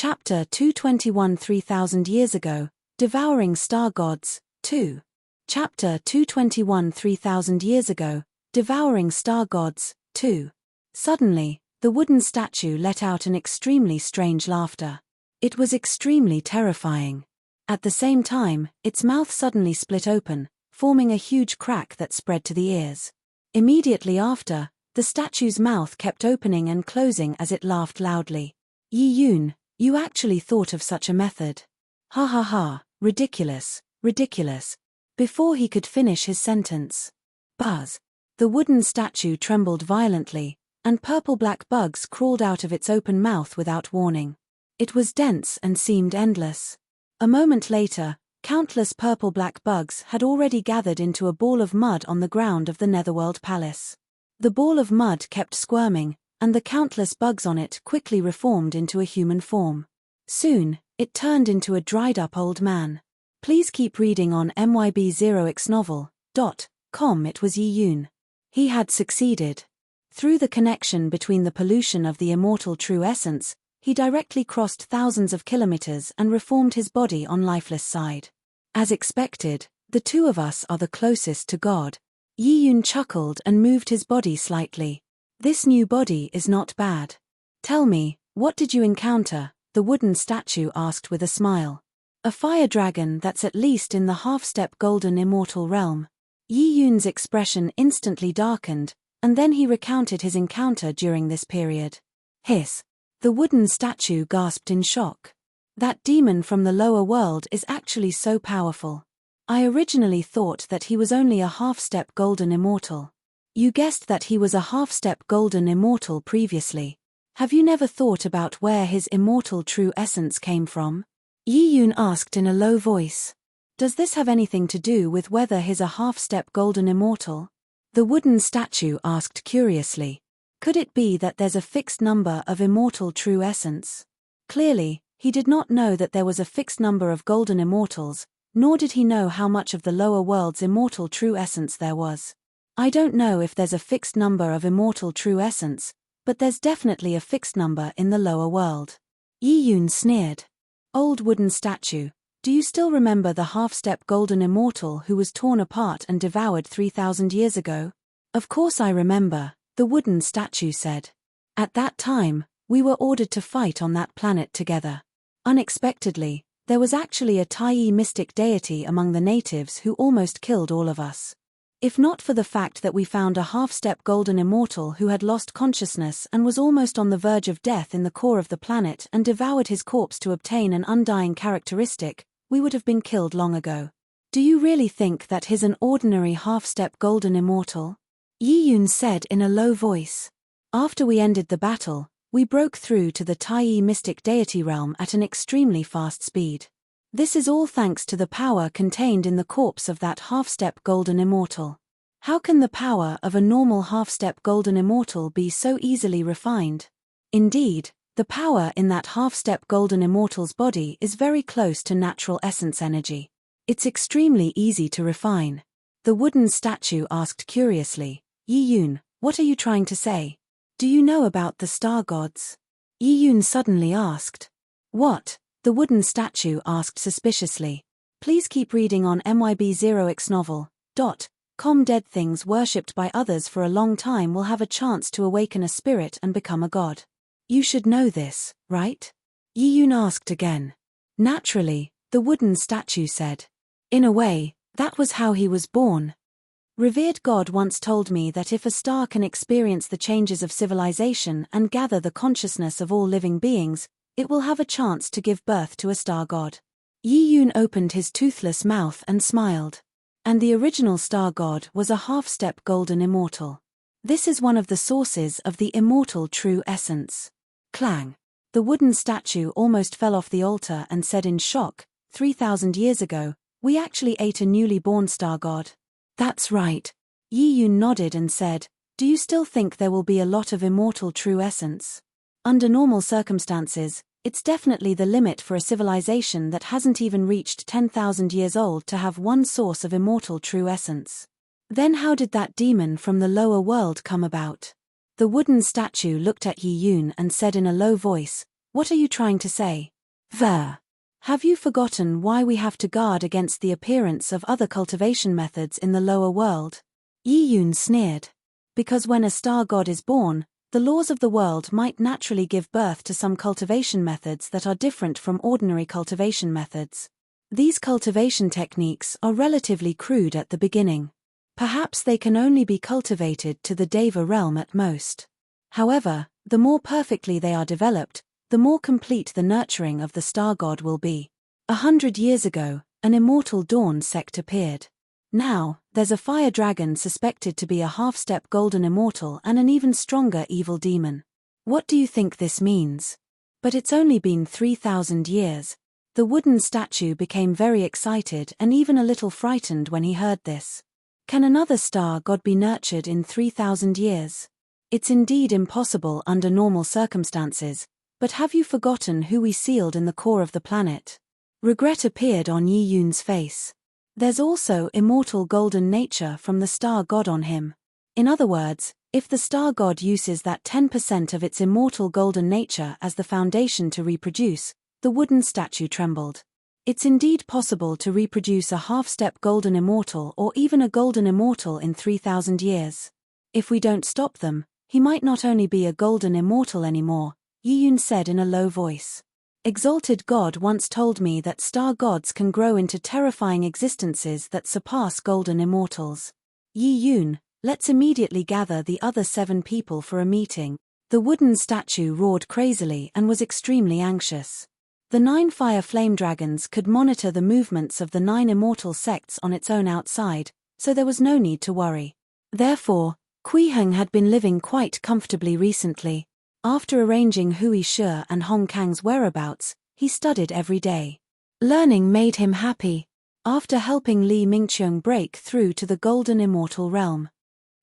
Chapter 221 3000 Years Ago, Devouring Star Gods, 2. Chapter 221 3000 Years Ago, Devouring Star Gods, 2. Suddenly, the wooden statue let out an extremely strange laughter. It was extremely terrifying. At the same time, its mouth suddenly split open, forming a huge crack that spread to the ears. Immediately after, the statue's mouth kept opening and closing as it laughed loudly. Yi Yun, you actually thought of such a method. Ha ha ha, ridiculous, ridiculous. Before he could finish his sentence. Buzz. The wooden statue trembled violently, and purple-black bugs crawled out of its open mouth without warning. It was dense and seemed endless. A moment later, countless purple-black bugs had already gathered into a ball of mud on the ground of the Netherworld Palace. The ball of mud kept squirming, and the countless bugs on it quickly reformed into a human form. Soon, it turned into a dried-up old man. Please keep reading on myb0xnovel.com. It was Yi Yun. He had succeeded. Through the connection between the pollution of the immortal true essence, he directly crossed thousands of kilometers and reformed his body on lifeless side. As expected, the two of us are the closest to God. Yi Yun chuckled and moved his body slightly. This new body is not bad. Tell me, what did you encounter? The wooden statue asked with a smile. A fire dragon that's at least in the half-step golden immortal realm. Yi Yun's expression instantly darkened, and then he recounted his encounter during this period. Hiss. The wooden statue gasped in shock. That demon from the lower world is actually so powerful. I originally thought that he was only a half-step golden immortal. You guessed that he was a half-step golden immortal previously. Have you never thought about where his immortal true essence came from? Yi Yun asked in a low voice. Does this have anything to do with whether he's a half-step golden immortal? The wooden statue asked curiously. Could it be that there's a fixed number of immortal true essence? Clearly, he did not know that there was a fixed number of golden immortals, nor did he know how much of the lower world's immortal true essence there was. I don't know if there's a fixed number of immortal true essence, but there's definitely a fixed number in the lower world. Yi Yun sneered. Old wooden statue, do you still remember the half-step golden immortal who was torn apart and devoured 3000 years ago? Of course I remember, the wooden statue said. At that time, we were ordered to fight on that planet together. Unexpectedly, there was actually a Tai mystic deity among the natives who almost killed all of us. If not for the fact that we found a half-step golden immortal who had lost consciousness and was almost on the verge of death in the core of the planet and devoured his corpse to obtain an undying characteristic, we would have been killed long ago. Do you really think that he's an ordinary half-step golden immortal? Yi Yun said in a low voice. After we ended the battle, we broke through to the Tai mystic deity realm at an extremely fast speed. This is all thanks to the power contained in the corpse of that half-step golden immortal. How can the power of a normal half-step golden immortal be so easily refined? Indeed, the power in that half-step golden immortal's body is very close to natural essence energy. It's extremely easy to refine. The wooden statue asked curiously, Yi Yun, what are you trying to say? Do you know about the star gods? Yi Yun suddenly asked. What? The wooden statue asked suspiciously. Please keep reading on myb0xnovel.com. Dead things worshipped by others for a long time will have a chance to awaken a spirit and become a god. You should know this, right? Yi Yun asked again. Naturally, the wooden statue said. In a way, that was how he was born. Revered God once told me that if a star can experience the changes of civilization and gather the consciousness of all living beings, it will have a chance to give birth to a star god. Yi Yun opened his toothless mouth and smiled. And the original star god was a half-step golden immortal. This is one of the sources of the immortal true essence. Clang. The wooden statue almost fell off the altar and said in shock, 3000 years ago, we actually ate a newly born star god. That's right. Yi Yun nodded and said, do you still think there will be a lot of immortal true essence? Under normal circumstances, it's definitely the limit for a civilization that hasn't even reached 10,000 years old to have one source of immortal true essence. Then how did that demon from the lower world come about? The wooden statue looked at Yi Yun and said in a low voice, What are you trying to say? Ver. Have you forgotten why we have to guard against the appearance of other cultivation methods in the lower world? Yi Yun sneered. Because when a star god is born, the laws of the world might naturally give birth to some cultivation methods that are different from ordinary cultivation methods. These cultivation techniques are relatively crude at the beginning. Perhaps they can only be cultivated to the Deva realm at most. However, the more perfectly they are developed, the more complete the nurturing of the star god will be. 100 years ago, an immortal dawn sect appeared. Now, there's a fire dragon suspected to be a half-step golden immortal and an even stronger evil demon. What do you think this means? But it's only been 3,000 years. The wooden statue became very excited and even a little frightened when he heard this. Can another star god be nurtured in 3,000 years? It's indeed impossible under normal circumstances, but have you forgotten who we sealed in the core of the planet? Regret appeared on Yi Yun's face. There's also immortal golden nature from the star god on him. In other words, if the star god uses that 10% of its immortal golden nature as the foundation to reproduce, the wooden statue trembled. It's indeed possible to reproduce a half-step golden immortal or even a golden immortal in 3,000 years. If we don't stop them, he might not only be a golden immortal anymore, Yi Yun said in a low voice. Exalted God once told me that star gods can grow into terrifying existences that surpass golden immortals. Yi Yun, let's immediately gather the other 7 people for a meeting. The wooden statue roared crazily and was extremely anxious. The 9 fire flame dragons could monitor the movements of the 9 immortal sects on its own outside, so there was no need to worry. Therefore, Kui Heng had been living quite comfortably recently. After arranging Hui Shi and Hong Kang's whereabouts, he studied every day. Learning made him happy. After helping Li Mingqiang break through to the golden immortal realm,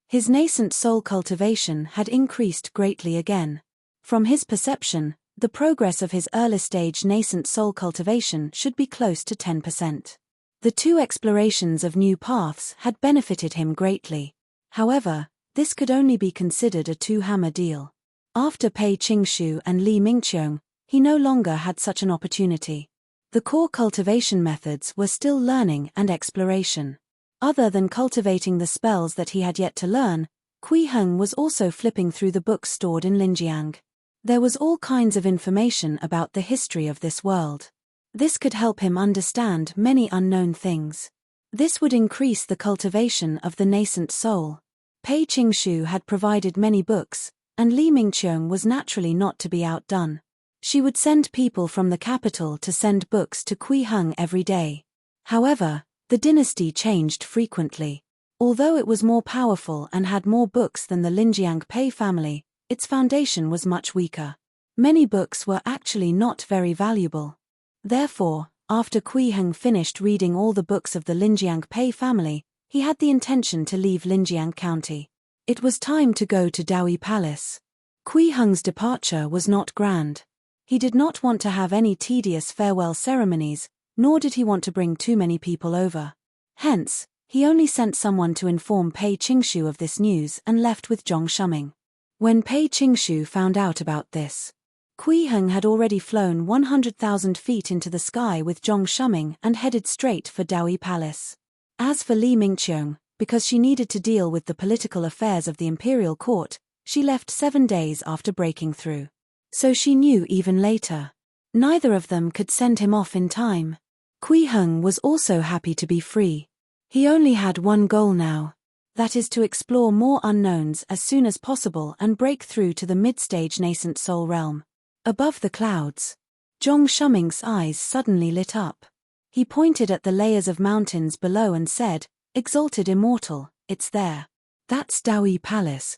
his nascent soul cultivation had increased greatly again. From his perception, the progress of his early-stage nascent soul cultivation should be close to 10%. The 2 explorations of new paths had benefited him greatly. However, this could only be considered a 2-hammer deal. After Pei Qingshu and Li Mingqiang, he no longer had such an opportunity. The core cultivation methods were still learning and exploration. Other than cultivating the spells that he had yet to learn, Kui Heng was also flipping through the books stored in Linjiang. There was all kinds of information about the history of this world. This could help him understand many unknown things. This would increase the cultivation of the nascent soul. Pei Qingshu had provided many books, and Li Mingqiang was naturally not to be outdone. She would send people from the capital to send books to Kui Heng every day. However, the dynasty changed frequently. Although it was more powerful and had more books than the Linjiang Pei family, its foundation was much weaker. Many books were actually not very valuable. Therefore, after Kui Heng finished reading all the books of the Linjiang Pei family, he had the intention to leave Linjiang County. It was time to go to Daoi Palace. Kui Heng's departure was not grand. He did not want to have any tedious farewell ceremonies, nor did he want to bring too many people over. Hence, he only sent someone to inform Pei Qingshu of this news and left with Zhong Shuming. When Pei Qingshu found out about this, Kui Heng had already flown 100,000 feet into the sky with Zhong Shuming and headed straight for Daoi Palace. As for Li Mingqiang, because she needed to deal with the political affairs of the imperial court, she left 7 days after breaking through. So she knew even later. Neither of them could send him off in time. Kui Heng was also happy to be free. He only had one goal now. That is to explore more unknowns as soon as possible and break through to the mid-stage nascent soul realm. Above the clouds, Zhong Shuming's eyes suddenly lit up. He pointed at the layers of mountains below and said, "Exalted Immortal, it's there. That's Daoi Palace."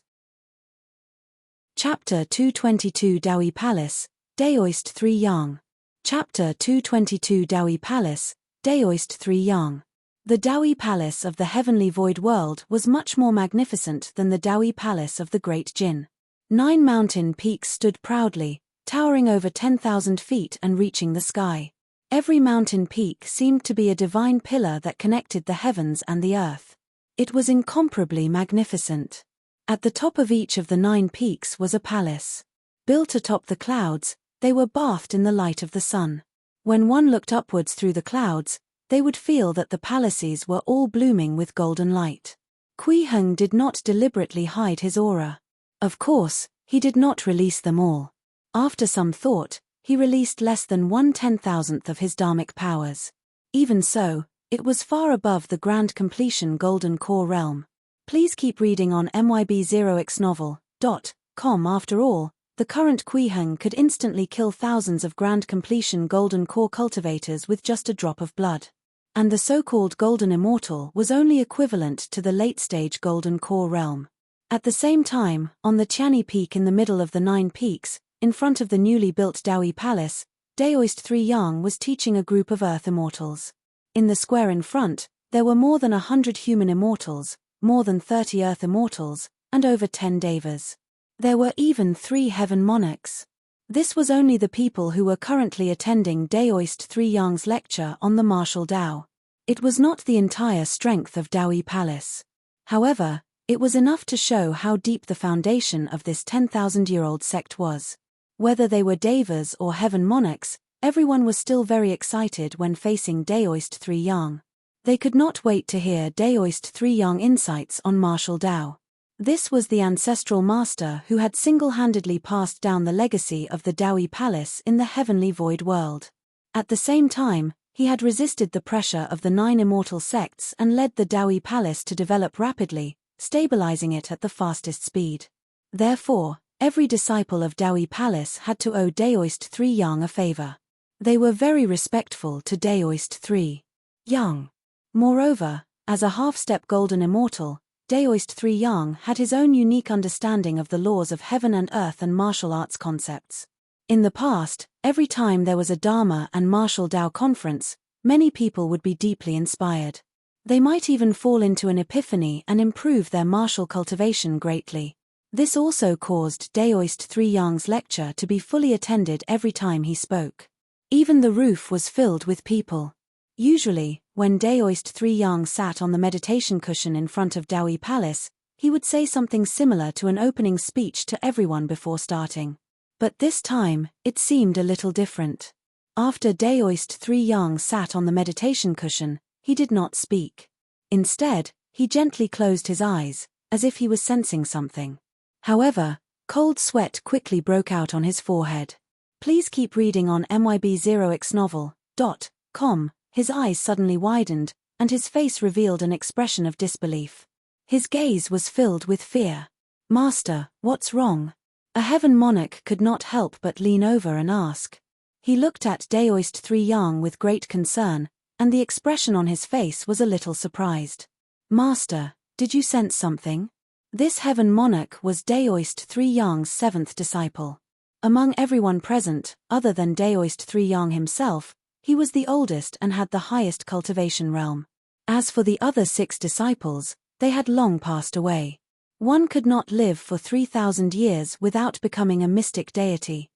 Chapter 222 Daoi Palace, Daoist 3 Yang. Chapter 222 Daoi Palace, Daoist 3 Yang. The Daoi Palace of the Heavenly Void World was much more magnificent than the Daoi Palace of the Great Jin. 9 mountain peaks stood proudly, towering over 10,000 feet and reaching the sky. Every mountain peak seemed to be a divine pillar that connected the heavens and the earth. It was incomparably magnificent. At the top of each of the 9 peaks was a palace. Built atop the clouds, They were bathed in the light of the sun. When one looked upwards through the clouds, they would feel that the palaces were all blooming with golden light. Kui Heng did not deliberately hide his aura. Of course, he did not release them all. After some thought, he released less than 1/10,000th of his dharmic powers. Even so, it was far above the grand completion golden core realm. Please keep reading on myb0xnovel.com. After all, the current Kui Heng could instantly kill thousands of grand completion golden core cultivators with just a drop of blood. And the so-called golden immortal was only equivalent to the late-stage golden core realm. At the same time, on the Tianyi Peak in the middle of the 9 peaks, in front of the newly built Daoi Palace, Daoist 3 Yang was teaching a group of Earth Immortals. In the square in front, there were more than 100 human immortals, more than 30 Earth Immortals, and over 10 Devas. There were even 3 Heaven Monarchs. This was only the people who were currently attending Daoist 3 Yang's lecture on the martial Dao. It was not the entire strength of Daoi Palace. However, it was enough to show how deep the foundation of this 10,000-year-old sect was. Whether they were Devas or Heaven Monarchs, everyone was still very excited when facing Daoist 3 Yang. They could not wait to hear Daoist 3 Yang insights on martial Dao. This was the ancestral master who had single-handedly passed down the legacy of the Daoi Palace in the heavenly void world. At the same time, he had resisted the pressure of the 9 immortal sects and led the Daoi Palace to develop rapidly, stabilizing it at the fastest speed. Therefore, every disciple of Daoi Palace had to owe Daoist 3 Yang a favor. They were very respectful to Daoist 3 Yang. Moreover, as a half-step golden immortal, Daoist 3 Yang had his own unique understanding of the laws of heaven and earth and martial arts concepts. In the past, every time there was a Dharma and martial Dao conference, many people would be deeply inspired. They might even fall into an epiphany and improve their martial cultivation greatly. This also caused Daoist 3 Yang's lecture to be fully attended every time he spoke. Even the roof was filled with people. Usually, when Daoist 3 Yang sat on the meditation cushion in front of Daoi Palace, he would say something similar to an opening speech to everyone before starting. But this time, it seemed a little different. After Daoist 3 Yang sat on the meditation cushion, he did not speak. Instead, he gently closed his eyes, as if he was sensing something. However, cold sweat quickly broke out on his forehead. Please keep reading on myb0xnovel.com. His eyes suddenly widened, and his face revealed an expression of disbelief. His gaze was filled with fear. "Master, what's wrong?" A Heaven Monarch could not help but lean over and ask. He looked at Daoist 3 Yang with great concern, and the expression on his face was a little surprised. "Master, did you sense something?" This Heaven Monarch was Daoist 3 Yang's 7th disciple. Among everyone present, other than Daoist 3 Yang himself, he was the oldest and had the highest cultivation realm. As for the other 6 disciples, they had long passed away. One could not live for 3,000 years without becoming a mystic deity.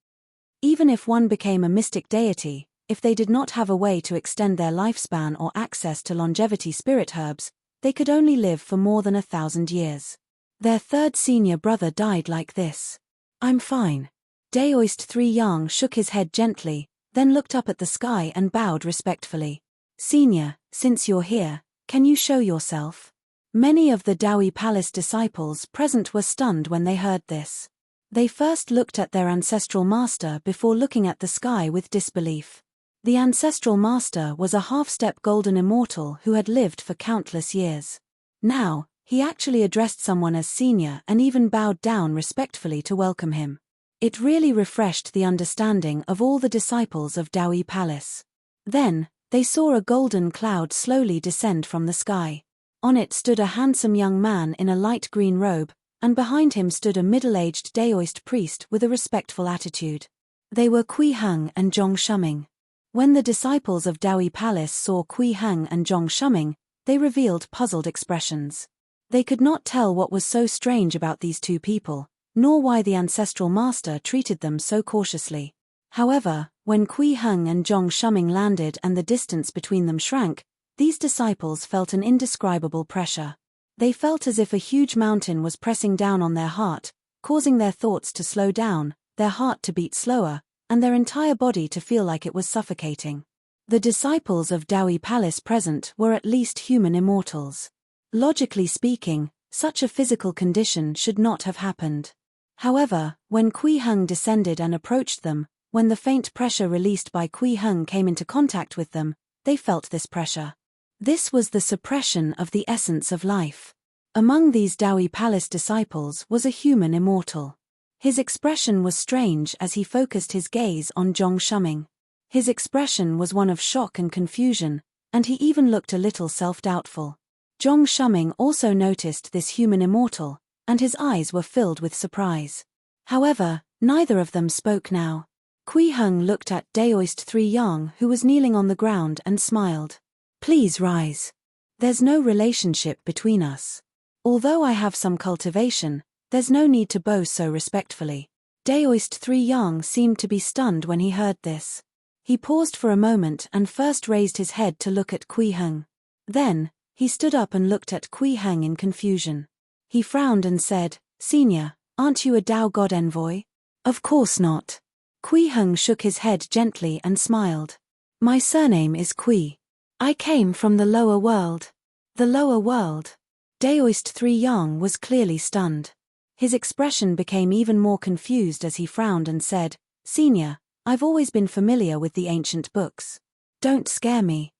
Even if one became a mystic deity, if they did not have a way to extend their lifespan or access to longevity spirit herbs, they could only live for more than 1,000 years. Their 3rd senior brother died like this. "I'm fine." Daoist 3 Yang shook his head gently, then looked up at the sky and bowed respectfully. "Senior, since you're here, can you show yourself?" Many of the Daoi Palace disciples present were stunned when they heard this. They first looked at their ancestral master before looking at the sky with disbelief. The ancestral master was a half-step golden immortal who had lived for countless years. Now, he actually addressed someone as senior and even bowed down respectfully to welcome him. It really refreshed the understanding of all the disciples of Daoi Palace. Then, they saw a golden cloud slowly descend from the sky. On it stood a handsome young man in a light green robe, and behind him stood a middle-aged Daoist priest with a respectful attitude. They were Kui Heng and Zhong Shuming. When the disciples of Daoi Palace saw Kui Heng and Zhong Shuming, they revealed puzzled expressions. They could not tell what was so strange about these 2 people, nor why the ancestral master treated them so cautiously. However, when Kui Heng and Zhong Shuming landed and the distance between them shrank, these disciples felt an indescribable pressure. They felt as if a huge mountain was pressing down on their heart, causing their thoughts to slow down, their heart to beat slower, and their entire body to feel like it was suffocating. The disciples of Dowei Palace present were at least human immortals. Logically speaking, such a physical condition should not have happened. However, when Kui Heng descended and approached them, when the faint pressure released by Kui Heng came into contact with them, they felt this pressure. This was the suppression of the essence of life. Among these Dowei Palace disciples was a human immortal. His expression was strange as he focused his gaze on Zhong Shuming. His expression was one of shock and confusion, and he even looked a little self-doubtful. Zhong Shuming also noticed this human immortal, and his eyes were filled with surprise. However, neither of them spoke now. Kui Heng looked at Daoist 3 Yang, who was kneeling on the ground, and smiled. "Please rise. There's no relationship between us. Although I have some cultivation, there's no need to bow so respectfully." Daoist 3 Yang seemed to be stunned when he heard this. He paused for a moment and first raised his head to look at Kui Heng. Then, he stood up and looked at Kui Heng in confusion. He frowned and said, "Senior, aren't you a Dao God envoy?" "Of course not." Kui Heng shook his head gently and smiled. "My surname is Kui. I came from the lower world." "The lower world?" Daoist 3 Yang was clearly stunned. His expression became even more confused as he frowned and said, "Senior, I've always been familiar with the ancient books. Don't scare me."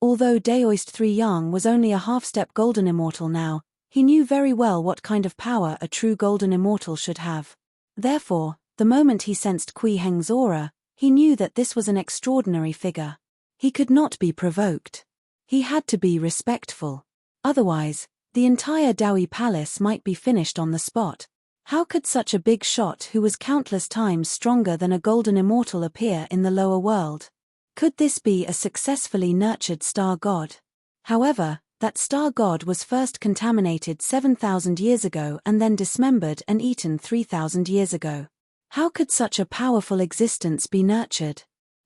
Although Daoist 3 Yang was only a half-step golden immortal now, he knew very well what kind of power a true golden immortal should have. Therefore, the moment he sensed Kui Heng's aura, he knew that this was an extraordinary figure. He could not be provoked. He had to be respectful. Otherwise, the entire Dowei Palace might be finished on the spot. How could such a big shot who was countless times stronger than a golden immortal appear in the lower world? Could this be a successfully nurtured star god? However, that star god was first contaminated 7,000 years ago and then dismembered and eaten 3,000 years ago. How could such a powerful existence be nurtured?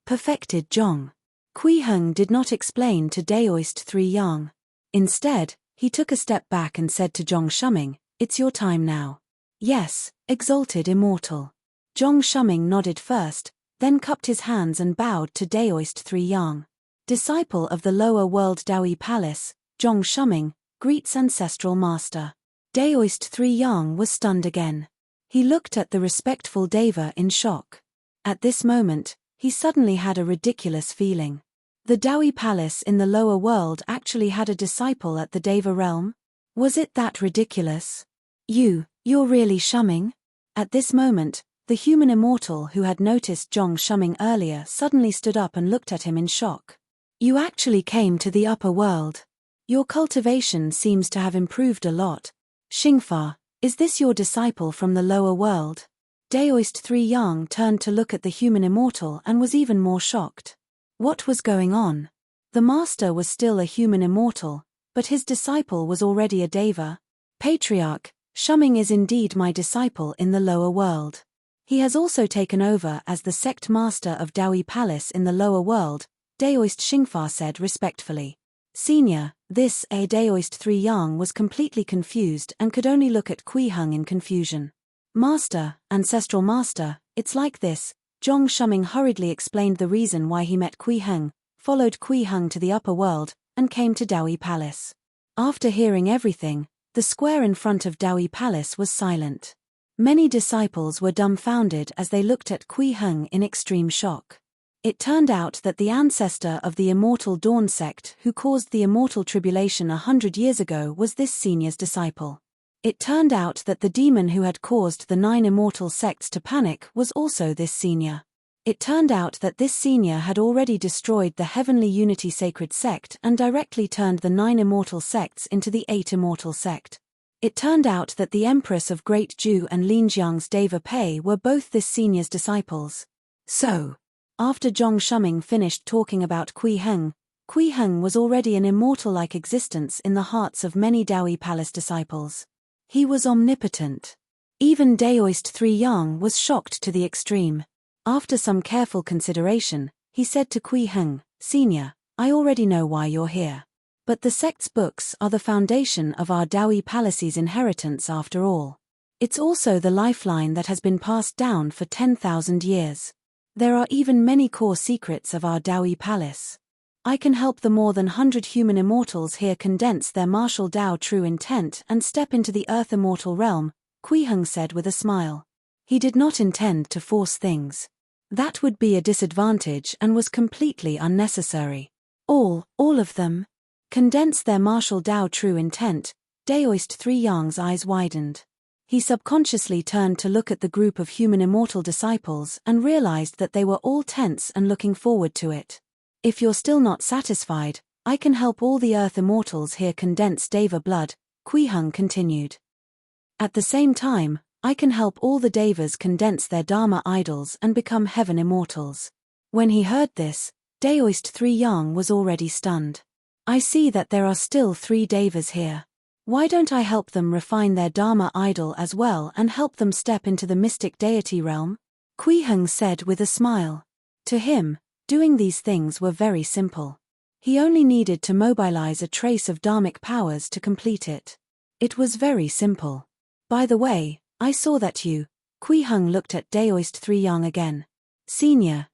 Perfected Zhong. Kui Heng did not explain to Daoist 3 Yang. Instead, he took a step back and said to Zhong Shuming, "It's your time now." "Yes, exalted immortal." Zhong Shuming nodded first, then cupped his hands and bowed to Daoist 3 Yang. Disciple of the lower world Dowei Palace, Zhong Shuming, greets ancestral master. Daoist 3 Yang was stunned again. He looked at the respectful Deva in shock. At this moment, he suddenly had a ridiculous feeling. The Dowei Palace in the lower world actually had a disciple at the Deva realm? Was it that ridiculous? You're really Shuming?" At this moment, the human immortal who had noticed Zhong Shuming earlier suddenly stood up and looked at him in shock. "You actually came to the upper world. Your cultivation seems to have improved a lot. Xingfa, is this your disciple from the lower world?" Daoist 3 Yang turned to look at the human immortal and was even more shocked. What was going on? The master was still a human immortal, but his disciple was already a Deva. "Patriarch, Shuming is indeed my disciple in the lower world. He has also taken over as the sect master of Dowei Palace in the lower world," Daoist Xingfa said respectfully. "Senior, Daoist 3 Yang was completely confused and could only look at Kui Heng in confusion. "Master, ancestral master, it's like this." Zhong Shuming hurriedly explained the reason why he met Kui Heng, followed Kui Heng to the upper world, and came to Dowei Palace. After hearing everything, the square in front of Dowei Palace was silent. Many disciples were dumbfounded as they looked at Kui Heng in extreme shock. It turned out that the ancestor of the Immortal Dawn sect who caused the Immortal Tribulation 100 years ago was this senior's disciple. It turned out that the demon who had caused the 9 immortal sects to panic was also this senior. It turned out that this senior had already destroyed the Heavenly Unity Sacred Sect and directly turned the 9 immortal sects into the 8 immortal sect. It turned out that the Empress of Great Ju and Linjiang's Deva Pei were both this senior's disciples. So, after Zhong Shuming finished talking about Kui Heng was already an immortal-like existence in the hearts of many Dowei Palace disciples. He was omnipotent. Even Daoist 3 Yang was shocked to the extreme. After some careful consideration, he said to Kui Heng, "Senior, I already know why you're here. But the sect's books are the foundation of our Dowei Palace's inheritance after all. It's also the lifeline that has been passed down for 10,000 years. There are even many core secrets of our Daoi Palace. I can help the more than 100 human immortals here condense their martial Dao true intent and step into the Earth immortal realm, Kui Heng said with a smile. He did not intend to force things. That would be a disadvantage and was completely unnecessary. All of them. Condense their martial Dao true intent. Daoist 3 Yang's eyes widened. He subconsciously turned to look at the group of human immortal disciples and realized that they were all tense and looking forward to it. If you're still not satisfied, I can help all the Earth immortals here condense Deva blood, Kui Heng continued. At the same time, I can help all the Devas condense their Dharma idols and become heaven immortals. When he heard this, Daoist 3 Yang was already stunned. I see that there are still 3 Devas here. Why don't I help them refine their Dharma idol as well and help them step into the mystic deity realm? Kui Heng said with a smile. To him, doing these things were very simple. He only needed to mobilize a trace of dharmic powers to complete it. It was very simple. By the way, I saw that you. Kui Heng looked at Daoist 3 Yang again. Senior,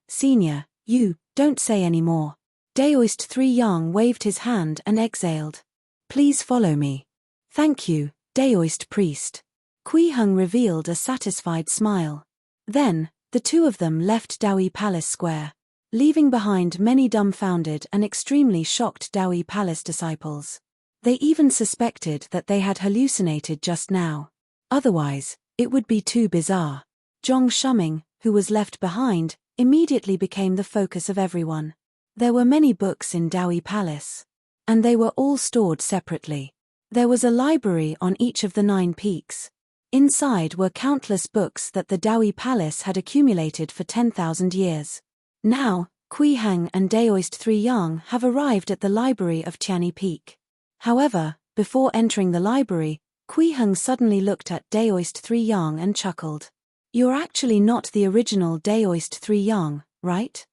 you, don't say any more. Daoist 3 Yang waved his hand and exhaled. Please follow me. Thank you, Daoist priest. Kui Heng revealed a satisfied smile. Then, the two of them left Daoi Palace Square, leaving behind many dumbfounded and extremely shocked Daoi Palace disciples. They even suspected that they had hallucinated just now. Otherwise, it would be too bizarre. Zhong Shuming, who was left behind, immediately became the focus of everyone. There were many books in Daoi Palace, and they were all stored separately. There was a library on each of the 9 peaks. Inside were countless books that the Daoi Palace had accumulated for 10,000 years. Now, Kui Heng and Daoist 3 Yang have arrived at the library of Tianyi Peak. However, before entering the library, Kui Heng suddenly looked at Daoist 3 Yang and chuckled. You're actually not the original Daoist 3 Yang, right?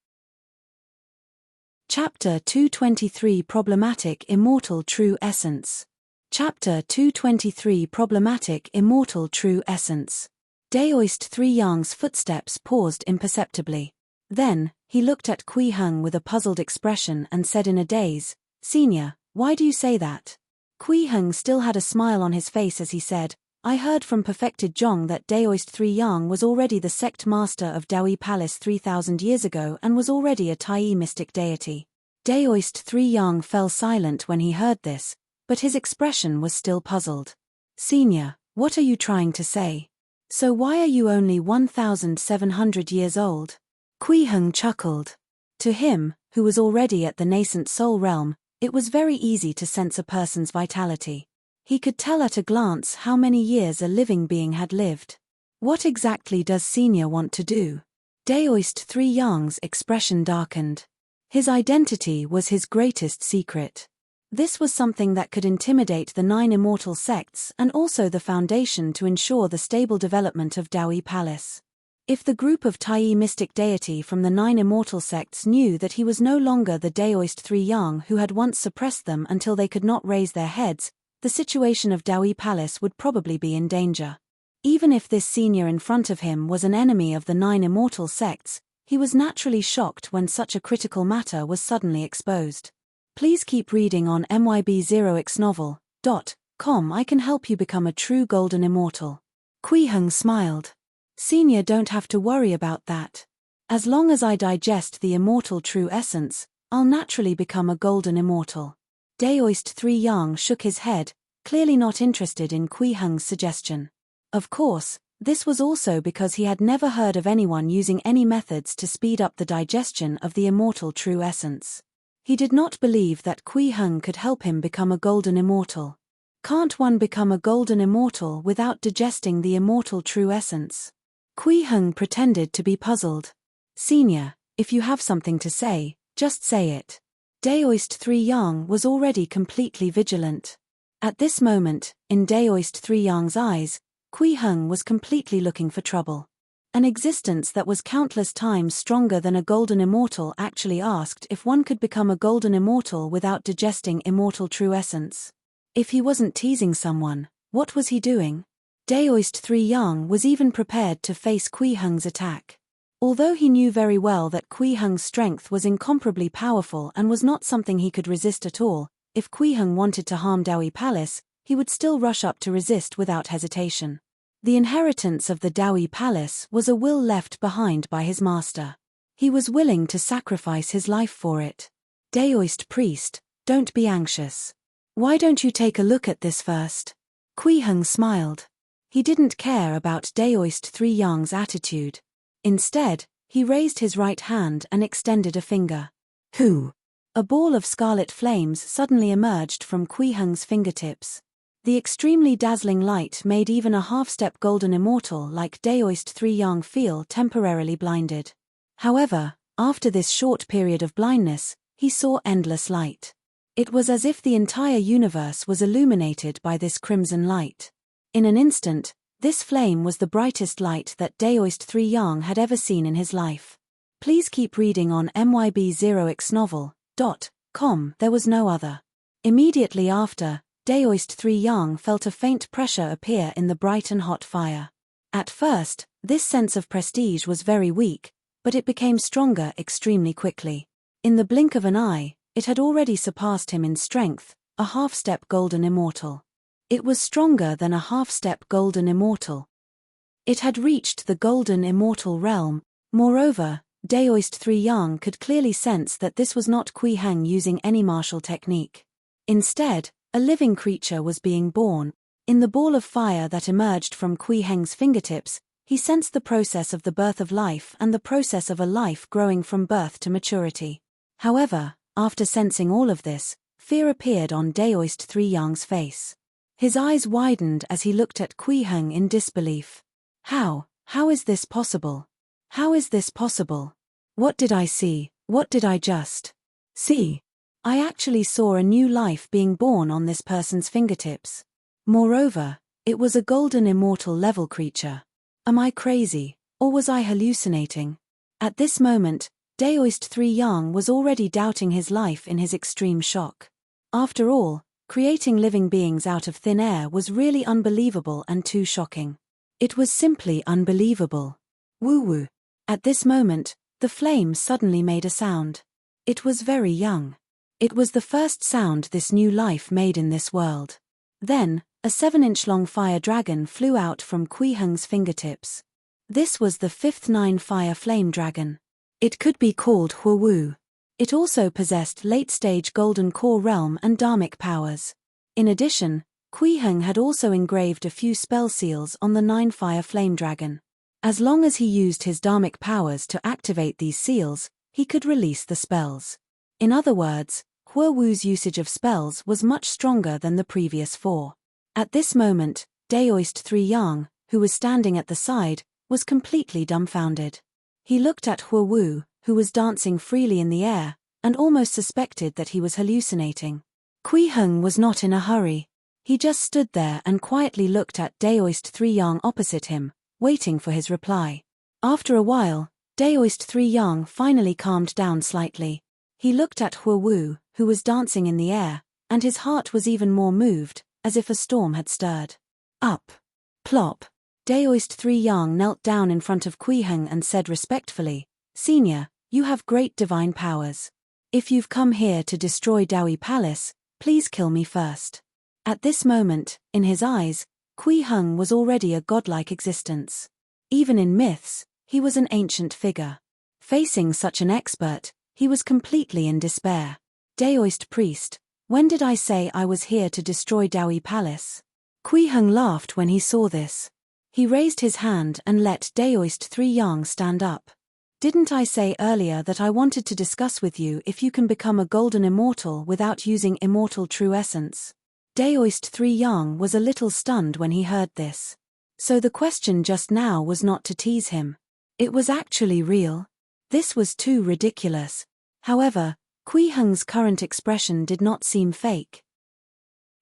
Chapter 223 Problematic Immortal True Essence. Chapter 223 Problematic Immortal True Essence. Daoist 3 Yang's footsteps paused imperceptibly. Then, he looked at Kui Heng with a puzzled expression and said in a daze, Senior, why do you say that? Kui Heng still had a smile on his face as he said, I heard from Perfected Zhong that Daoist 3 Yang was already the sect master of Daoi Palace 3,000 years ago and was already a Tai mystic deity. Daoist 3 Yang fell silent when he heard this, but his expression was still puzzled. Senior, what are you trying to say? So why are you only 1,700 years old? Kui Heng chuckled. To him, who was already at the nascent soul realm, it was very easy to sense a person's vitality. He could tell at a glance how many years a living being had lived. What exactly does Senior want to do? Daoist 3 Yang's expression darkened. His identity was his greatest secret. This was something that could intimidate the 9 immortal sects and also the foundation to ensure the stable development of Daoi Palace. If the group of Tai mystic deity from the 9 immortal sects knew that he was no longer the Daoist 3 Yang who had once suppressed them until they could not raise their heads, the situation of Daoi Palace would probably be in danger. Even if this senior in front of him was an enemy of the 9 immortal sects, he was naturally shocked when such a critical matter was suddenly exposed. Please keep reading on myb0xnovel.com. I can help you become a true golden immortal. Kui Heng smiled. Senior don't have to worry about that. As long as I digest the immortal true essence, I'll naturally become a golden immortal. Daoist 3 Yang shook his head, clearly not interested in Kui Heng's suggestion. Of course, this was also because he had never heard of anyone using any methods to speed up the digestion of the immortal true essence. He did not believe that Kui Heng could help him become a golden immortal. Can't one become a golden immortal without digesting the immortal true essence? Kui Heng pretended to be puzzled. Senior, if you have something to say, just say it. Daoist 3 Yang was already completely vigilant. At this moment, in Daoist 3 Yang's eyes, Kui Heng was completely looking for trouble. An existence that was countless times stronger than a golden immortal actually asked if one could become a golden immortal without digesting immortal true essence. If he wasn't teasing someone, what was he doing? Daoist 3 Yang was even prepared to face Kui Heng's attack. Although he knew very well that Kui Heng's strength was incomparably powerful and was not something he could resist at all, if Kui Heng wanted to harm Dawi Palace, he would still rush up to resist without hesitation. The inheritance of the Dawi Palace was a will left behind by his master. He was willing to sacrifice his life for it. Daoist priest, don't be anxious. Why don't you take a look at this first? Kui Heng smiled. He didn't care about Daoist 3 Yang's attitude. Instead, he raised his right hand and extended a finger. Hoo! A ball of scarlet flames suddenly emerged from Kui Heng's fingertips. The extremely dazzling light made even a half-step golden immortal like Daoist 3 Yang feel temporarily blinded. However, after this short period of blindness, he saw endless light. It was as if the entire universe was illuminated by this crimson light. In an instant, this flame was the brightest light that Daoist 3 Yang had ever seen in his life. Please keep reading on myb0xnovel.com. There was no other. Immediately after, Daoist 3 Yang felt a faint pressure appear in the bright and hot fire. At first, this sense of prestige was very weak, but it became stronger extremely quickly. In the blink of an eye, it had already surpassed him in strength, a half-step golden immortal. It was stronger than a half-step golden immortal. It had reached the golden immortal realm. Moreover, Daoist 3 Yang could clearly sense that this was not Kui Heng using any martial technique. Instead, a living creature was being born. In the ball of fire that emerged from Kui Heng's fingertips, he sensed the process of the birth of life and the process of a life growing from birth to maturity. However, after sensing all of this, fear appeared on Daoist 3 Yang's face. His eyes widened as he looked at Kui Heng in disbelief. How is this possible? How is this possible? What did I see? What did I just see? I actually saw a new life being born on this person's fingertips. Moreover, it was a golden immortal level creature. Am I crazy, or was I hallucinating? At this moment, Daoist 3 Yang was already doubting his life in his extreme shock. After all, creating living beings out of thin air was really unbelievable and too shocking. It was simply unbelievable. Woo-woo. At this moment, the flame suddenly made a sound. It was very young. It was the first sound this new life made in this world. Then, a 7-inch-long fire dragon flew out from Kui Heng's fingertips. This was the 5th 9-fire flame dragon. It could be called Huowu. It also possessed late-stage golden core realm and dharmic powers. In addition, Kui Heng had also engraved a few spell seals on the 9-fire flame dragon. As long as he used his dharmic powers to activate these seals, he could release the spells. In other words, Huowu's usage of spells was much stronger than the previous 4. At this moment, Daoist 3 Yang, who was standing at the side, was completely dumbfounded. He looked at Huowu, who was dancing freely in the air, and almost suspected that he was hallucinating. Kui Heng was not in a hurry. He just stood there and quietly looked at Daoist 3 Yang opposite him, waiting for his reply. After a while, Daoist 3 Yang finally calmed down slightly. He looked at Huowu, who was dancing in the air, and his heart was even more moved, as if a storm had stirred. Up. Plop. Daoist 3 Yang knelt down in front of Kui Heng and said respectfully, "Senior, you have great divine powers. If you've come here to destroy Dawi Palace, please kill me first." At this moment, in his eyes, Kui Heng was already a godlike existence. Even in myths, he was an ancient figure. Facing such an expert, he was completely in despair. Daoist priest, when did I say I was here to destroy Dawi Palace? Kui Heng laughed when he saw this. He raised his hand and let Daoist 3 Yang stand up. Didn't I say earlier that I wanted to discuss with you if you can become a golden immortal without using immortal true essence? Daoist 3 Yang was a little stunned when he heard this. So the question just now was not to tease him. It was actually real. This was too ridiculous. However, Kui Heng's current expression did not seem fake.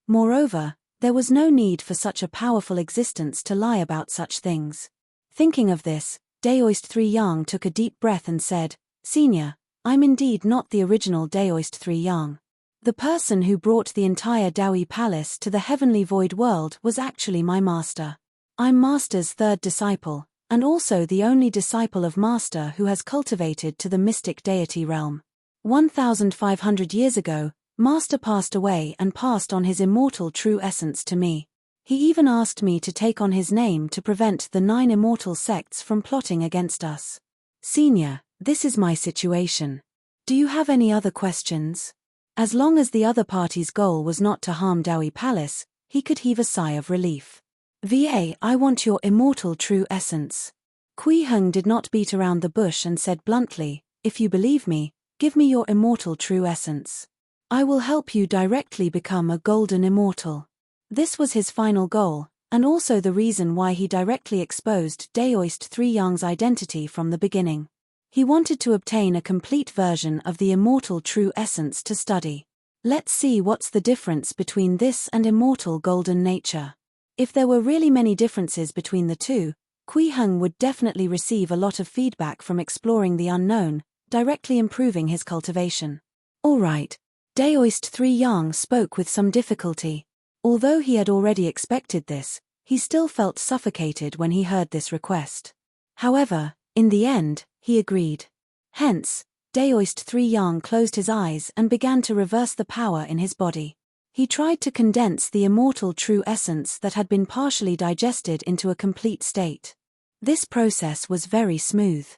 Moreover, there was no need for such a powerful existence to lie about such things. Thinking of this, Daoist 3 Yang took a deep breath and said, "Senior, I'm indeed not the original Daoist 3 Yang. The person who brought the entire Dawi Palace to the heavenly void world was actually my master. I'm Master's third disciple, and also the only disciple of Master who has cultivated to the mystic deity realm. 1,500 years ago, Master passed away and passed on his immortal true essence to me. He even asked me to take on his name to prevent the 9 immortal sects from plotting against us. Senior, this is my situation. Do you have any other questions? As long as the other party's goal was not to harm Daoi Palace, he could heave a sigh of relief. "VA, I want your immortal true essence." Kui Heng did not beat around the bush and said bluntly, "If you believe me, give me your immortal true essence. I will help you directly become a golden immortal." This was his final goal, and also the reason why he directly exposed Daoist 3 Yang's identity from the beginning. He wanted to obtain a complete version of the immortal true essence to study. Let's see what's the difference between this and immortal golden nature. If there were really many differences between the two, Kui Heng would definitely receive a lot of feedback from exploring the unknown, directly improving his cultivation. Alright. Daoist 3 Yang spoke with some difficulty. Although he had already expected this, he still felt suffocated when he heard this request. However, in the end, he agreed. Hence, Daoist 3 Yang closed his eyes and began to reverse the power in his body. He tried to condense the immortal true essence that had been partially digested into a complete state. This process was very smooth.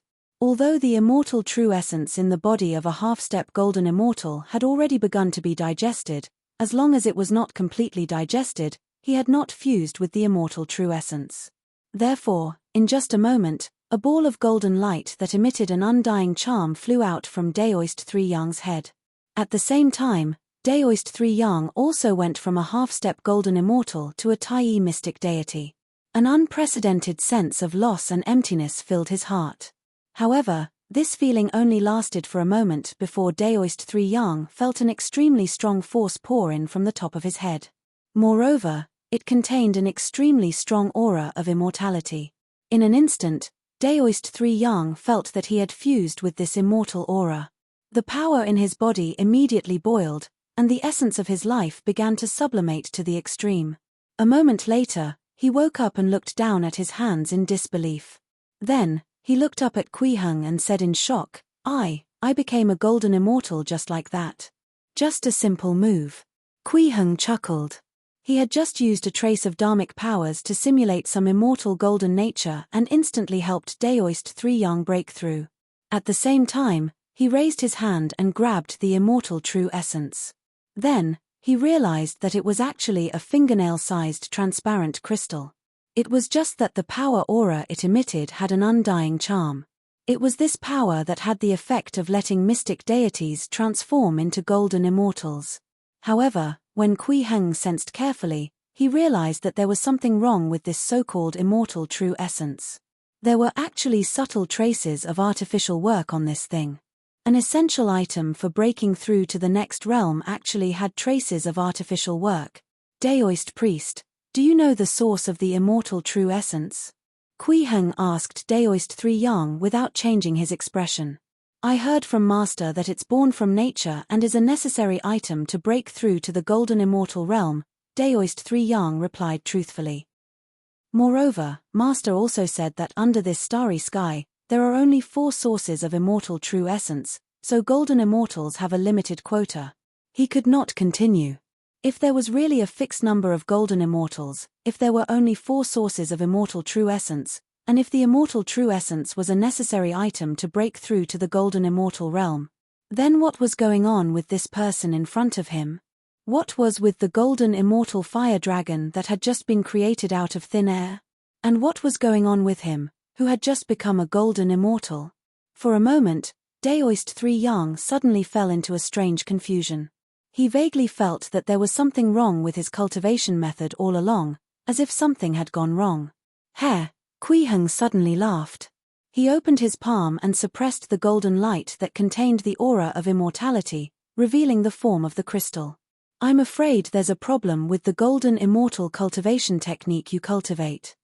Although the immortal true essence in the body of a half-step golden immortal had already begun to be digested, as long as it was not completely digested, he had not fused with the immortal true essence. Therefore, in just a moment, a ball of golden light that emitted an undying charm flew out from Daoist 3 Yang's head. At the same time, Daoist 3 Yang also went from a half-step golden immortal to a Tai mystic deity. An unprecedented sense of loss and emptiness filled his heart. However, this feeling only lasted for a moment before Daoist 3 Yang felt an extremely strong force pour in from the top of his head. Moreover, it contained an extremely strong aura of immortality. In an instant, Daoist 3 Yang felt that he had fused with this immortal aura. The power in his body immediately boiled, and the essence of his life began to sublimate to the extreme. A moment later, he woke up and looked down at his hands in disbelief. Then, he looked up at Kui Heng and said in shock, I became a golden immortal just like that. Just a simple move. Kui Heng chuckled. He had just used a trace of dharmic powers to simulate some immortal golden nature and instantly helped Daoist 3 Yang break through. At the same time, he raised his hand and grabbed the immortal true essence. Then, he realized that it was actually a fingernail-sized transparent crystal. It was just that the power aura it emitted had an undying charm. It was this power that had the effect of letting mystic deities transform into golden immortals. However, when Kui Heng sensed carefully, he realized that there was something wrong with this so-called immortal true essence. There were actually subtle traces of artificial work on this thing. An essential item for breaking through to the next realm actually had traces of artificial work. Daoist priest, do you know the source of the immortal true essence? Kui Heng asked Daoist 3 Yang without changing his expression. I heard from Master that it's born from nature and is a necessary item to break through to the golden immortal realm, Daoist 3 Yang replied truthfully. Moreover, Master also said that under this starry sky, there are only 4 sources of immortal true essence, so golden immortals have a limited quota. He could not continue. If there was really a fixed number of golden immortals, if there were only 4 sources of immortal true essence, and if the immortal true essence was a necessary item to break through to the golden immortal realm, then what was going on with this person in front of him? What was with the golden immortal fire dragon that had just been created out of thin air? And what was going on with him, who had just become a golden immortal? For a moment, Daoist 3 Yang suddenly fell into a strange confusion. He vaguely felt that there was something wrong with his cultivation method all along, as if something had gone wrong. Kui Heng suddenly laughed. He opened his palm and suppressed the golden light that contained the aura of immortality, revealing the form of the crystal. I'm afraid there's a problem with the golden immortal cultivation technique you cultivate.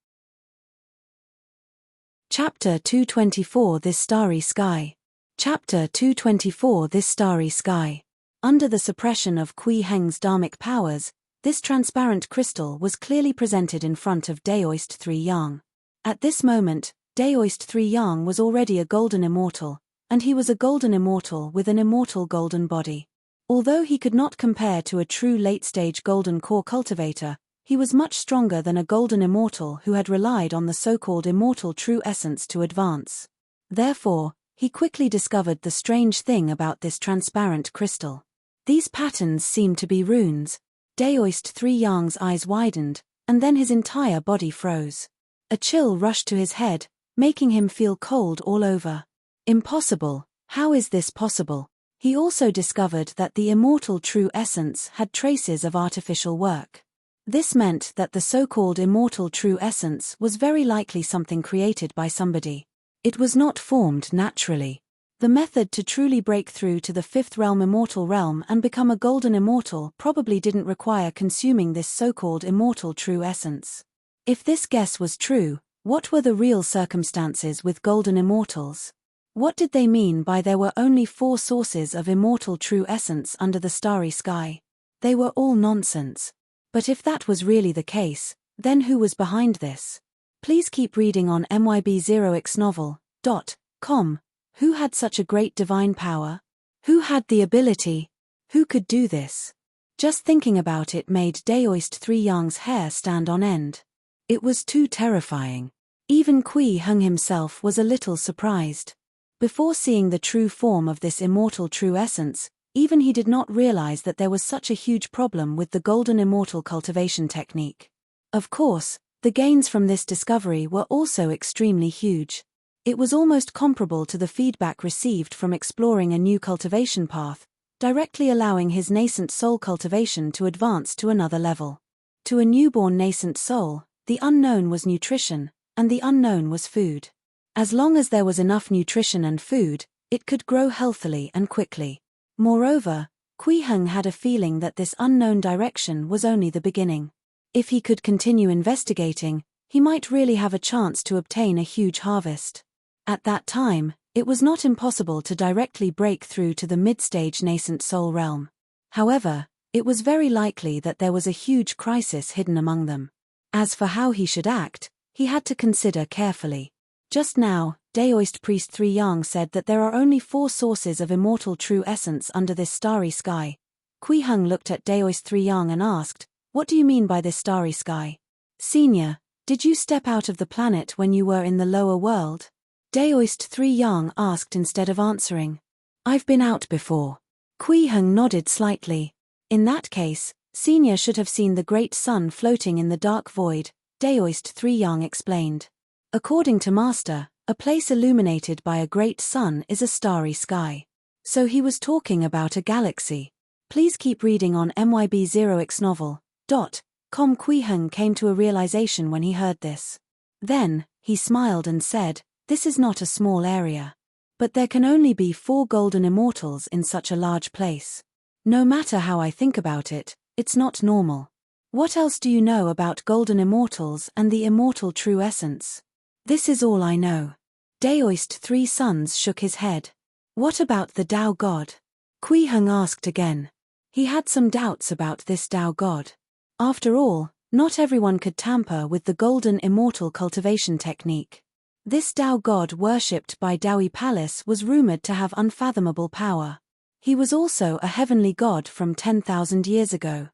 Chapter 224 This Starry Sky. Chapter 224 This Starry Sky. Under the suppression of Kui Heng's dharmic powers, this transparent crystal was clearly presented in front of Daoist 3 Yang. At this moment, Daoist 3 Yang was already a golden immortal, and he was a golden immortal with an immortal golden body. Although he could not compare to a true late-stage golden core cultivator, he was much stronger than a golden immortal who had relied on the so-called immortal true essence to advance. Therefore, he quickly discovered the strange thing about this transparent crystal. These patterns seemed to be runes. Daoist 3 Yang's eyes widened, and then his entire body froze. A chill rushed to his head, making him feel cold all over. Impossible, how is this possible? He also discovered that the immortal true essence had traces of artificial work. This meant that the so-called immortal true essence was very likely something created by somebody. It was not formed naturally. The method to truly break through to the fifth realm immortal realm and become a golden immortal probably didn't require consuming this so-called immortal true essence. If this guess was true, what were the real circumstances with golden immortals? What did they mean by there were only 4 sources of immortal true essence under the starry sky? They were all nonsense. But if that was really the case, then who was behind this? Please keep reading on myb0xnovel.com. Who had such a great divine power? Who had the ability? Who could do this? Just thinking about it made Daoist 3 Yang's hair stand on end. It was too terrifying. Even Kui Heng himself was a little surprised. Before seeing the true form of this immortal true essence, even he did not realize that there was such a huge problem with the golden immortal cultivation technique. Of course, the gains from this discovery were also extremely huge. It was almost comparable to the feedback received from exploring a new cultivation path, directly allowing his nascent soul cultivation to advance to another level. To a newborn nascent soul, the unknown was nutrition, and the unknown was food. As long as there was enough nutrition and food, it could grow healthily and quickly. Moreover, Kui Heng had a feeling that this unknown direction was only the beginning. If he could continue investigating, he might really have a chance to obtain a huge harvest. At that time, it was not impossible to directly break through to the mid-stage nascent soul realm. However, it was very likely that there was a huge crisis hidden among them. As for how he should act, he had to consider carefully. Just now, Daoist Priest 3 Yang said that there are only 4 sources of immortal true essence under this starry sky. Kui Heng looked at Daoist 3 Yang and asked, "What do you mean by this starry sky? Senior, did you step out of the planet when you were in the lower world?" Daoist 3 Yang asked instead of answering. "I've been out before." Kui Heng nodded slightly. In that case, Senior should have seen the great sun floating in the dark void, Daoist 3 Yang explained. According to Master, a place illuminated by a great sun is a starry sky. So he was talking about a galaxy. Please keep reading on myb0xnovel.com. Kui Heng came to a realization when he heard this. Then, he smiled and said, "This is not a small area. But there can only be 4 golden immortals in such a large place. No matter how I think about it, it's not normal. What else do you know about golden immortals and the immortal true essence?" "This is all I know." Daoist 3 Sons shook his head. "What about the Tao God?" Kui Heng asked again. He had some doubts about this Tao God. After all, not everyone could tamper with the golden immortal cultivation technique. This Tao God worshipped by Daoi Palace was rumored to have unfathomable power. He was also a heavenly god from 10,000 years ago.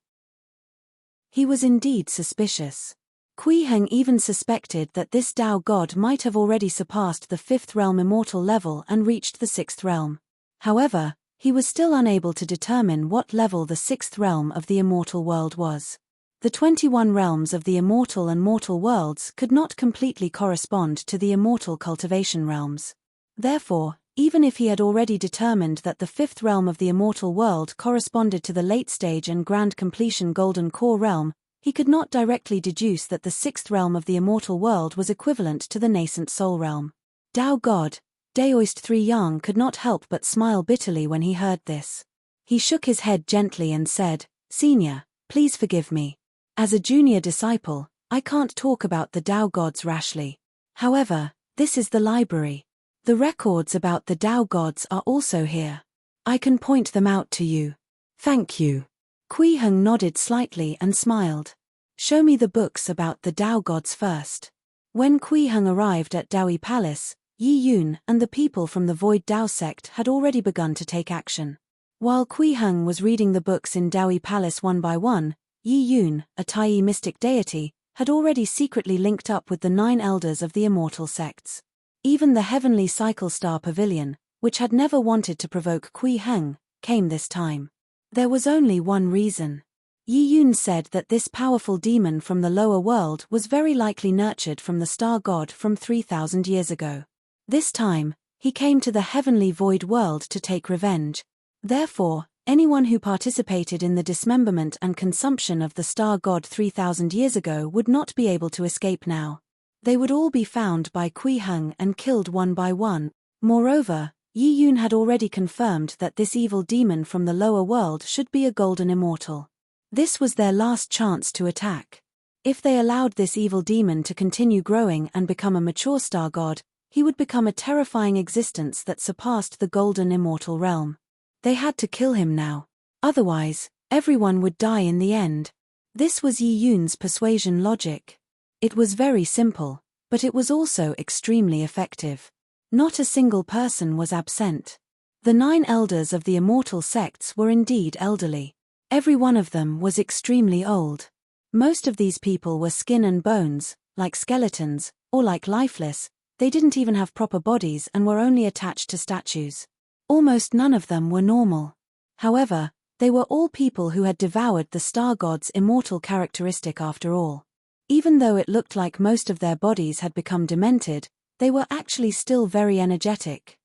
He was indeed suspicious. Kui Heng even suspected that this Tao God might have already surpassed the 5th realm immortal level and reached the 6th realm. However, he was still unable to determine what level the 6th realm of the immortal world was. The 21 realms of the immortal and mortal worlds could not completely correspond to the immortal cultivation realms. Therefore, even if he had already determined that the 5th realm of the immortal world corresponded to the late stage and grand completion golden core realm, he could not directly deduce that the 6th realm of the immortal world was equivalent to the nascent soul realm. Tao God, Daoist 3 Yang could not help but smile bitterly when he heard this. He shook his head gently and said, "Senior, please forgive me. As a junior disciple, I can't talk about the Tao gods rashly. However, this is the library. The records about the Tao gods are also here. I can point them out to you." "Thank you." Kui Heng nodded slightly and smiled. "Show me the books about the Tao gods first." When Kui Heng arrived at Daoi Palace, Yi Yun and the people from the Void Dao sect had already begun to take action. While Kui Heng was reading the books in Daoi Palace one by one, Yi Yun, a Tai mystic deity, had already secretly linked up with the 9 elders of the immortal sects. Even the heavenly cycle star pavilion, which had never wanted to provoke Kui Heng, came this time. There was only one reason. Yi Yun said that this powerful demon from the lower world was very likely nurtured from the star god from 3,000 years ago. This time, he came to the heavenly void world to take revenge. Therefore, anyone who participated in the dismemberment and consumption of the star god 3,000 years ago would not be able to escape now. They would all be found by Kui Heng and killed one by one. Moreover, Yi Yun had already confirmed that this evil demon from the lower world should be a golden immortal. This was their last chance to attack. If they allowed this evil demon to continue growing and become a mature star god, he would become a terrifying existence that surpassed the golden immortal realm. They had to kill him now. Otherwise, everyone would die in the end. This was Yi Yun's persuasion logic. It was very simple, but it was also extremely effective. Not a single person was absent. The 9 elders of the immortal sects were indeed elderly. Every one of them was extremely old. Most of these people were skin and bones, like skeletons, or like lifeless. They didn't even have proper bodies and were only attached to statues. Almost none of them were normal. However, they were all people who had devoured the star god's immortal characteristic after all. Even though it looked like most of their bodies had become demented, they were actually still very energetic.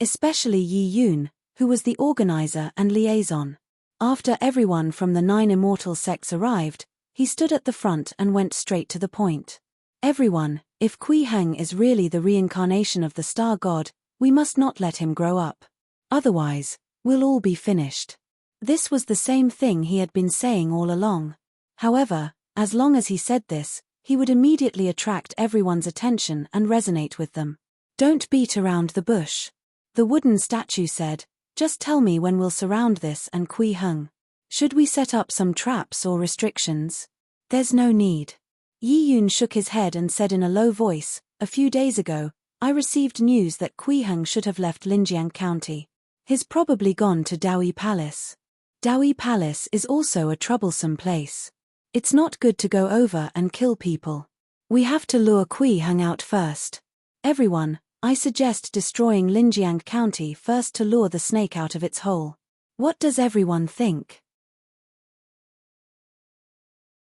Especially Yi Yun, who was the organizer and liaison. After everyone from the 9 immortal sects arrived, he stood at the front and went straight to the point. Everyone, if Kui Heng is really the reincarnation of the star god, we must not let him grow up. Otherwise, we'll all be finished. This was the same thing he had been saying all along. However, as long as he said this, he would immediately attract everyone's attention and resonate with them. Don't beat around the bush. The wooden statue said, just tell me when we'll surround this and Kui Heng. Should we set up some traps or restrictions? There's no need. Yi Yun shook his head and said in a low voice, a few days ago, I received news that Kui Heng should have left Linjiang County. He's probably gone to Daoi Palace. Daoi Palace is also a troublesome place. It's not good to go over and kill people. We have to lure Kui Heng out first. Everyone, I suggest destroying Linjiang County first to lure the snake out of its hole. What does everyone think?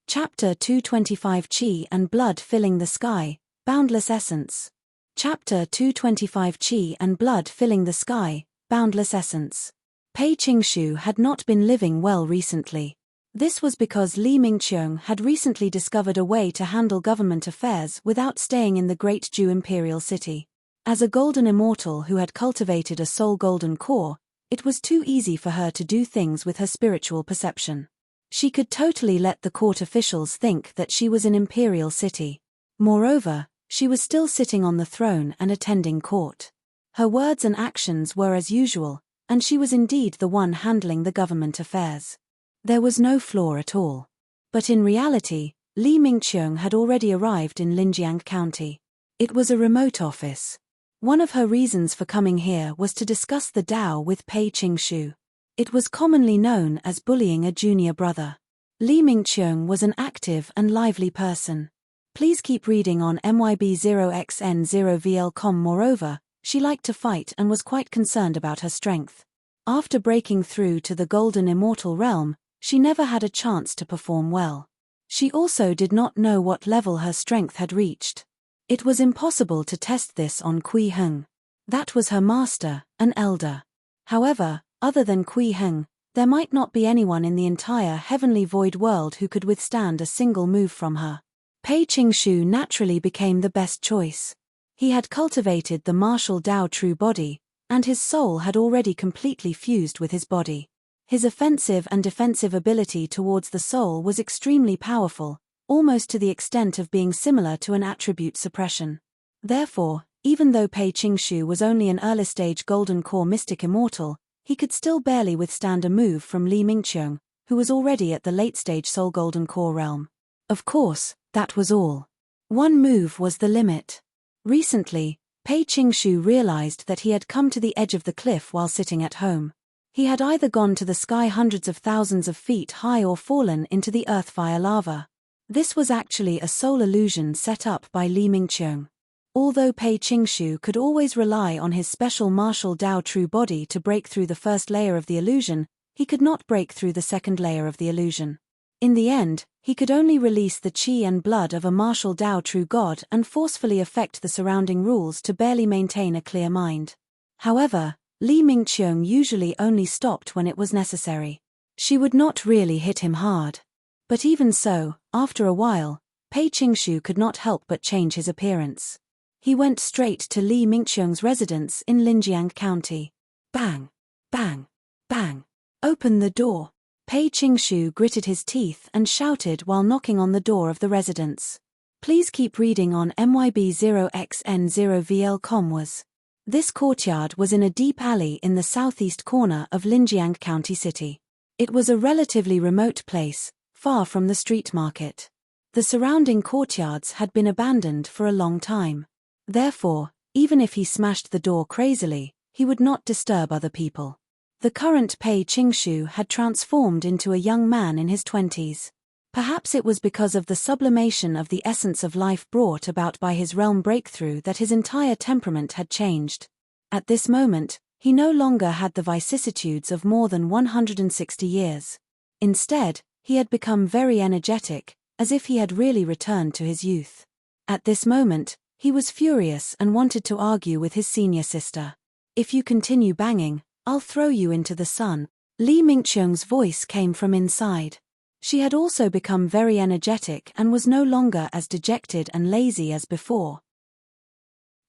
Chapter 225 Qi and Blood Filling the Sky, Boundless Essence. Chapter 225 Qi and Blood Filling the Sky, Boundless Essence. Pei Qingshu had not been living well recently. This was because Li Mingqiong had recently discovered a way to handle government affairs without staying in the Great Zhu Imperial City. As a golden immortal who had cultivated a soul golden core, it was too easy for her to do things with her spiritual perception. She could totally let the court officials think that she was in Imperial City. Moreover, she was still sitting on the throne and attending court. Her words and actions were as usual, and she was indeed the one handling the government affairs. There was no flaw at all. But in reality, Li Mingqiong had already arrived in Linjiang County. It was a remote office. One of her reasons for coming here was to discuss the Dao with Pei Qingshu. It was commonly known as bullying a junior brother. Li Mingqiong was an active and lively person. Please keep reading on MYB0XN0VL.com. Moreover, she liked to fight and was quite concerned about her strength. After breaking through to the Golden Immortal Realm, she never had a chance to perform well. She also did not know what level her strength had reached. It was impossible to test this on Kui Heng. That was her master, an elder. However, other than Kui Heng, there might not be anyone in the entire heavenly void world who could withstand a single move from her. Pei Qingshu naturally became the best choice. He had cultivated the martial Dao true body, and his soul had already completely fused with his body. His offensive and defensive ability towards the soul was extremely powerful, almost to the extent of being similar to an attribute suppression. Therefore, even though Pei Qingshu was only an early-stage golden core mystic immortal, he could still barely withstand a move from Li Mingqiong, who was already at the late-stage soul golden core realm. Of course, that was all. One move was the limit. Recently, Pei Qingshu realized that he had come to the edge of the cliff while sitting at home. He had either gone to the sky hundreds of thousands of feet high or fallen into the earth via lava. This was actually a soul illusion set up by Li Mingqiong. Although Pei Qingshu could always rely on his special martial Dao true body to break through the first layer of the illusion, he could not break through the second layer of the illusion. In the end, he could only release the qi and blood of a martial Dao true god and forcefully affect the surrounding rules to barely maintain a clear mind. However, Li Mingqiong usually only stopped when it was necessary. She would not really hit him hard. But even so, after a while, Pei Qingshu could not help but change his appearance. He went straight to Li Mingqiong's residence in Linjiang County. Bang! Bang! Bang! Open the door! Pei Qingshu gritted his teeth and shouted while knocking on the door of the residence. Please keep reading on MYB0XN0VL. This courtyard was in a deep alley in the southeast corner of Linjiang County City. It was a relatively remote place, far from the street market. The surrounding courtyards had been abandoned for a long time. Therefore, even if he smashed the door crazily, he would not disturb other people. The current Pei Qingshu had transformed into a young man in his 20s. Perhaps it was because of the sublimation of the essence of life brought about by his realm breakthrough that his entire temperament had changed. At this moment, he no longer had the vicissitudes of more than 160 years. Instead, he had become very energetic, as if he had really returned to his youth. At this moment, he was furious and wanted to argue with his senior sister. If you continue banging, I'll throw you into the sun. Li Mingqiong's voice came from inside. She had also become very energetic and was no longer as dejected and lazy as before.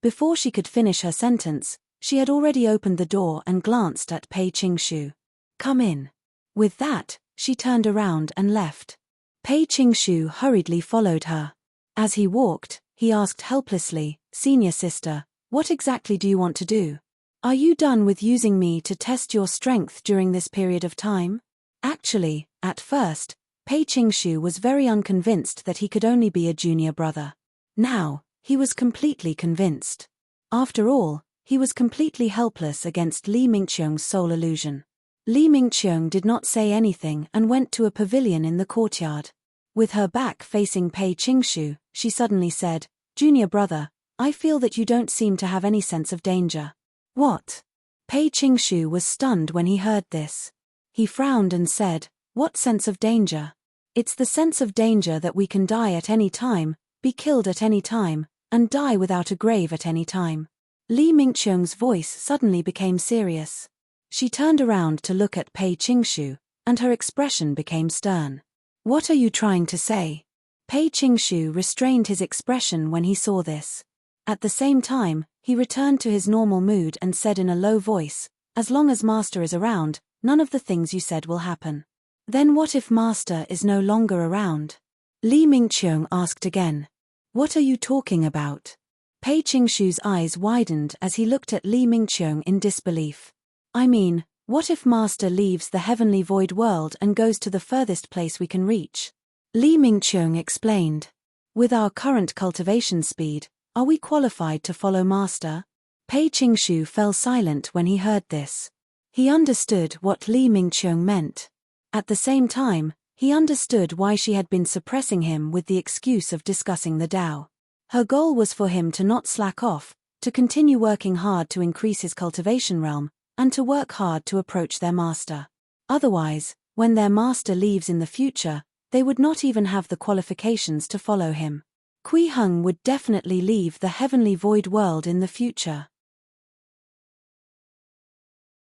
Before she could finish her sentence, she had already opened the door and glanced at Pei Qingshu. Come in. With that, she turned around and left. Pei Qingshu hurriedly followed her. As he walked, he asked helplessly, Senior sister, what exactly do you want to do? Are you done with using me to test your strength during this period of time? Actually, at first, Pei Qingshu was very unconvinced that he could only be a junior brother. Now, he was completely convinced. After all, he was completely helpless against Li Mingqiong's soul illusion. Li Mingqiong did not say anything and went to a pavilion in the courtyard. With her back facing Pei Qingshu, she suddenly said, Junior brother, I feel that you don't seem to have any sense of danger. What? Pei Qingshu was stunned when he heard this. He frowned and said, What sense of danger? It's the sense of danger that we can die at any time, be killed at any time, and die without a grave at any time. Li Mingqiong's voice suddenly became serious. She turned around to look at Pei Qingshu, and her expression became stern. What are you trying to say? Pei Qingshu restrained his expression when he saw this. At the same time, he returned to his normal mood and said in a low voice, As long as Master is around, none of the things you said will happen. Then what if Master is no longer around? Li Mingqiong asked again. What are you talking about? Pei Qingshu's eyes widened as he looked at Li Mingqiong in disbelief. I mean, what if Master leaves the heavenly void world and goes to the furthest place we can reach? Li Mingqiong explained. With our current cultivation speed, are we qualified to follow Master? Pei Qingshu fell silent when he heard this. He understood what Li Mingqiong meant. At the same time, he understood why she had been suppressing him with the excuse of discussing the Tao. Her goal was for him to not slack off, to continue working hard to increase his cultivation realm, and to work hard to approach their master. Otherwise, when their master leaves in the future, they would not even have the qualifications to follow him. Kui Heng would definitely leave the heavenly void world in the future.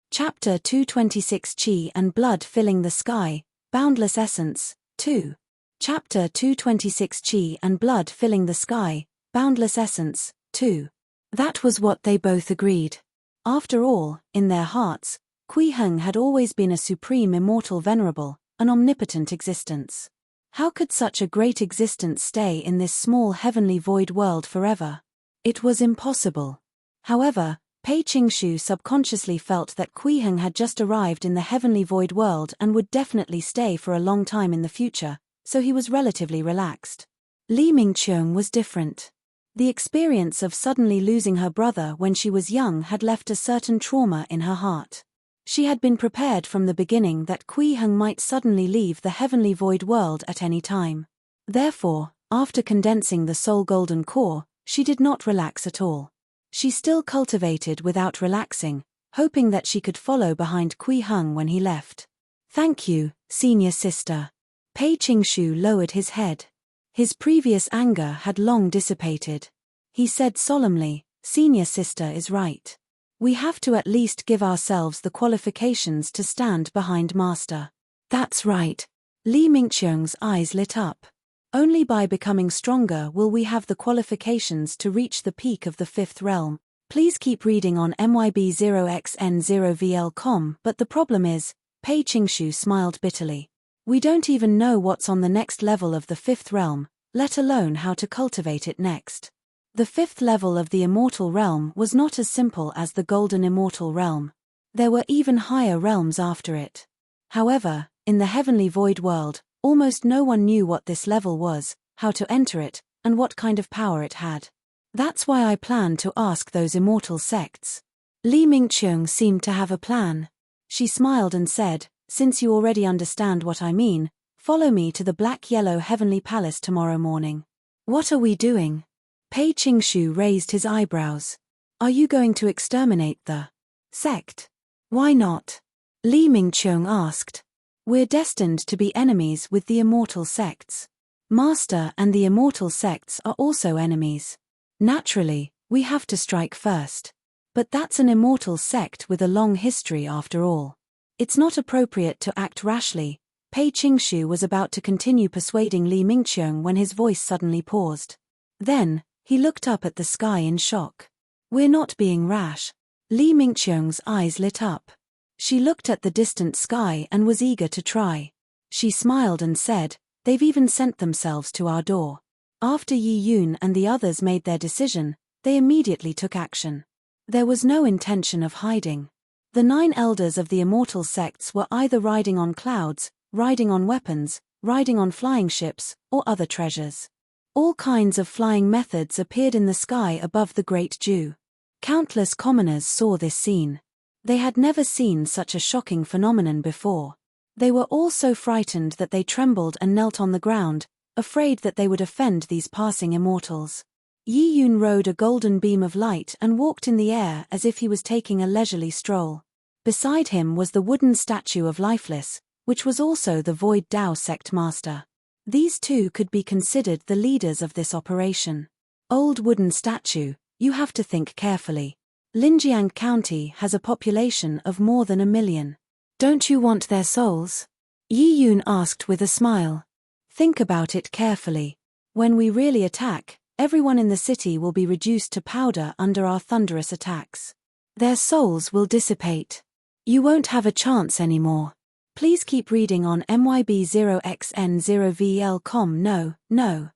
Chapter 226 Qi and Blood Filling the Sky, Boundless Essence, 2. Chapter 226 Qi and Blood Filling the Sky, Boundless Essence, 2. That was what they both agreed. After all, in their hearts, Kui Heng had always been a supreme immortal venerable, an omnipotent existence. How could such a great existence stay in this small heavenly void world forever? It was impossible. However, Pei Qingshu subconsciously felt that Kui Heng had just arrived in the heavenly void world and would definitely stay for a long time in the future, so he was relatively relaxed. Li Mingqiang was different. The experience of suddenly losing her brother when she was young had left a certain trauma in her heart. She had been prepared from the beginning that Kui Heng might suddenly leave the heavenly void world at any time. Therefore, after condensing the soul golden core, she did not relax at all. She still cultivated without relaxing, hoping that she could follow behind Kui Heng when he left. Thank you, senior sister. Pei Qingshu lowered his head. His previous anger had long dissipated. He said solemnly, "Senior sister is right. We have to at least give ourselves the qualifications to stand behind master." That's right. Li Mingqiang's eyes lit up. Only by becoming stronger will we have the qualifications to reach the peak of the fifth realm. Please keep reading on myb0xn0vl.com. But the problem is, Pei Qingshu smiled bitterly. We don't even know what's on the next level of the fifth realm, let alone how to cultivate it next. The fifth level of the immortal realm was not as simple as the golden immortal realm. There were even higher realms after it. However, in the heavenly void world, almost no one knew what this level was, how to enter it, and what kind of power it had. That's why I planned to ask those immortal sects. Li Mingqiang seemed to have a plan. She smiled and said, "Since you already understand what I mean, follow me to the black-yellow heavenly palace tomorrow morning." What are we doing? Pei Qingshu raised his eyebrows. Are you going to exterminate the sect? Why not? Li Mingqiang asked. We're destined to be enemies with the immortal sects. Master and the immortal sects are also enemies. Naturally, we have to strike first. But that's an immortal sect with a long history after all. It's not appropriate to act rashly. Pei Qingshu was about to continue persuading Li Mingqiang when his voice suddenly paused. Then, he looked up at the sky in shock. We're not being rash. Li Mingqiang's eyes lit up. She looked at the distant sky and was eager to try. She smiled and said, "They've even sent themselves to our door." After Yi Yun and the others made their decision, they immediately took action. There was no intention of hiding. The 9 elders of the immortal sects were either riding on clouds, riding on weapons, riding on flying ships, or other treasures. All kinds of flying methods appeared in the sky above the Great Dew. Countless commoners saw this scene. They had never seen such a shocking phenomenon before. They were all so frightened that they trembled and knelt on the ground, afraid that they would offend these passing immortals. Yi Yun rode a golden beam of light and walked in the air as if he was taking a leisurely stroll. Beside him was the wooden statue of Lifeless, which was also the Void Dao sect master. These two could be considered the leaders of this operation. Old wooden statue, you have to think carefully. Linjiang County has a population of more than 1 million. Don't you want their souls? Yi Yun asked with a smile. Think about it carefully. When we really attack, everyone in the city will be reduced to powder under our thunderous attacks. Their souls will dissipate. You won't have a chance anymore. Please keep reading on myb0xn0vl.com. No.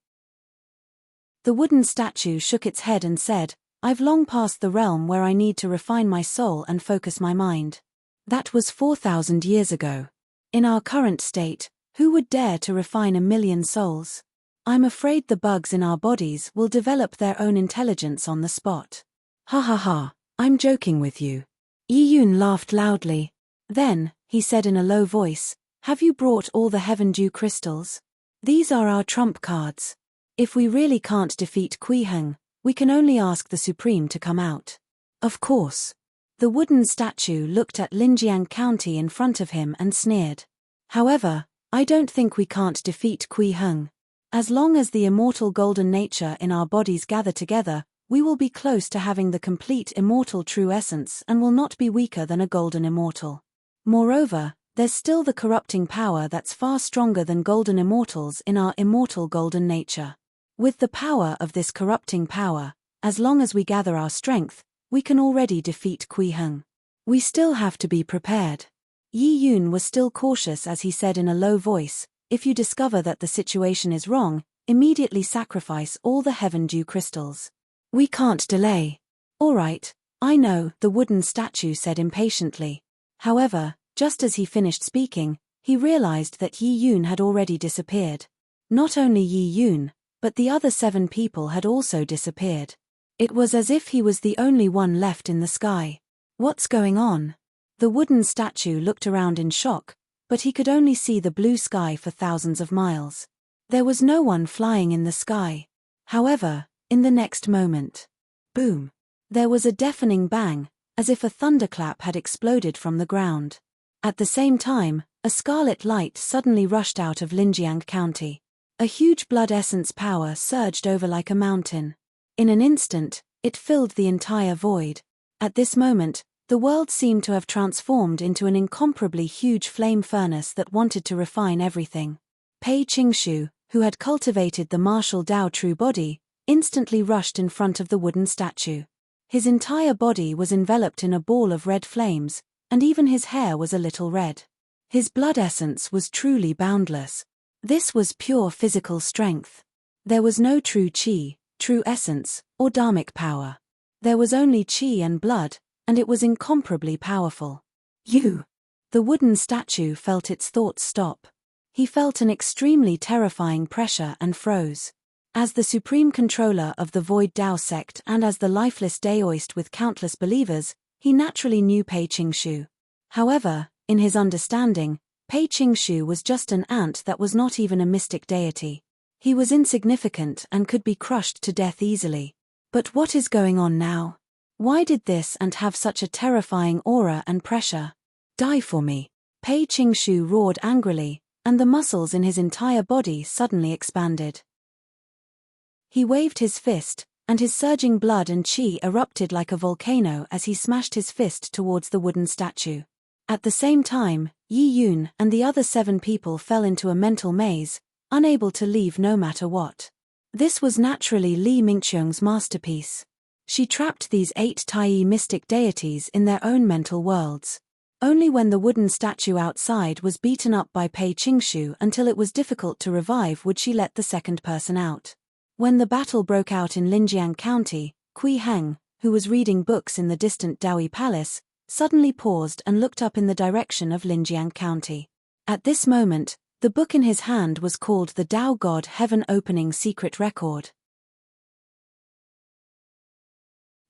The wooden statue shook its head and said, I've long passed the realm where I need to refine my soul and focus my mind. That was 4,000 years ago. In our current state, who would dare to refine 1 million souls? I'm afraid the bugs in our bodies will develop their own intelligence on the spot. Ha ha ha, I'm joking with you. Yi Yun laughed loudly. Then, he said in a low voice, have you brought all the heaven dew crystals? These are our trump cards. If we really can't defeat Kui Heng, we can only ask the Supreme to come out. Of course. The wooden statue looked at Linjiang County in front of him and sneered. However, I don't think we can't defeat Kui Heng. As long as the immortal golden nature in our bodies gather together, we will be close to having the complete immortal true essence and will not be weaker than a golden immortal. Moreover, there's still the corrupting power that's far stronger than golden immortals in our immortal golden nature. With the power of this corrupting power, as long as we gather our strength, we can already defeat Kui Heng. We still have to be prepared. Yi Yun was still cautious as he said in a low voice, if you discover that the situation is wrong, immediately sacrifice all the heaven dew crystals. We can't delay. All right, I know, the wooden statue said impatiently. However, just as he finished speaking, he realized that Yi Yun had already disappeared. Not only Yi Yun, but the other 7 people had also disappeared. It was as if he was the only one left in the sky. What's going on? The wooden statue looked around in shock, but he could only see the blue sky for thousands of miles. There was no one flying in the sky. However, in the next moment, boom! There was a deafening bang, as if a thunderclap had exploded from the ground. At the same time, a scarlet light suddenly rushed out of Linjiang County. A huge blood essence power surged over like a mountain. In an instant, it filled the entire void. At this moment, the world seemed to have transformed into an incomparably huge flame furnace that wanted to refine everything. Pei Qingshu, who had cultivated the martial Dao true body, instantly rushed in front of the wooden statue. His entire body was enveloped in a ball of red flames, and even his hair was a little red. His blood essence was truly boundless. This was pure physical strength. There was no true qi, true essence, or dharmic power. There was only qi and blood, and it was incomparably powerful. You! The wooden statue felt its thoughts stop. He felt an extremely terrifying pressure and froze. As the supreme controller of the Void Dao sect and as the lifeless Daoist with countless believers, he naturally knew Pei Qingshu. However, in his understanding, Pei Qingshu was just an ant that was not even a mystic deity. He was insignificant and could be crushed to death easily. But what is going on now? Why did this ant have such a terrifying aura and pressure? Die for me! Pei Qingshu roared angrily, and the muscles in his entire body suddenly expanded. He waved his fist, and his surging blood and qi erupted like a volcano as he smashed his fist towards the wooden statue. At the same time, Yi Yun and the other 7 people fell into a mental maze, unable to leave no matter what. This was naturally Li Mingqiang's masterpiece. She trapped these 8 Tai mystic deities in their own mental worlds. Only when the wooden statue outside was beaten up by Pei Qingshu until it was difficult to revive would she let the second person out. When the battle broke out in Linjiang County, Kui Heng, who was reading books in the distant Daoi Palace, suddenly paused and looked up in the direction of Linjiang County. At this moment, the book in his hand was called the Dao God Heaven Opening Secret Record.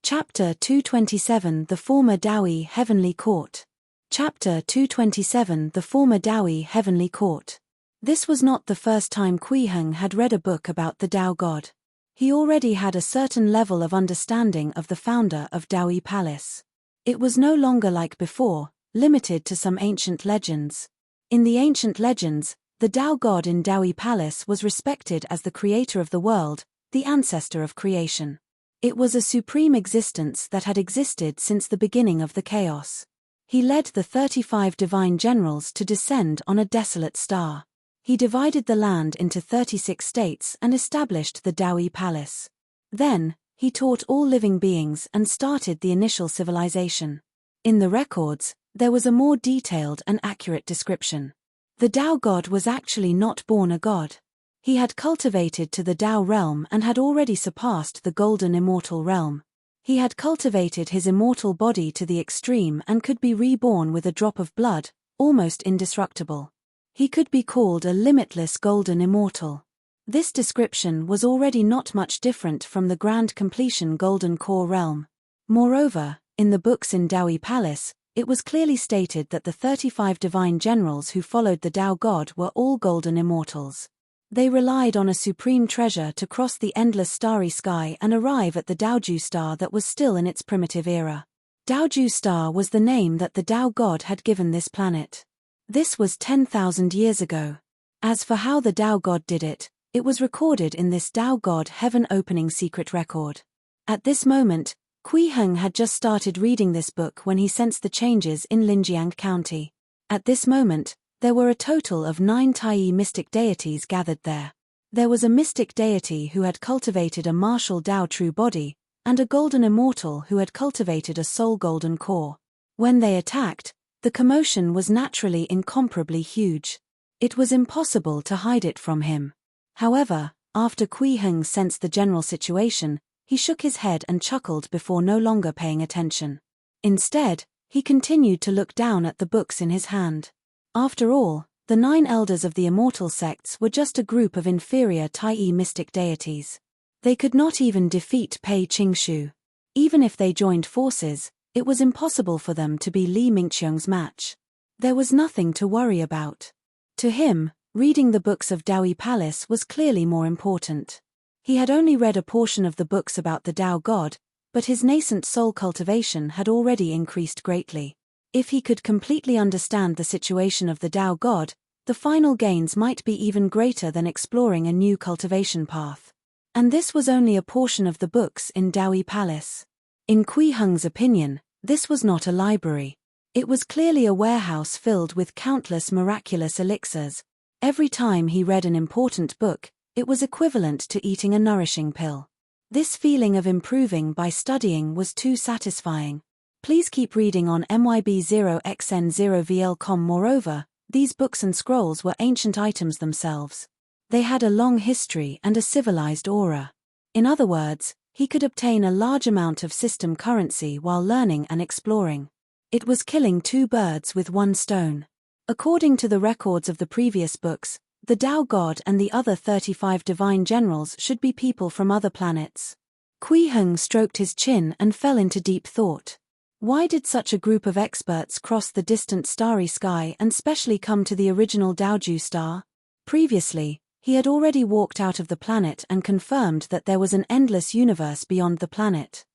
Chapter 227 The Former Daoi Heavenly Court. Chapter 227 The Former Daoi Heavenly Court. This was not the first time Kui Heng had read a book about the Dao God. He already had a certain level of understanding of the founder of Daoi Palace. It was no longer like before, limited to some ancient legends. In the ancient legends, the Dao God in Daoi Palace was respected as the creator of the world, the ancestor of creation. It was a supreme existence that had existed since the beginning of the chaos. He led the 35 divine generals to descend on a desolate star. He divided the land into 36 states and established the Daoi Palace. Then, he taught all living beings and started the initial civilization. In the records, there was a more detailed and accurate description. The Dao God was actually not born a god. He had cultivated to the Dao realm and had already surpassed the golden immortal realm. He had cultivated his immortal body to the extreme and could be reborn with a drop of blood, almost indestructible. He could be called a limitless golden immortal. This description was already not much different from the grand completion golden core realm. Moreover, in the books in Daoi Palace, it was clearly stated that the 35 divine generals who followed the Dao God were all golden immortals. They relied on a supreme treasure to cross the endless starry sky and arrive at the Daoju star that was still in its primitive era. Daoju star was the name that the Dao God had given this planet. This was 10,000 years ago. As for how the Dao God did it, it was recorded in this Dao God Heaven Opening Secret Record. At this moment, Kui Heng had just started reading this book when he sensed the changes in Linjiang County. At this moment, there were a total of 9 Tai mystic deities gathered there. There was a mystic deity who had cultivated a martial Dao true body, and a golden immortal who had cultivated a soul golden core. When they attacked, the commotion was naturally incomparably huge. It was impossible to hide it from him. However, after Kui Heng sensed the general situation, he shook his head and chuckled before no longer paying attention. Instead, he continued to look down at the books in his hand. After all, The 9 elders of the immortal sects were just a group of inferior Tai mystic deities. They could not even defeat Pei Qingshu. Even if they joined forces, it was impossible for them to be Li Mingqiong's match. There was nothing to worry about. To him, reading the books of Dowei Palace was clearly more important. He had only read a portion of the books about the Tao God, but his nascent soul cultivation had already increased greatly. If he could completely understand the situation of the Tao God, the final gains might be even greater than exploring a new cultivation path. And this was only a portion of the books in Dowei Palace. In Kui Heng's opinion, this was not a library. It was clearly a warehouse filled with countless miraculous elixirs. Every time he read an important book, it was equivalent to eating a nourishing pill. This feeling of improving by studying was too satisfying. Please keep reading on MYB0xN0VL.com. Moreover, these books and scrolls were ancient items themselves. They had a long history and a civilized aura. In other words, he could obtain a large amount of system currency while learning and exploring. It was killing 2 birds with 1 stone. According to the records of the previous books, the Tao God and the other 35 divine generals should be people from other planets. Kui Heng stroked his chin and fell into deep thought. Why did such a group of experts cross the distant starry sky and specially come to the original Daoju star? Previously, he had already walked out of the planet and confirmed that there was an endless universe beyond the planet.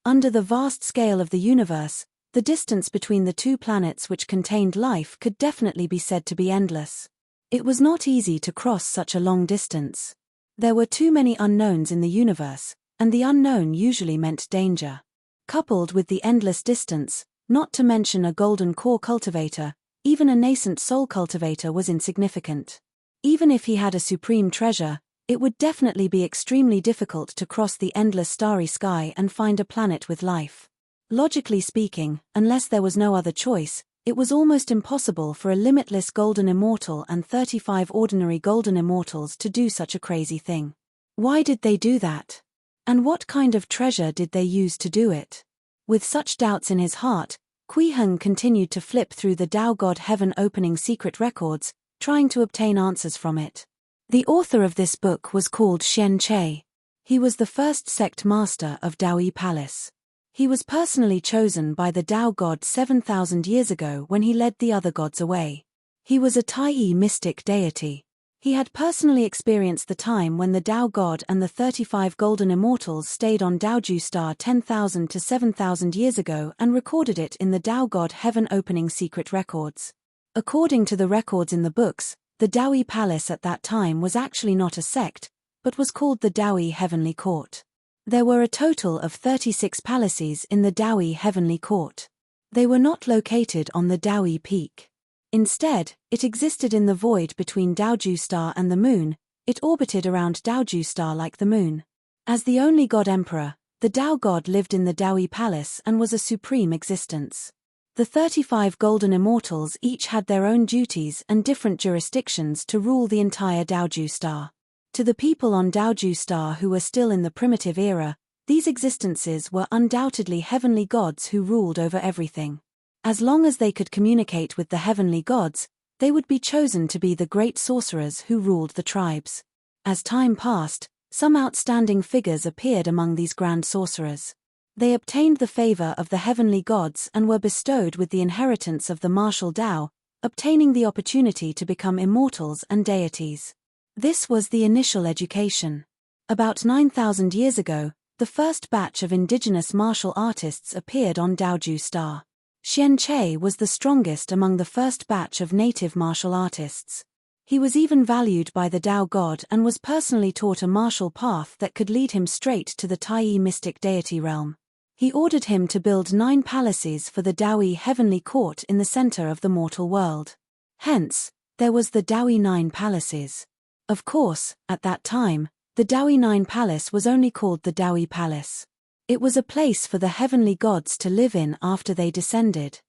Under the vast scale of the universe, the distance between the 2 planets which contained life could definitely be said to be endless. It was not easy to cross such a long distance. There were too many unknowns in the universe, and the unknown usually meant danger. Coupled with the endless distance, not to mention a golden core cultivator, even a nascent soul cultivator was insignificant. Even if he had a supreme treasure, it would definitely be extremely difficult to cross the endless starry sky and find a planet with life. Logically speaking, unless there was no other choice, it was almost impossible for a limitless golden immortal and 35 ordinary golden immortals to do such a crazy thing. Why did they do that? And what kind of treasure did they use to do it? With such doubts in his heart, Kui Heng continued to flip through the Tao God Heaven opening secret records, trying to obtain answers from it. The author of this book was called Xian Che. He was the first sect master of Dowei Palace. He was personally chosen by the Tao God 7,000 years ago when he led the other gods away. He was a Tai mystic deity. He had personally experienced the time when the Tao God and the 35 golden immortals stayed on Daoju star 10,000 to 7,000 years ago and recorded it in the Tao God Heaven opening secret records. According to the records in the books, the Dowei Palace at that time was actually not a sect, but was called the Dowei Heavenly Court. There were a total of 36 palaces in the Dowei Heavenly Court. They were not located on the Dowei Peak. Instead, it existed in the void between Daoju star and the moon. It orbited around Daoju star like the moon. As the only god emperor, the Tao God lived in the Dowei Palace and was a supreme existence. The 35 golden immortals each had their own duties and different jurisdictions to rule the entire Daoju star. To the people on Daoju star who were still in the primitive era, these existences were undoubtedly heavenly gods who ruled over everything. As long as they could communicate with the heavenly gods, they would be chosen to be the great sorcerers who ruled the tribes. As time passed, some outstanding figures appeared among these grand sorcerers. They obtained the favor of the heavenly gods and were bestowed with the inheritance of the martial Tao, obtaining the opportunity to become immortals and deities. This was the initial education. About 9,000 years ago, the first batch of indigenous martial artists appeared on Daoju star. Xian Che was the strongest among the first batch of native martial artists. He was even valued by the Tao God and was personally taught a martial path that could lead him straight to the Tai mystic deity realm. He ordered him to build 9 palaces for the Dowei Heavenly Court in the center of the mortal world. Hence, there was the Dowei 9 palaces. Of course, at that time, the Dowei 9 palace was only called the Dowei Palace. It was a place for the heavenly gods to live in after they descended.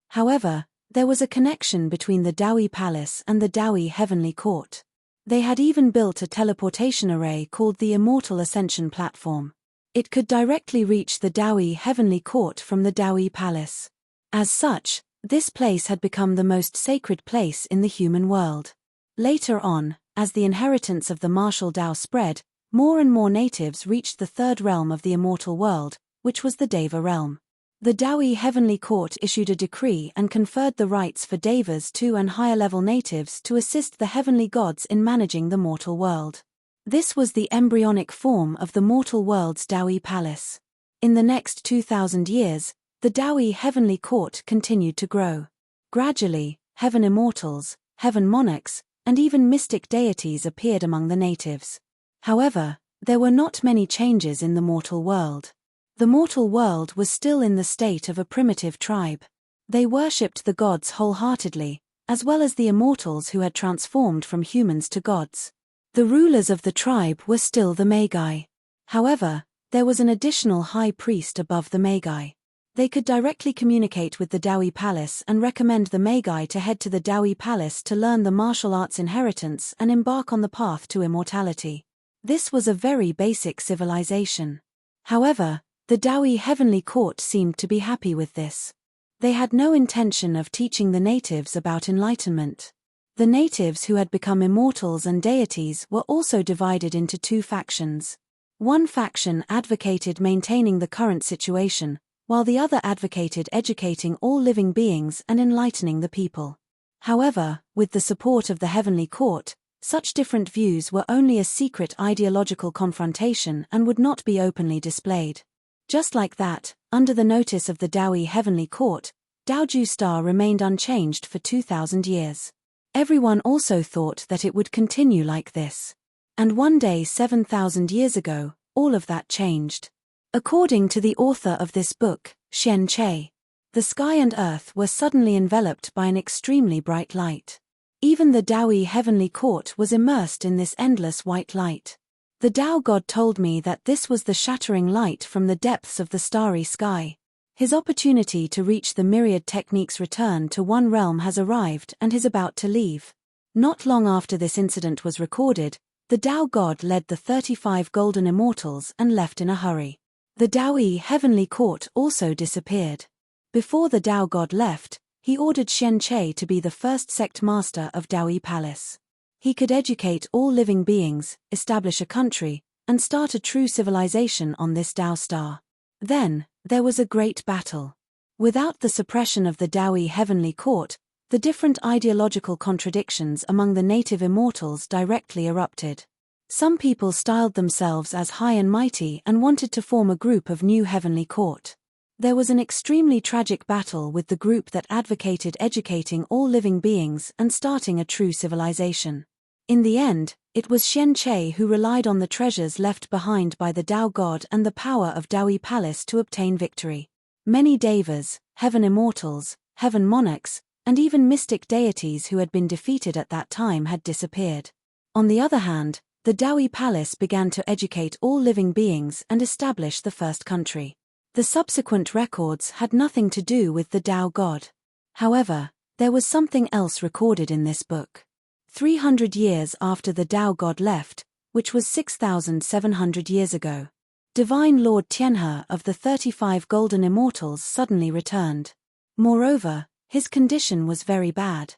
However, there was a connection between the Dowei Palace and the Dowei Heavenly Court. They had even built a teleportation array called the Immortal Ascension Platform. It could directly reach the Dowei Heavenly Court from the Dowei Palace. As such, This place had become the most sacred place in the human world. Later on, as the inheritance of the martial Tao spread, more and more natives reached the third realm of the immortal world, which was the Deva realm. The Taoist heavenly court issued a decree and conferred the rights for Devas to and higher-level natives to assist the heavenly gods in managing the mortal world. This was the embryonic form of the mortal world's Taoist palace. In the next 2,000 years, the Taoist heavenly court continued to grow. Gradually, heaven immortals, heaven monarchs, and even mystic deities appeared among the natives. However, there were not many changes in the mortal world. The mortal world was still in the state of a primitive tribe. They worshipped the gods wholeheartedly, as well as the immortals who had transformed from humans to gods. The rulers of the tribe were still the Magi. However, there was an additional high priest above the Magi. They could directly communicate with the Taoist palace and recommend the Magi to head to the Taoist palace to learn the martial arts inheritance and embark on the path to immortality. This was a very basic civilization. However, the Taoist heavenly court seemed to be happy with this. They had no intention of teaching the natives about enlightenment. The natives who had become immortals and deities were also divided into two factions. One faction advocated maintaining the current situation, while the other advocated educating all living beings and enlightening the people. However, with the support of the heavenly court, such different views were only a secret ideological confrontation and would not be openly displayed. Just like that, under the notice of the Taoist heavenly court, Daoju Star remained unchanged for 2,000 years. Everyone also thought that it would continue like this. And one day 7,000 years ago, all of that changed. According to the author of this book, Xian Che, the sky and earth were suddenly enveloped by an extremely bright light. Even the Taoist heavenly court was immersed in this endless white light. The Tao God told me that this was the shattering light from the depths of the starry sky. His opportunity to reach the myriad techniques return to one realm has arrived and is about to leave. Not long after this incident was recorded, the Tao God led the 35 golden immortals and left in a hurry. The Taoist heavenly court also disappeared. Before the Tao God left, he ordered Xian Che to be the first sect master of Taoist Palace. He could educate all living beings, establish a country, and start a true civilization on this Tao star. Then, there was a great battle. Without the suppression of the Taoist heavenly court, the different ideological contradictions among the native immortals directly erupted. Some people styled themselves as high and mighty and wanted to form a group of new heavenly court. There was an extremely tragic battle with the group that advocated educating all living beings and starting a true civilization. In the end, it was Xian Che who relied on the treasures left behind by the Tao God and the power of Taoist Palace to obtain victory. Many Devas, heaven immortals, heaven monarchs, and even mystic deities who had been defeated at that time had disappeared. On the other hand, the Taoist Palace began to educate all living beings and establish the first country. The subsequent records had nothing to do with the Tao God. However, there was something else recorded in this book. 300 years after the Tao God left, which was 6,700 years ago, Divine Lord Tianhe of the 35 Golden Immortals suddenly returned. Moreover, his condition was very bad.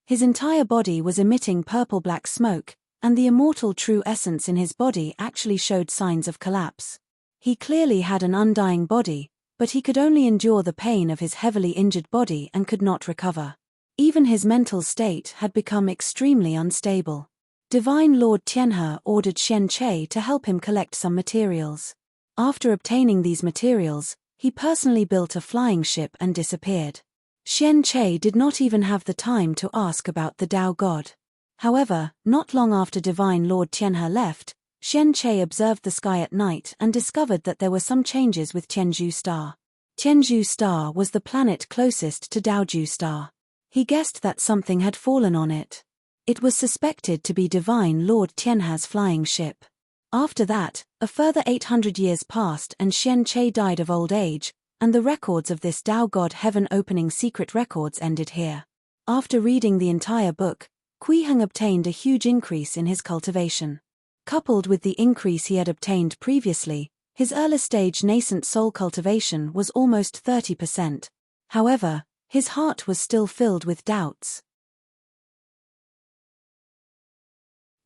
His entire body was emitting purple-black smoke, and the immortal true essence in his body actually showed signs of collapse. He clearly had an undying body, but he could only endure the pain of his heavily injured body and could not recover. Even his mental state had become extremely unstable. Divine Lord Tianhe ordered Xian Che to help him collect some materials. After obtaining these materials, he personally built a flying ship and disappeared. Xian Che did not even have the time to ask about the Tao God. However, not long after Divine Lord Tianhe left, Xian Che observed the sky at night and discovered that there were some changes with Tianzhu Star. Tianzhu Star was the planet closest to Daoju Star. He guessed that something had fallen on it. It was suspected to be Divine Lord Tianhe's flying ship. After that, a further 800 years passed and Xian Che died of old age, and the records of this Tao God heaven opening secret records ended here. After reading the entire book, Kui Heng obtained a huge increase in his cultivation. Coupled with the increase he had obtained previously, his early-stage nascent soul cultivation was almost 30%. However, his heart was still filled with doubts.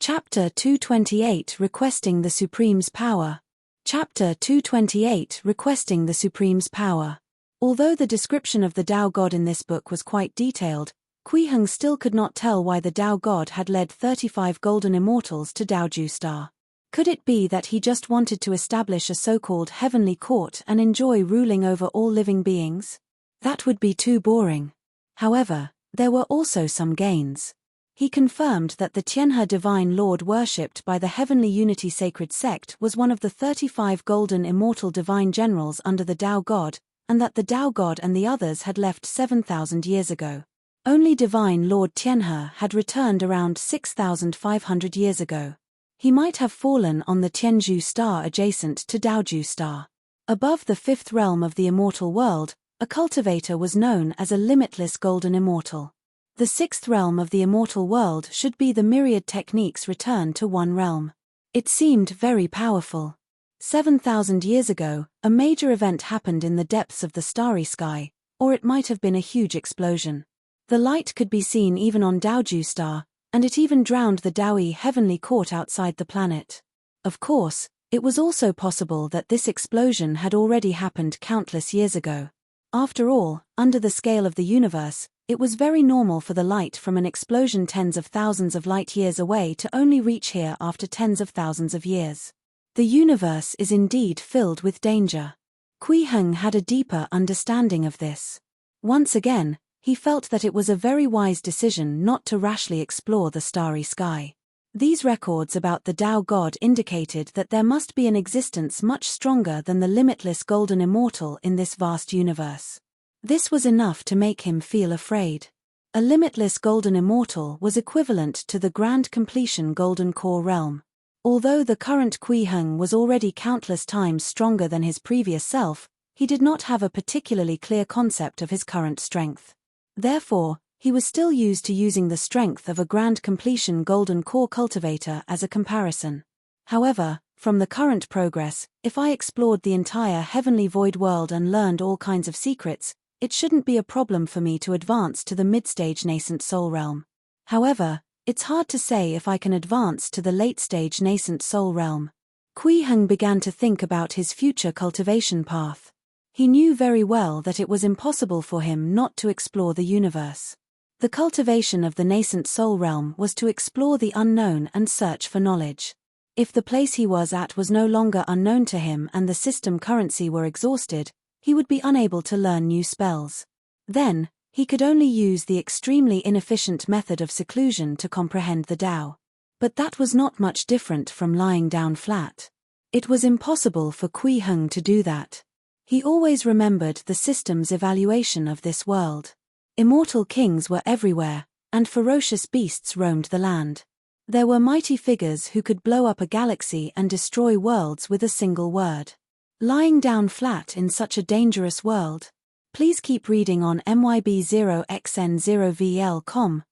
Chapter 228 Requesting the Supreme's Power. Chapter 228 Requesting the Supreme's Power. Although the description of the Tao God in this book was quite detailed, Kui Heng still could not tell why the Tao God had led 35 golden immortals to Daoju Star. Could it be that he just wanted to establish a so-called heavenly court and enjoy ruling over all living beings? That would be too boring. However, there were also some gains. He confirmed that the Tianhe Divine Lord worshipped by the Heavenly Unity Sacred Sect was one of the 35 golden immortal divine generals under the Tao God, and that the Tao God and the others had left 7,000 years ago. Only Divine Lord Tianhe had returned around 6,500 years ago. He might have fallen on the Tianju star adjacent to Daoju star. Above the fifth realm of the immortal world, a cultivator was known as a limitless golden immortal. The sixth realm of the immortal world should be the myriad techniques return to one realm. It seemed very powerful. 7,000 years ago, a major event happened in the depths of the starry sky, or it might have been a huge explosion. The light could be seen even on Daoju star, and it even drowned the Daoi heavenly court outside the planet. Of course, it was also possible that this explosion had already happened countless years ago. After all, under the scale of the universe, it was very normal for the light from an explosion tens of thousands of light years away to only reach here after tens of thousands of years. The universe is indeed filled with danger. Kui Heng had a deeper understanding of this. Once again, he felt that it was a very wise decision not to rashly explore the starry sky. These records about the Tao God indicated that there must be an existence much stronger than the limitless golden immortal in this vast universe. This was enough to make him feel afraid. A limitless golden immortal was equivalent to the grand completion golden core realm. Although the current Kui Heng was already countless times stronger than his previous self, he did not have a particularly clear concept of his current strength. Therefore, he was still used to using the strength of a grand completion golden core cultivator as a comparison. However, from the current progress, if I explored the entire heavenly void world and learned all kinds of secrets, it shouldn't be a problem for me to advance to the mid-stage nascent soul realm. However, it's hard to say if I can advance to the late-stage nascent soul realm. Kui Heng began to think about his future cultivation path. He knew very well that it was impossible for him not to explore the universe. The cultivation of the nascent soul realm was to explore the unknown and search for knowledge. If the place he was at was no longer unknown to him and the system currency were exhausted, he would be unable to learn new spells. Then, he could only use the extremely inefficient method of seclusion to comprehend the Tao. But that was not much different from lying down flat. It was impossible for Kui Heng to do that. He always remembered the system's evaluation of this world. Immortal kings were everywhere, and ferocious beasts roamed the land. There were mighty figures who could blow up a galaxy and destroy worlds with a single word. Lying down flat in such a dangerous world. Please keep reading on myb0xn0vl.com.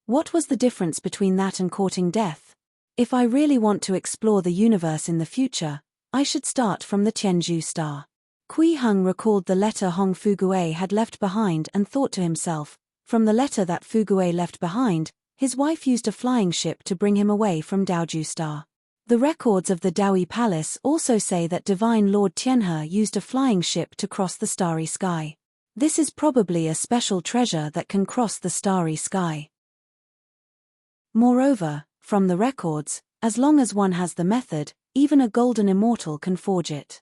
What was the difference between that and courting death? If I really want to explore the universe in the future, I should start from the Tianju star. Kui Heng recalled the letter Hong Fuguei had left behind and thought to himself, from the letter that Fuguei left behind, his wife used a flying ship to bring him away from Daoju star. The records of the Daoi Palace also say that Divine Lord Tianhe used a flying ship to cross the starry sky. This is probably a special treasure that can cross the starry sky. Moreover, from the records, as long as one has the method, even a golden immortal can forge it.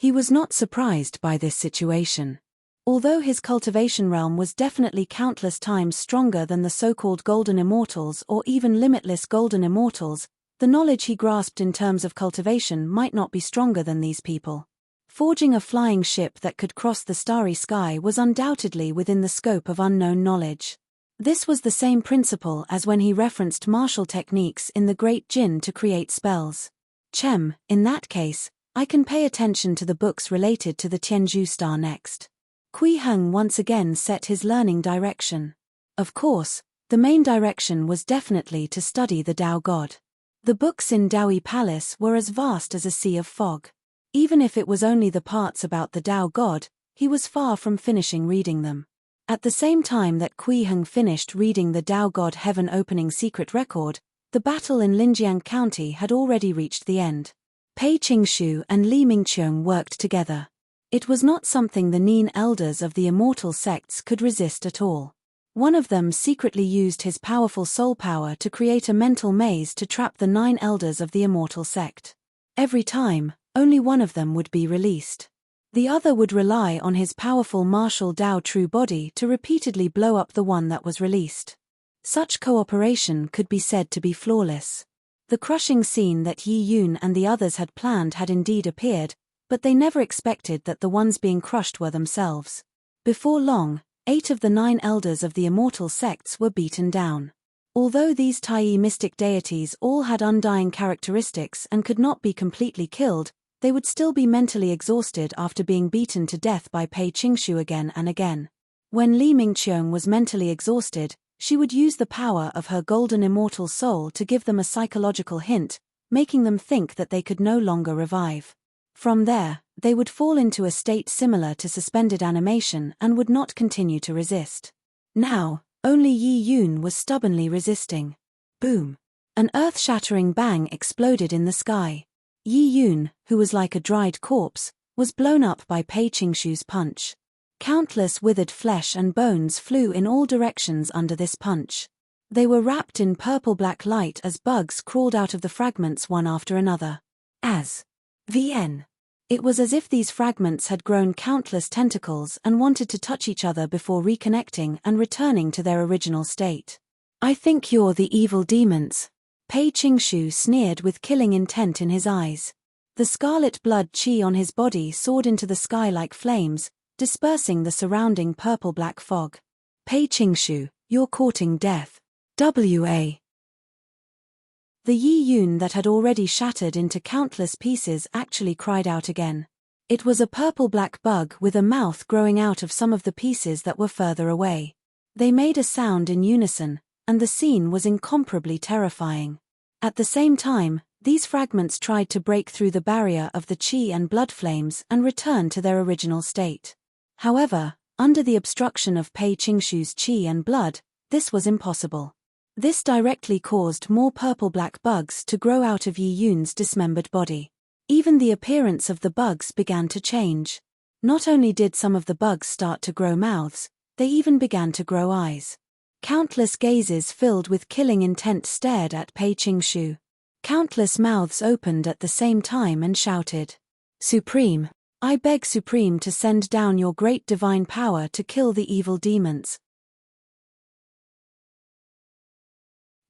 He was not surprised by this situation. Although his cultivation realm was definitely countless times stronger than the so-called golden immortals or even limitless golden immortals, the knowledge he grasped in terms of cultivation might not be stronger than these people. Forging a flying ship that could cross the starry sky was undoubtedly within the scope of unknown knowledge. This was the same principle as when he referenced martial techniques in the Great Jinn to create spells. In that case, I can pay attention to the books related to the Tianju star next. Kui Heng once again set his learning direction. Of course, the main direction was definitely to study the Tao God. The books in Daoi Palace were as vast as a sea of fog. Even if it was only the parts about the Tao God, he was far from finishing reading them. At the same time that Kui Heng finished reading the Tao God Heaven opening secret record, the battle in Linjiang County had already reached the end. Pei Qingshu and Li Mingqiong worked together. It was not something the Nin elders of the immortal sects could resist at all. One of them secretly used his powerful soul power to create a mental maze to trap the 9 elders of the immortal sect. Every time, only one of them would be released. The other would rely on his powerful martial Tao true body to repeatedly blow up the one that was released. Such cooperation could be said to be flawless. The crushing scene that Yi Yun and the others had planned had indeed appeared, but they never expected that the ones being crushed were themselves. Before long, 8 of the 9 elders of the immortal sects were beaten down. Although these Tai mystic deities all had undying characteristics and could not be completely killed, they would still be mentally exhausted after being beaten to death by Pei Qingshu again and again. When Li Mingqiong was mentally exhausted, she would use the power of her golden immortal soul to give them a psychological hint, making them think that they could no longer revive. From there, they would fall into a state similar to suspended animation and would not continue to resist. Now, only Yi Yun was stubbornly resisting. Boom! An earth-shattering bang exploded in the sky. Yi Yun, who was like a dried corpse, was blown up by Pei Qingshu's punch. Countless withered flesh and bones flew in all directions under this punch. They were wrapped in purple-black light as bugs crawled out of the fragments one after another. It was as if these fragments had grown countless tentacles and wanted to touch each other before reconnecting and returning to their original state. I think you're the evil demons. Pei Qingshu sneered with killing intent in his eyes. The scarlet blood qi on his body soared into the sky like flames, dispersing the surrounding purple-black fog. Pei Qingshu, you're courting death. The Yi Yun that had already shattered into countless pieces actually cried out again. It was a purple-black bug with a mouth growing out of some of the pieces that were further away. They made a sound in unison, and the scene was incomparably terrifying. At the same time, these fragments tried to break through the barrier of the qi and blood flames and return to their original state. However, under the obstruction of Pei Qingshu's qi and blood, this was impossible. This directly caused more purple-black bugs to grow out of Yi Yun's dismembered body. Even the appearance of the bugs began to change. Not only did some of the bugs start to grow mouths, they even began to grow eyes. Countless gazes filled with killing intent stared at Pei Qingshu. Countless mouths opened at the same time and shouted, "Supreme, I beg Supreme to send down your great divine power to kill the evil demons."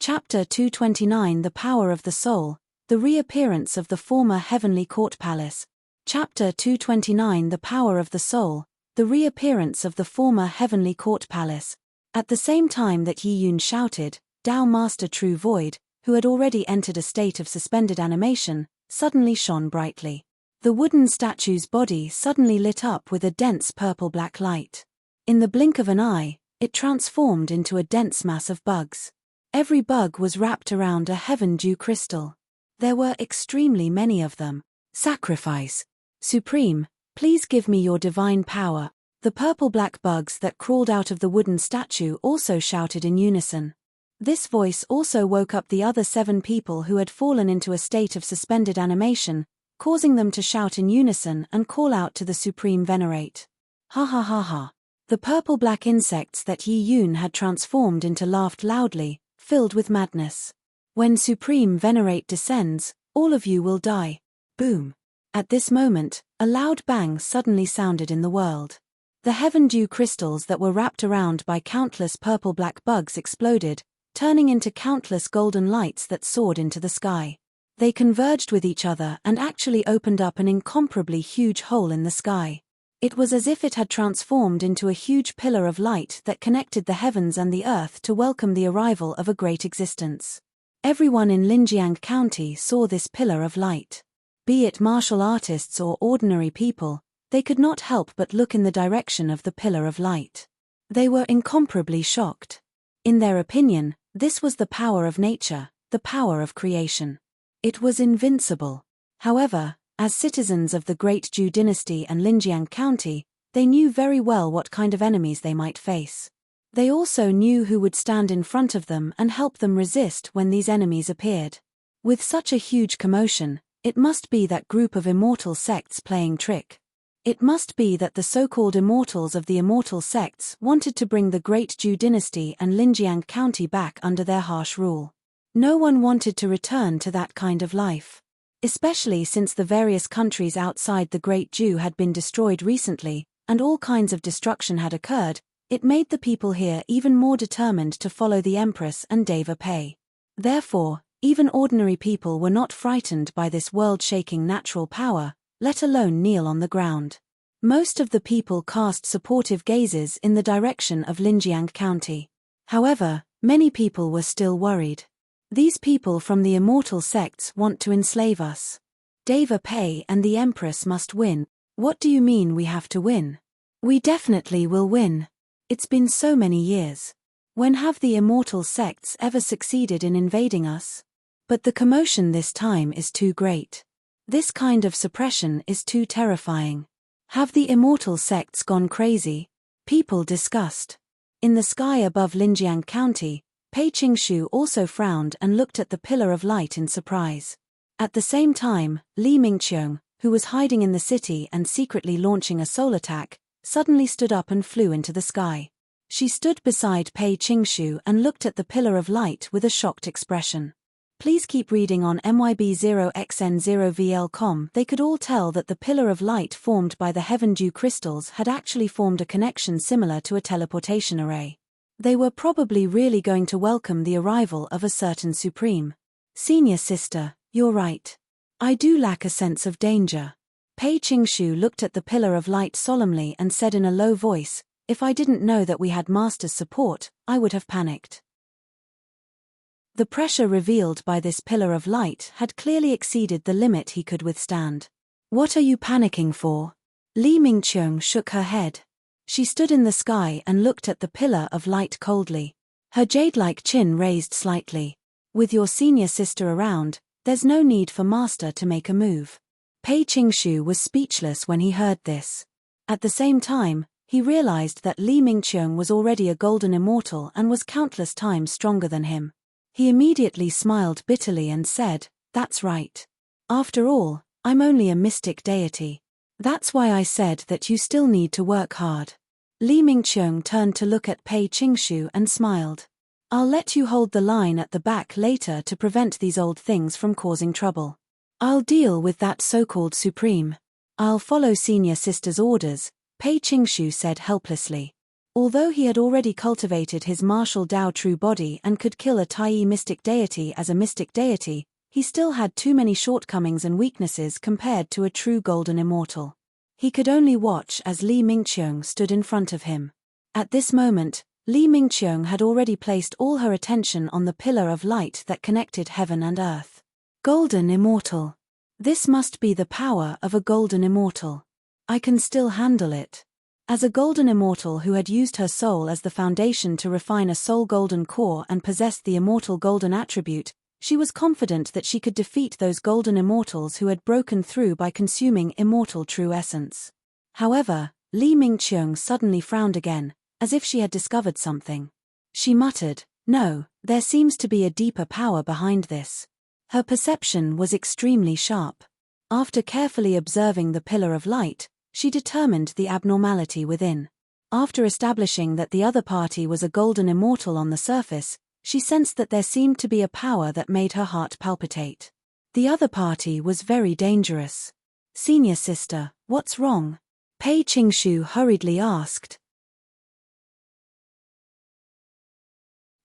Chapter 229 The Power of the Soul, the Reappearance of the Former Heavenly Court Palace. Chapter 229 The Power of the Soul, the Reappearance of the Former Heavenly Court Palace. At the same time that Yi Yun shouted, Tao Master True Void, who had already entered a state of suspended animation, suddenly shone brightly. The wooden statue's body suddenly lit up with a dense purple-black light. In the blink of an eye, it transformed into a dense mass of bugs. Every bug was wrapped around a heaven dew crystal. There were extremely many of them. Sacrifice. Supreme, please give me your divine power. The purple-black bugs that crawled out of the wooden statue also shouted in unison. This voice also woke up the other 7 people who had fallen into a state of suspended animation, causing them to shout in unison and call out to the Supreme Venerate. Ha ha ha ha. The purple-black insects that Yi Yun had transformed into laughed loudly, filled with madness. When Supreme Venerate descends, all of you will die. Boom. At this moment, a loud bang suddenly sounded in the world. The heaven dew crystals that were wrapped around by countless purple-black bugs exploded, turning into countless golden lights that soared into the sky. They converged with each other and actually opened up an incomparably huge hole in the sky. It was as if it had transformed into a huge pillar of light that connected the heavens and the earth to welcome the arrival of a great existence. Everyone in Linjiang County saw this pillar of light. Be it martial artists or ordinary people, they could not help but look in the direction of the pillar of light. They were incomparably shocked. In their opinion, this was the power of nature, the power of creation. It was invincible. However, as citizens of the Great Zhou Dynasty and Linjiang County, They knew very well what kind of enemies they might face. They also knew who would stand in front of them and help them resist when these enemies appeared. With such a huge commotion, it must be that group of immortal sects playing trick. It must be that the so-called immortals of the immortal sects wanted to bring the great Zhou dynasty and Linjiang County back under their harsh rule. No one wanted to return to that kind of life. Especially since the various countries outside the Great Zhou had been destroyed recently, and all kinds of destruction had occurred, it made the people here even more determined to follow the Empress and defy. Therefore, even ordinary people were not frightened by this world-shaking natural power, let alone kneel on the ground. Most of the people cast supportive gazes in the direction of Linjiang County. However, many people were still worried. These people from the immortal sects want to enslave us. Defy and the Empress must win. What do you mean we have to win? We definitely will win. It's been so many years. When have the immortal sects ever succeeded in invading us? But the commotion this time is too great. This kind of suppression is too terrifying. Have the immortal sects gone crazy? People discussed. In the sky above Linjiang County, Pei Qingshu also frowned and looked at the pillar of light in surprise. At the same time, Li Mingqiang, who was hiding in the city and secretly launching a soul attack, suddenly stood up and flew into the sky. She stood beside Pei Qingshu and looked at the pillar of light with a shocked expression. Please keep reading on myb0xn0vl.com. They could all tell that the pillar of light formed by the Heaven Dew crystals had actually formed a connection similar to a teleportation array. They were probably really going to welcome the arrival of a certain supreme. Senior sister, you're right. I do lack a sense of danger. Pei Qingshu looked at the pillar of light solemnly and said in a low voice, if I didn't know that we had Master's support, I would have panicked. The pressure revealed by this pillar of light had clearly exceeded the limit he could withstand. What are you panicking for? Li Mingqiang shook her head. She stood in the sky and looked at the pillar of light coldly. Her jade-like chin raised slightly. With your senior sister around, there's no need for Master to make a move. Pei Qingshu was speechless when he heard this. At the same time, he realized that Li Mingqiang was already a golden immortal and was countless times stronger than him. He immediately smiled bitterly and said, that's right. After all, I'm only a mystic deity. That's why I said that you still need to work hard. Li Mingqiang turned to look at Pei Qingshu and smiled. I'll let you hold the line at the back later to prevent these old things from causing trouble. I'll deal with that so-called supreme. I'll follow senior sister's orders, Pei Qingshu said helplessly. Although he had already cultivated his martial Dao true body and could kill a Tai mystic deity as a mystic deity, he still had too many shortcomings and weaknesses compared to a true golden immortal. He could only watch as Li Mingqiang stood in front of him. At this moment, Li Mingqiang had already placed all her attention on the pillar of light that connected heaven and earth. Golden immortal. This must be the power of a golden immortal. I can still handle it. As a golden immortal who had used her soul as the foundation to refine a soul golden core and possessed the immortal golden attribute, she was confident that she could defeat those golden immortals who had broken through by consuming immortal true essence. However, Li Mingqiang suddenly frowned again, as if she had discovered something. She muttered, no, there seems to be a deeper power behind this. Her perception was extremely sharp. After carefully observing the pillar of light, she determined the abnormality within. After establishing that the other party was a golden immortal on the surface, she sensed that there seemed to be a power that made her heart palpitate. The other party was very dangerous. Senior sister, what's wrong? Pei Qingshu hurriedly asked.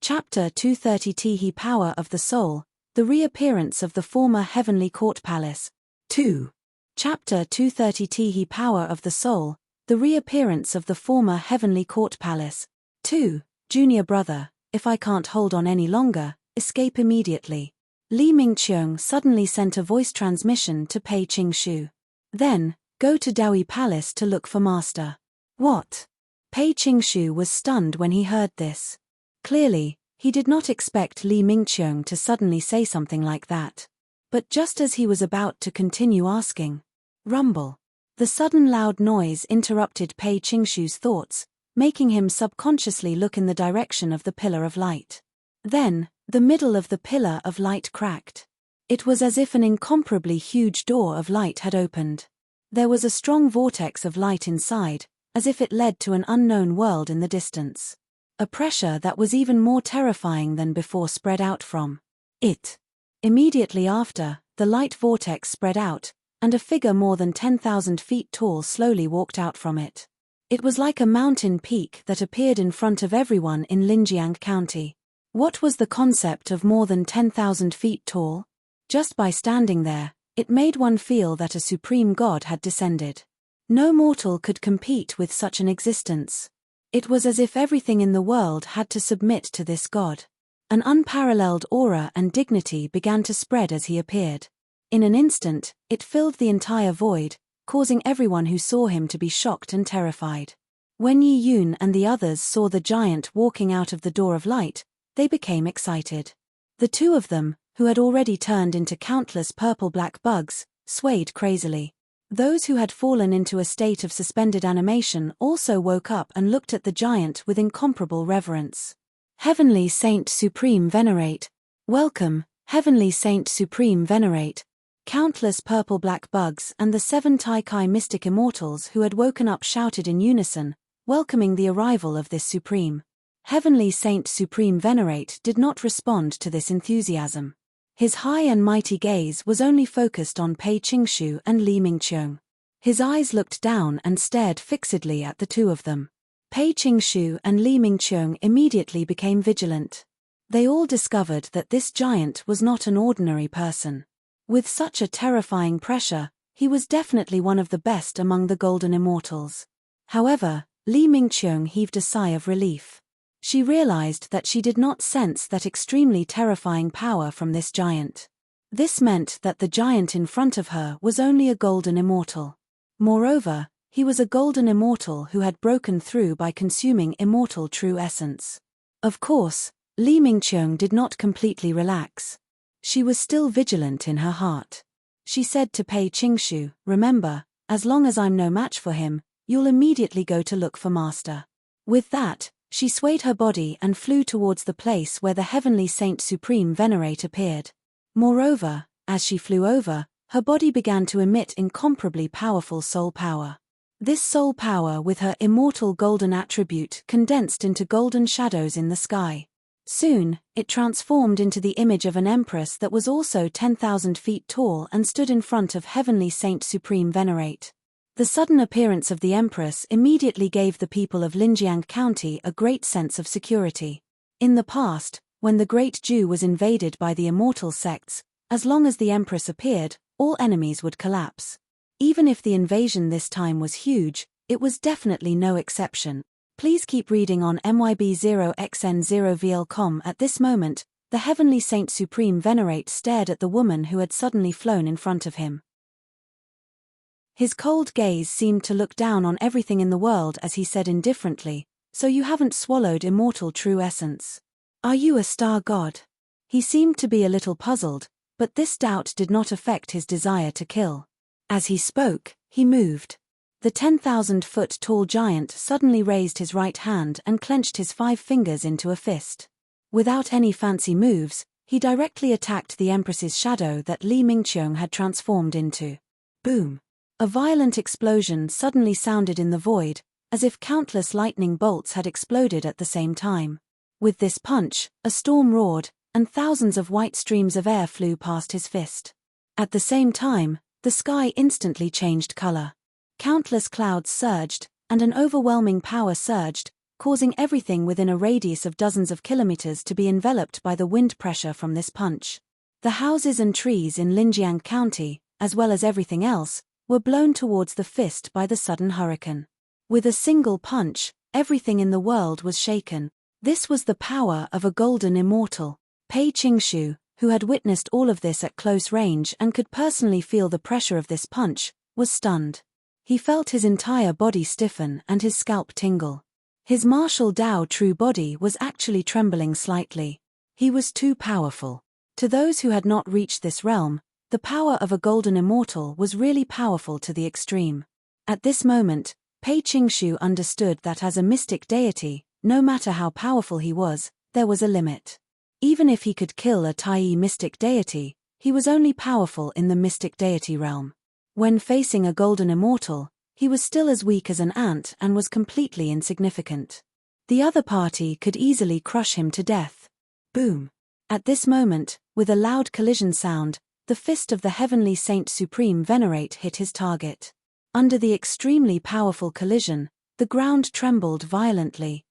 Chapter 230 Tihi Power of the Soul, the Reappearance of the Former Heavenly Court Palace. 2. Chapter 230 Tihi Power of the Soul, the Reappearance of the Former Heavenly Court Palace. 2. Junior brother, if I can't hold on any longer, escape immediately. Li Mingqiang suddenly sent a voice transmission to Pei Qingshu. Then, go to Daoi Palace to look for Master. What? Pei Qingshu was stunned when he heard this. Clearly, he did not expect Li Mingqiang to suddenly say something like that. But just as he was about to continue asking, rumble. The sudden loud noise interrupted Pei Qingshu's thoughts, making him subconsciously look in the direction of the pillar of light. Then, the middle of the pillar of light cracked. It was as if an incomparably huge door of light had opened. There was a strong vortex of light inside, as if it led to an unknown world in the distance. A pressure that was even more terrifying than before spread out from it. Immediately after, the light vortex spread out, and a figure more than 10,000 feet tall slowly walked out from it. It was like a mountain peak that appeared in front of everyone in Linjiang County. What was the concept of more than 10,000 feet tall? Just by standing there, it made one feel that a supreme god had descended. No mortal could compete with such an existence. It was as if everything in the world had to submit to this god. An unparalleled aura and dignity began to spread as he appeared. In an instant, it filled the entire void, causing everyone who saw him to be shocked and terrified. When Yi Yun and the others saw the giant walking out of the door of light, they became excited. The two of them, who had already turned into countless purple-black bugs, swayed crazily. Those who had fallen into a state of suspended animation also woke up and looked at the giant with incomparable reverence. Heavenly Saint Supreme Venerate. Welcome, Heavenly Saint Supreme Venerate. Countless purple-black bugs and the 7 Taikai mystic immortals who had woken up shouted in unison, welcoming the arrival of this supreme. Heavenly Saint Supreme Venerate did not respond to this enthusiasm. His high and mighty gaze was only focused on Pei Qingshu and Li Mingqiong. His eyes looked down and stared fixedly at the two of them. Pei Qingshu and Li Mingqiong immediately became vigilant. They all discovered that this giant was not an ordinary person. With such a terrifying pressure, he was definitely one of the best among the golden immortals. However, Li Mingqiong heaved a sigh of relief. She realized that she did not sense that extremely terrifying power from this giant. This meant that the giant in front of her was only a golden immortal. Moreover, he was a golden immortal who had broken through by consuming immortal true essence. Of course, Li Mingqiong did not completely relax. She was still vigilant in her heart. She said to Pei Qingshu, "Remember, as long as I'm no match for him, you'll immediately go to look for Master." With that, she swayed her body and flew towards the place where the Heavenly Saint Supreme Venerate appeared. Moreover, as she flew over, her body began to emit incomparably powerful soul power. This soul power with her immortal golden attribute condensed into golden shadows in the sky. Soon, it transformed into the image of an empress that was also 10,000 feet tall and stood in front of Heavenly Saint Supreme Venerate. The sudden appearance of the empress immediately gave the people of Linjiang County a great sense of security. In the past, when the Great Jew was invaded by the immortal sects, as long as the empress appeared, all enemies would collapse. Even if the invasion this time was huge, it was definitely no exception. Please keep reading on MYB0XN0VL.com. At this moment, the Heavenly Saint Supreme Venerate stared at the woman who had suddenly flown in front of him. His cold gaze seemed to look down on everything in the world as he said indifferently, "So you haven't swallowed immortal true essence? Are you a star god?" He seemed to be a little puzzled, but this doubt did not affect his desire to kill. As he spoke, he moved. The 10,000-foot-tall giant suddenly raised his right hand and clenched his 5 fingers into a fist. Without any fancy moves, he directly attacked the Empress's shadow that Li Mingqiong had transformed into. Boom! A violent explosion suddenly sounded in the void, as if countless lightning bolts had exploded at the same time. With this punch, a storm roared, and thousands of white streams of air flew past his fist. At the same time, the sky instantly changed color. Countless clouds surged, and an overwhelming power surged, causing everything within a radius of dozens of kilometers to be enveloped by the wind pressure from this punch. The houses and trees in Linjiang County, as well as everything else, were blown towards the fist by the sudden hurricane. With a single punch, everything in the world was shaken. This was the power of a golden immortal. Pei Qingshu, who had witnessed all of this at close range and could personally feel the pressure of this punch, was stunned. He felt his entire body stiffen and his scalp tingle. His martial Dao true body was actually trembling slightly. He was too powerful. To those who had not reached this realm, the power of a golden immortal was really powerful to the extreme. At this moment, Pei Qingshu understood that as a mystic deity, no matter how powerful he was, there was a limit. Even if he could kill a Tai mystic deity, he was only powerful in the mystic deity realm. When facing a golden immortal, he was still as weak as an ant and was completely insignificant. The other party could easily crush him to death. Boom! At this moment, with a loud collision sound, the fist of the Heavenly Saint Supreme Venerate hit his target. Under the extremely powerful collision, the ground trembled violently.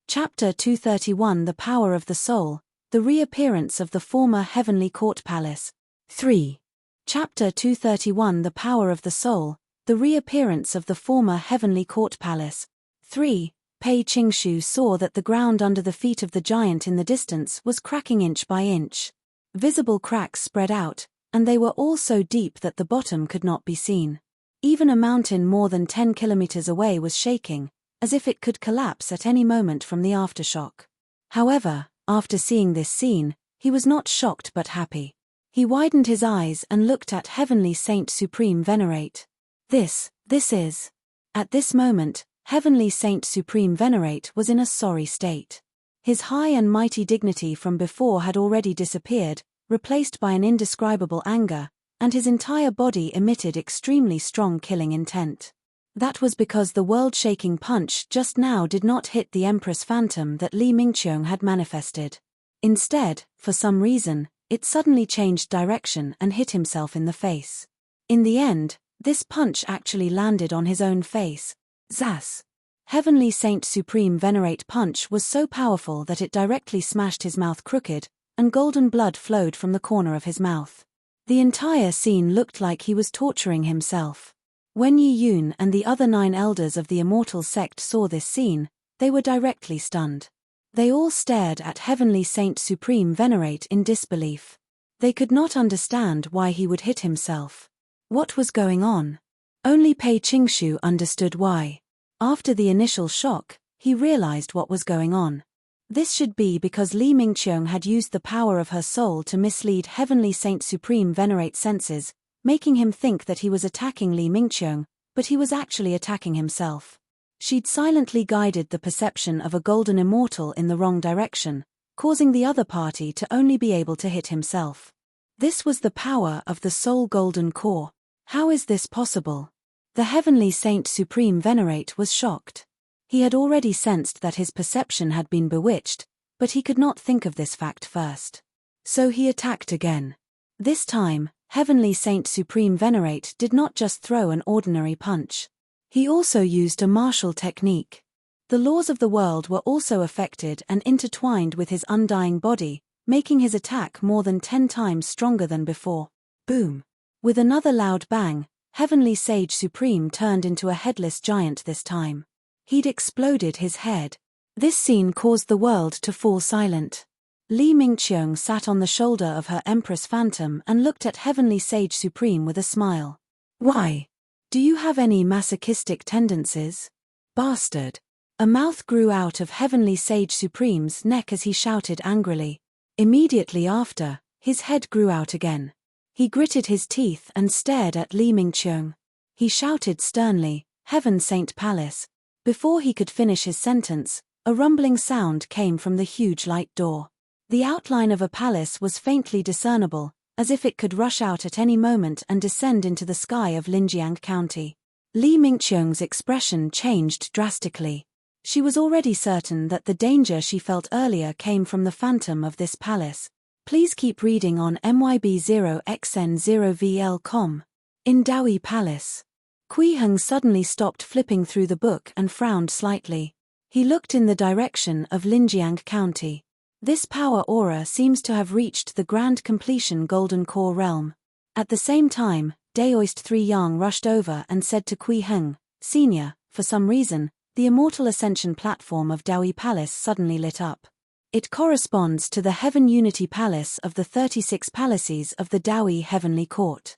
Chapter 231 The Power of the Soul, the Reappearance of the Former Heavenly Court Palace. 3. Chapter 231 The Power of the Soul, the Reappearance of the Former Heavenly Court Palace. 3. Pei Qingshu saw that the ground under the feet of the giant in the distance was cracking inch by inch. Visible cracks spread out, and they were all so deep that the bottom could not be seen. Even a mountain more than 10 kilometers away was shaking, as if it could collapse at any moment from the aftershock. However, after seeing this scene, he was not shocked but happy. He widened his eyes and looked at Heavenly Saint Supreme Venerate. This is. At this moment, Heavenly Saint Supreme Venerate was in a sorry state. His high and mighty dignity from before had already disappeared, replaced by an indescribable anger, and his entire body emitted extremely strong killing intent. That was because the world-shaking punch just now did not hit the Empress Phantom that Li Mingqiong had manifested. Instead, for some reason, it suddenly changed direction and hit himself in the face. In the end, this punch actually landed on his own face. Zas! Heavenly Saint Supreme Venerate punch was so powerful that it directly smashed his mouth crooked, and golden blood flowed from the corner of his mouth. The entire scene looked like he was torturing himself. When Yi Yun and the other 9 elders of the immortal sect saw this scene, they were directly stunned. They all stared at Heavenly Saint Supreme Venerate in disbelief. They could not understand why he would hit himself. What was going on? Only Pei Qingshu understood why. After the initial shock, he realized what was going on. This should be because Li Mingqiong had used the power of her soul to mislead Heavenly Saint Supreme Venerate's senses, making him think that he was attacking Li Mingqiong, but he was actually attacking himself. She'd silently guided the perception of a golden immortal in the wrong direction, causing the other party to only be able to hit himself. This was the power of the soul golden core. How is this possible? The Heavenly Saint Supreme Venerate was shocked. He had already sensed that his perception had been bewitched, but he could not think of this fact first. So he attacked again. This time, Heavenly Saint Supreme Venerate did not just throw an ordinary punch. He also used a martial technique. The laws of the world were also affected and intertwined with his undying body, making his attack more than 10 times stronger than before. Boom! With another loud bang, Heavenly Sage Supreme turned into a headless giant this time. He'd exploded his head. This scene caused the world to fall silent. Li Mingqiong sat on the shoulder of her Empress Phantom and looked at Heavenly Sage Supreme with a smile. Why? Do you have any masochistic tendencies? Bastard! A mouth grew out of Heavenly Sage Supreme's neck as he shouted angrily. Immediately after, his head grew out again. He gritted his teeth and stared at Li Mingqiong. He shouted sternly, "Heaven Saint Palace." Before he could finish his sentence, a rumbling sound came from the huge light door. The outline of a palace was faintly discernible, as if it could rush out at any moment and descend into the sky of Linjiang County. Li Mingqiong's expression changed drastically. She was already certain that the danger she felt earlier came from the phantom of this palace. Please keep reading on myb0xn0vl.com. In Dawi Palace. Kui Heng suddenly stopped flipping through the book and frowned slightly. He looked in the direction of Linjiang County. This power aura seems to have reached the grand completion golden core realm. At the same time, Daoist 3 Yang rushed over and said to Kui Heng, "Senior," for some reason, the immortal ascension platform of Dawi Palace suddenly lit up. It corresponds to the Heaven Unity Palace of the 36 palaces of the Dawi Heavenly Court.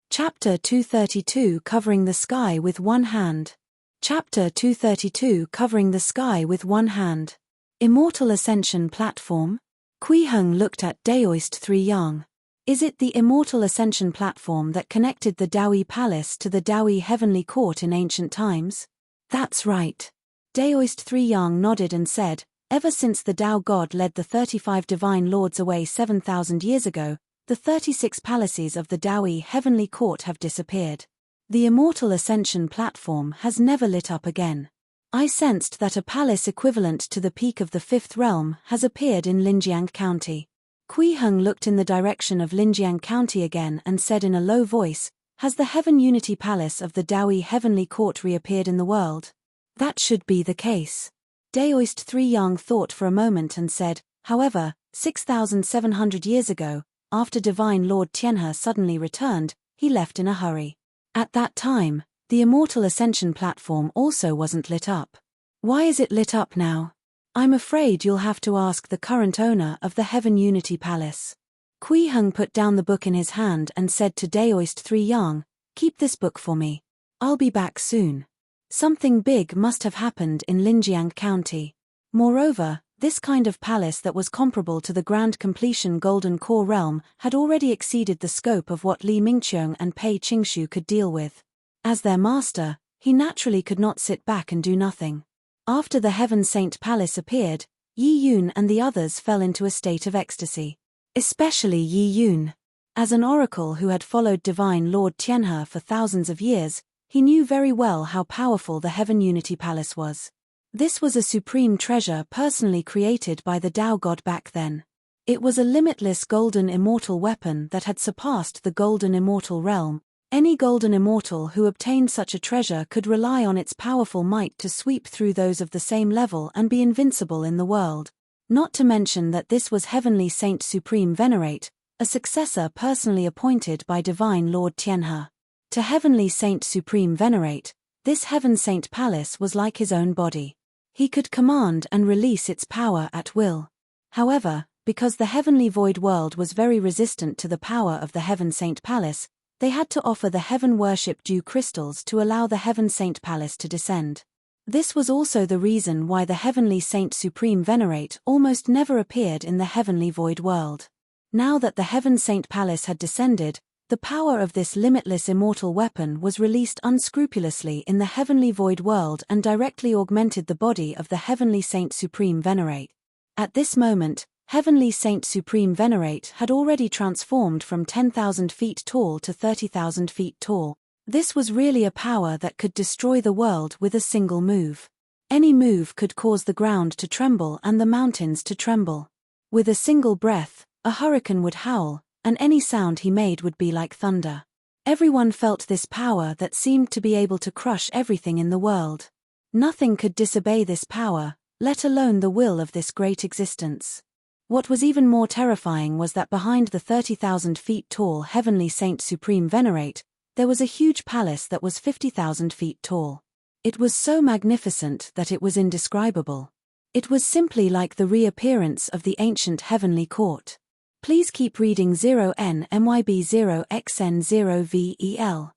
Chapter 232 Covering the Sky with One Hand. Chapter 232 Covering the Sky with One Hand. Immortal Ascension Platform? Kui Heng looked at Daoist 3 Yang. Is it the immortal ascension platform that connected the Daoi Palace to the Daoi Heavenly Court in ancient times? That's right. Daoist 3 Yang nodded and said, ever since the Tao God led the 35 divine lords away 7,000 years ago, the 36 palaces of the Daoi Heavenly Court have disappeared. The immortal ascension platform has never lit up again. I sensed that a palace equivalent to the peak of the fifth realm has appeared in Linjiang County. Kui Heng looked in the direction of Linjiang County again and said in a low voice, has the Heaven Unity Palace of the Daoi Heavenly Court reappeared in the world? That should be the case. Daoist 3 Yang thought for a moment and said, however, 6,700 years ago, after Divine Lord Tianhe suddenly returned, he left in a hurry. At that time, the Immortal Ascension platform also wasn't lit up. Why is it lit up now? I'm afraid you'll have to ask the current owner of the Heaven Unity Palace. Kui Heng put down the book in his hand and said to Daoist 3 Yang, keep this book for me. I'll be back soon. Something big must have happened in Linjiang County. Moreover, this kind of palace that was comparable to the Grand Completion Golden Core Realm had already exceeded the scope of what Li Mingqiong and Pei Qingshu could deal with. As their master, he naturally could not sit back and do nothing. After the Heaven Saint Palace appeared, Yi Yun and the others fell into a state of ecstasy. Especially Yi Yun. As an oracle who had followed Divine Lord Tianhe for thousands of years, he knew very well how powerful the Heaven Unity Palace was. This was a supreme treasure personally created by the Tao God back then. It was a limitless golden immortal weapon that had surpassed the golden immortal realm. Any golden immortal who obtained such a treasure could rely on its powerful might to sweep through those of the same level and be invincible in the world. Not to mention that this was Heavenly Saint Supreme Venerate, a successor personally appointed by Divine Lord Tianhe. To Heavenly Saint Supreme Venerate, this Heaven Saint Palace was like his own body. He could command and release its power at will. However, because the Heavenly Void World was very resistant to the power of the Heaven Saint Palace, they had to offer the Heaven Worship Dew Crystals to allow the Heaven Saint Palace to descend. This was also the reason why the Heavenly Saint Supreme Venerate almost never appeared in the Heavenly Void World. Now that the Heaven Saint Palace had descended, the power of this limitless immortal weapon was released unscrupulously in the Heavenly Void World and directly augmented the body of the Heavenly Saint Supreme Venerate. At this moment, Heavenly Saint Supreme Venerate had already transformed from 10,000 feet tall to 30,000 feet tall. This was really a power that could destroy the world with a single move. Any move could cause the ground to tremble and the mountains to tremble. With a single breath, a hurricane would howl, and any sound he made would be like thunder. Everyone felt this power that seemed to be able to crush everything in the world. Nothing could disobey this power, let alone the will of this great existence. What was even more terrifying was that behind the 30,000 feet tall Heavenly Saint Supreme Venerate, there was a huge palace that was 50,000 feet tall. It was so magnificent that it was indescribable. It was simply like the reappearance of the ancient Heavenly Court. Please keep reading 0NMYB0XN0VEL.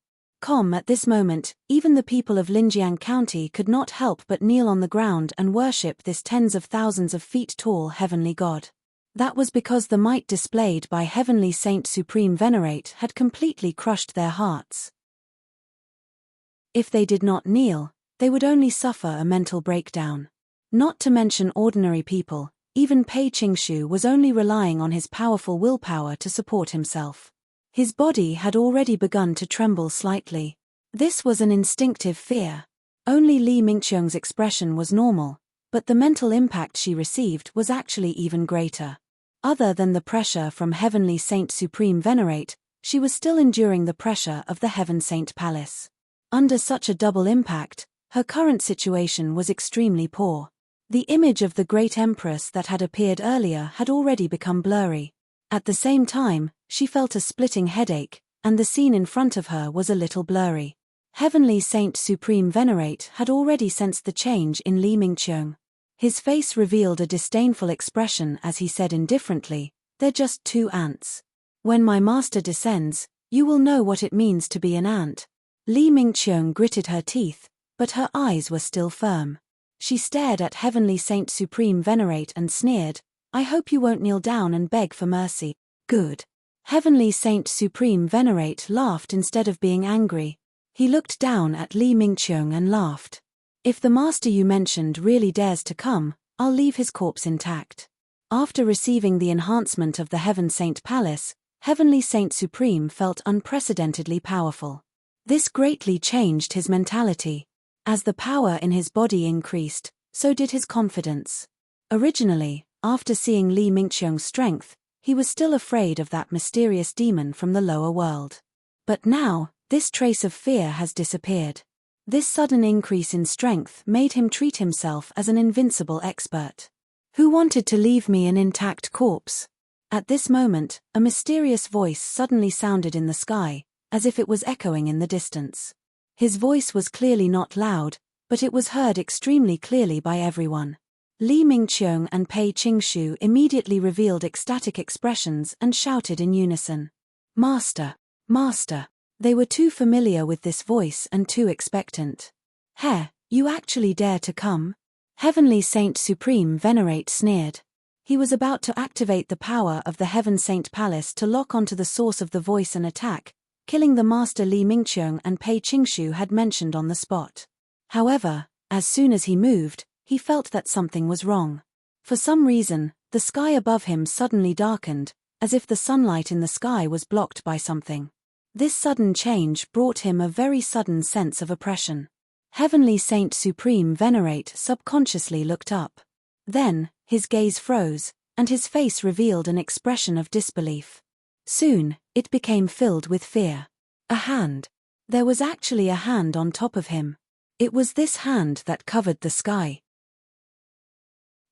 At this moment, even the people of Linjiang County could not help but kneel on the ground and worship this tens of thousands of feet tall Heavenly God. That was because the might displayed by Heavenly Saint Supreme Venerate had completely crushed their hearts. If they did not kneel, they would only suffer a mental breakdown. Not to mention ordinary people, even Pei Qingshu was only relying on his powerful willpower to support himself. His body had already begun to tremble slightly. This was an instinctive fear. Only Li Mingqiong's expression was normal, but the mental impact she received was actually even greater. Other than the pressure from Heavenly Saint Supreme Venerate, she was still enduring the pressure of the Heaven Saint Palace. Under such a double impact, her current situation was extremely poor. The image of the great empress that had appeared earlier had already become blurry. At the same time, she felt a splitting headache, and the scene in front of her was a little blurry. Heavenly Saint Supreme Venerate had already sensed the change in Li Mingqiong. His face revealed a disdainful expression as he said indifferently, "They're just 2 ants. When my master descends, you will know what it means to be an ant." Li Mingqiong gritted her teeth, but her eyes were still firm. She stared at Heavenly Saint Supreme Venerate and sneered, I hope you won't kneel down and beg for mercy. Good. Heavenly Saint Supreme Venerate laughed instead of being angry. He looked down at Li Mingqiong and laughed. If the master you mentioned really dares to come, I'll leave his corpse intact. After receiving the enhancement of the Heaven Saint Palace, Heavenly Saint Supreme felt unprecedentedly powerful. This greatly changed his mentality. As the power in his body increased, so did his confidence. Originally, after seeing Li Mingqiong's strength, he was still afraid of that mysterious demon from the lower world. But now, this trace of fear has disappeared. This sudden increase in strength made him treat himself as an invincible expert. Who wanted to leave me an intact corpse? At this moment, a mysterious voice suddenly sounded in the sky, as if it was echoing in the distance. His voice was clearly not loud, but it was heard extremely clearly by everyone. Li Mingqiong and Pei Qingshu immediately revealed ecstatic expressions and shouted in unison. Master! Master! They were too familiar with this voice and too expectant. He, you actually dare to come? Heavenly Saint Supreme Venerate sneered. He was about to activate the power of the Heaven Saint Palace to lock onto the source of the voice and attack, killing the master Li Mingqiong and Pei Qingshu had mentioned on the spot. However, as soon as he moved, he felt that something was wrong. For some reason, the sky above him suddenly darkened, as if the sunlight in the sky was blocked by something. This sudden change brought him a very sudden sense of oppression. Heavenly Saint Supreme Venerate subconsciously looked up. Then, his gaze froze, and his face revealed an expression of disbelief. Soon, it became filled with fear. A hand. There was actually a hand on top of him. It was this hand that covered the sky.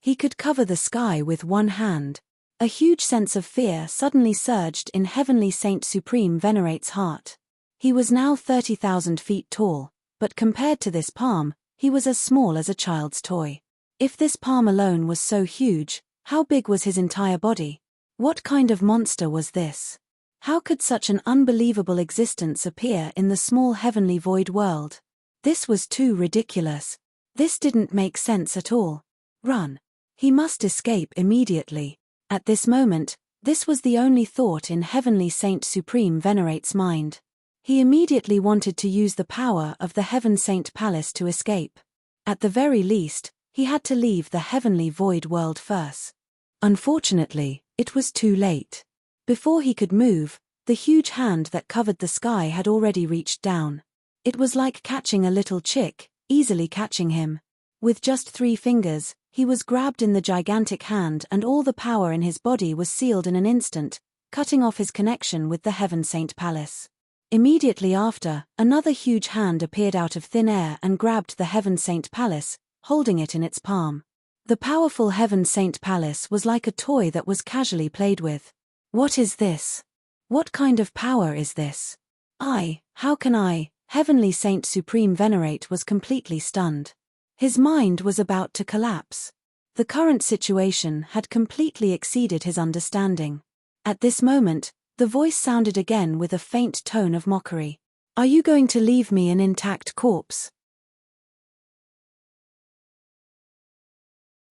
He could cover the sky with one hand. A huge sense of fear suddenly surged in Heavenly Saint Supreme Venerate's heart. He was now 30,000 feet tall, but compared to this palm, he was as small as a child's toy. If this palm alone was so huge, how big was his entire body? What kind of monster was this? How could such an unbelievable existence appear in the small heavenly void world? This was too ridiculous. This didn't make sense at all. Run. He must escape immediately. At this moment, this was the only thought in Heavenly Saint Supreme Venerate's mind. He immediately wanted to use the power of the Heaven Saint Palace to escape. At the very least, he had to leave the heavenly void world first. Unfortunately, it was too late. Before he could move, the huge hand that covered the sky had already reached down. It was like catching a little chick, easily catching him. With just 3 fingers, he was grabbed in the gigantic hand and all the power in his body was sealed in an instant, cutting off his connection with the Heaven Saint Palace. Immediately after, another huge hand appeared out of thin air and grabbed the Heaven Saint Palace, holding it in its palm. The powerful Heaven Saint Palace was like a toy that was casually played with. What is this? What kind of power is this? How can I? Heavenly Saint Supreme Venerate was completely stunned. His mind was about to collapse. The current situation had completely exceeded his understanding. At this moment, the voice sounded again with a faint tone of mockery. Are you going to leave me an intact corpse?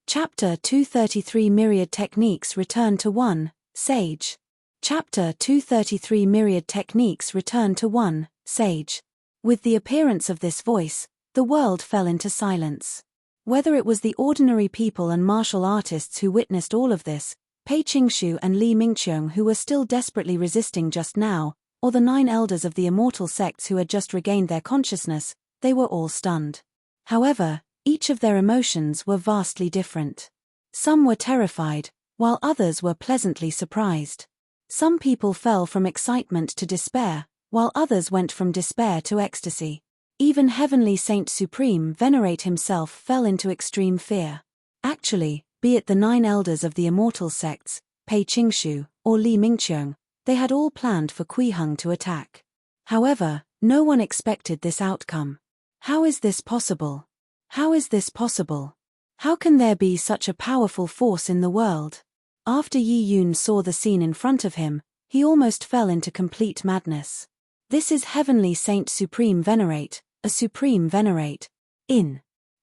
Chapter 233 Myriad Techniques Return to 1, Sage. Chapter 233 Myriad Techniques Return to 1, Sage. With the appearance of this voice, the world fell into silence. Whether it was the ordinary people and martial artists who witnessed all of this, Pei Qingshu and Li Mingqiong who were still desperately resisting just now, or the 9 elders of the immortal sects who had just regained their consciousness, they were all stunned. However, each of their emotions were vastly different. Some were terrified, while others were pleasantly surprised. Some people fell from excitement to despair, while others went from despair to ecstasy. Even Heavenly Saint Supreme Venerate himself fell into extreme fear. Actually, be it the 9 elders of the immortal sects, Pei Qingshu, or Li Mingqiong, they had all planned for Kui Heng to attack. However, no one expected this outcome. How is this possible? How is this possible? How can there be such a powerful force in the world? After Yi Yun saw the scene in front of him, he almost fell into complete madness. This is Heavenly Saint Supreme Venerate, a Supreme Venerate.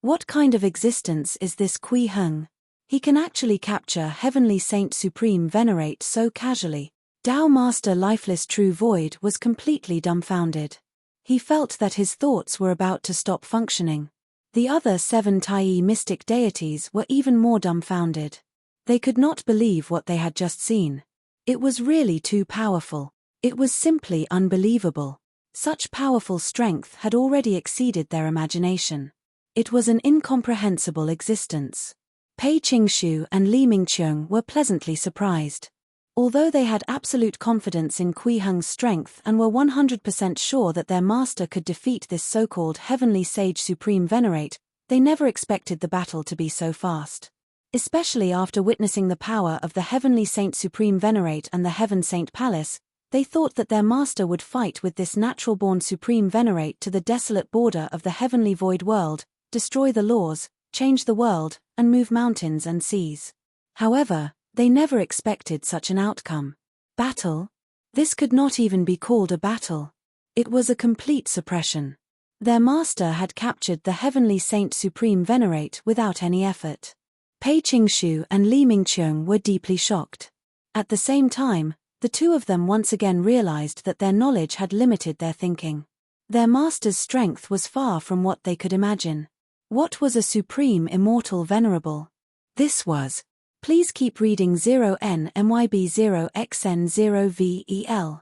What kind of existence is this Kui Heng? He can actually capture Heavenly Saint Supreme Venerate so casually. Tao Master Lifeless True Void was completely dumbfounded. He felt that his thoughts were about to stop functioning. The other 7 Tai mystic deities were even more dumbfounded. They could not believe what they had just seen. It was really too powerful. It was simply unbelievable. Such powerful strength had already exceeded their imagination. It was an incomprehensible existence. Pei Qingshu and Li Mingqiong were pleasantly surprised. Although they had absolute confidence in Kui Heng's strength and were 100% sure that their master could defeat this so-called Heavenly Sage Supreme Venerate, they never expected the battle to be so fast. Especially after witnessing the power of the Heavenly Saint Supreme Venerate and the Heaven Saint Palace, they thought that their master would fight with this natural-born Supreme Venerate to the desolate border of the Heavenly Void World, destroy the laws, change the world, and move mountains and seas. However, they never expected such an outcome. Battle? This could not even be called a battle. It was a complete suppression. Their master had captured the Heavenly Saint Supreme Venerate without any effort. Pei Qingshu and Li Mingqiong were deeply shocked. At the same time, the two of them once again realized that their knowledge had limited their thinking. Their master's strength was far from what they could imagine. What was a supreme immortal venerable? This was. Please keep reading 0NMYB0XN0VEL.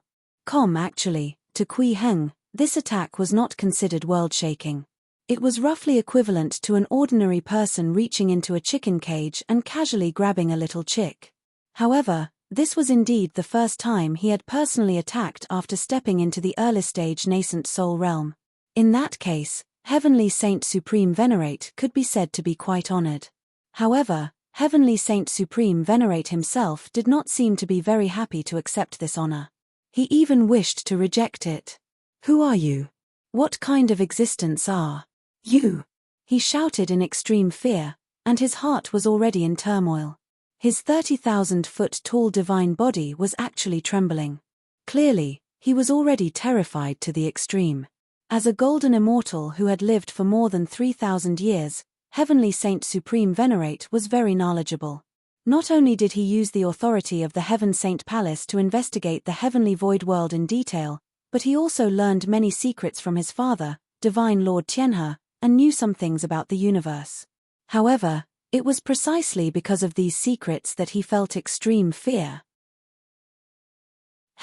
Actually, to Kui Heng, this attack was not considered world-shaking. It was roughly equivalent to an ordinary person reaching into a chicken cage and casually grabbing a little chick. However, this was indeed the first time he had personally attacked after stepping into the early stage nascent soul realm. In that case, Heavenly Saint Supreme Venerate could be said to be quite honored. However, Heavenly Saint Supreme Venerate himself did not seem to be very happy to accept this honor. He even wished to reject it. "Who are you? What kind of existence are you?" he shouted in extreme fear, and his heart was already in turmoil. His 30,000-foot-tall divine body was actually trembling. Clearly, he was already terrified to the extreme. As a golden immortal who had lived for more than 3,000 years, Heavenly Saint Supreme Venerate was very knowledgeable. Not only did he use the authority of the Heaven Saint Palace to investigate the Heavenly Void World in detail, but he also learned many secrets from his father, Divine Lord Tianhe, and knew some things about the universe. However, it was precisely because of these secrets that he felt extreme fear.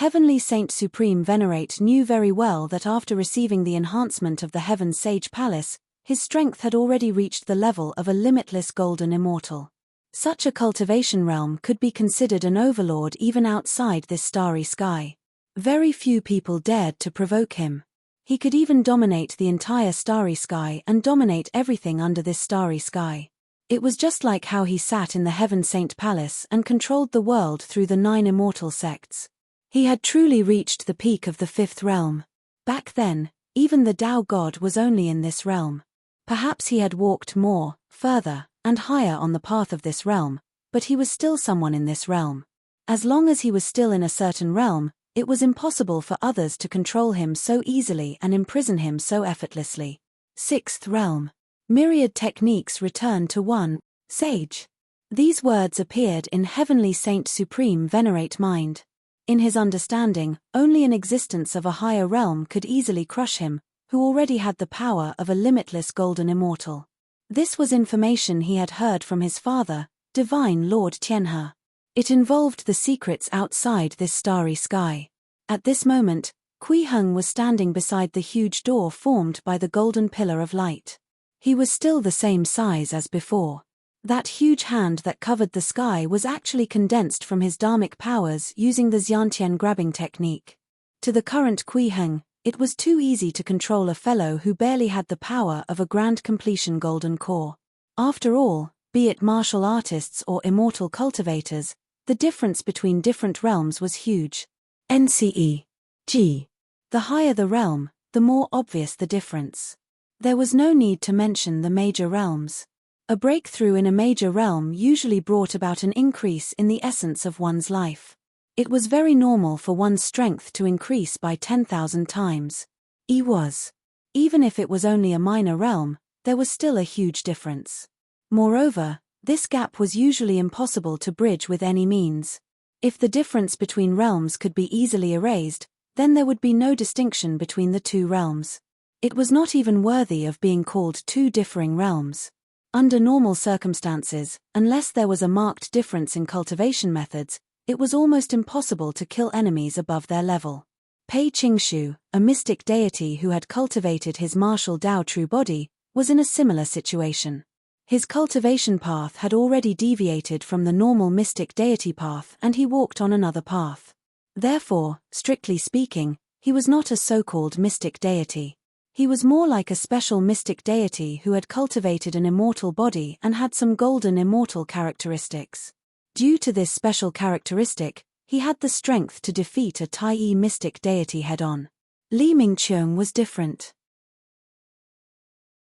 Heavenly Saint Supreme Venerate knew very well that after receiving the enhancement of the Heaven Sage Palace, his strength had already reached the level of a limitless golden immortal. Such a cultivation realm could be considered an overlord even outside this starry sky. Very few people dared to provoke him. He could even dominate the entire starry sky and dominate everything under this starry sky. It was just like how he sat in the Heaven Saint Palace and controlled the world through the 9 immortal sects. He had truly reached the peak of the 5th realm. Back then, even the Tao God was only in this realm. Perhaps he had walked more, further, and higher on the path of this realm, but he was still someone in this realm. As long as he was still in a certain realm, it was impossible for others to control him so easily and imprison him so effortlessly. 6th realm. Myriad techniques return to one, sage. These words appeared in Heavenly Saint Supreme Venerate mind. In his understanding, only an existence of a higher realm could easily crush him, who already had the power of a limitless golden immortal. This was information he had heard from his father, Divine Lord Tianhe. It involved the secrets outside this starry sky. At this moment, Kui Heng was standing beside the huge door formed by the golden pillar of light. He was still the same size as before. That huge hand that covered the sky was actually condensed from his dharmic powers using the Xiantian grabbing technique. To the current Kui Heng, it was too easy to control a fellow who barely had the power of a grand completion golden core. After all, be it martial artists or immortal cultivators, the difference between different realms was huge. NCE. G. The higher the realm, the more obvious the difference. There was no need to mention the major realms. A breakthrough in a major realm usually brought about an increase in the essence of one's life. It was very normal for one's strength to increase by 10,000 times. Even if it was only a minor realm, there was still a huge difference. Moreover, This gap was usually impossible to bridge with any means. If the difference between realms could be easily erased, then there would be no distinction between the two realms. It was not even worthy of being called two differing realms. Under normal circumstances, unless there was a marked difference in cultivation methods, it was almost impossible to kill enemies above their level. Pei Qingshu, a mystic deity who had cultivated his martial Dao true body, was in a similar situation. His cultivation path had already deviated from the normal mystic deity path and he walked on another path. Therefore, strictly speaking, he was not a so-called mystic deity. He was more like a special mystic deity who had cultivated an immortal body and had some golden immortal characteristics. Due to this special characteristic, he had the strength to defeat a Tai mystic deity head-on. Li Mingqiang was different.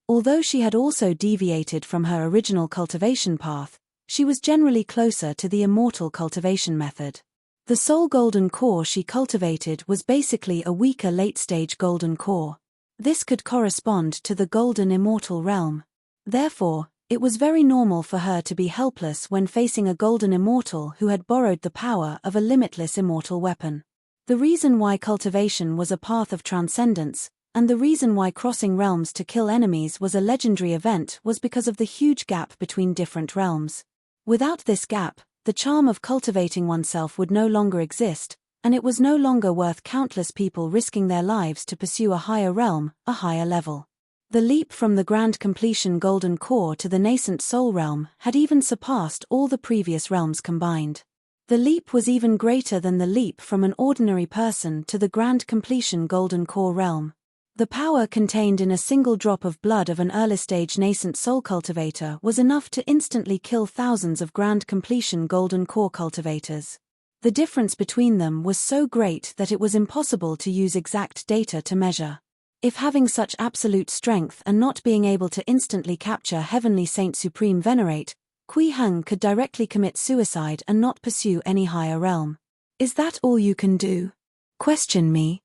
Although she had also deviated from her original cultivation path, she was generally closer to the immortal cultivation method. The soul golden core she cultivated was basically a weaker late-stage golden core. This could correspond to the golden immortal realm. Therefore, it was very normal for her to be helpless when facing a golden immortal who had borrowed the power of a limitless immortal weapon. The reason why cultivation was a path of transcendence, and the reason why crossing realms to kill enemies was a legendary event was because of the huge gap between different realms. Without this gap, the charm of cultivating oneself would no longer exist, and it was no longer worth countless people risking their lives to pursue a higher realm, a higher level. The leap from the grand completion golden core to the nascent soul realm had even surpassed all the previous realms combined. The leap was even greater than the leap from an ordinary person to the grand completion golden core realm. The power contained in a single drop of blood of an early-stage nascent soul cultivator was enough to instantly kill thousands of grand completion golden core cultivators. The difference between them was so great that it was impossible to use exact data to measure. If having such absolute strength and not being able to instantly capture Heavenly Saint Supreme Venerate, Kui Heng could directly commit suicide and not pursue any higher realm. Is that all you can do? Question me.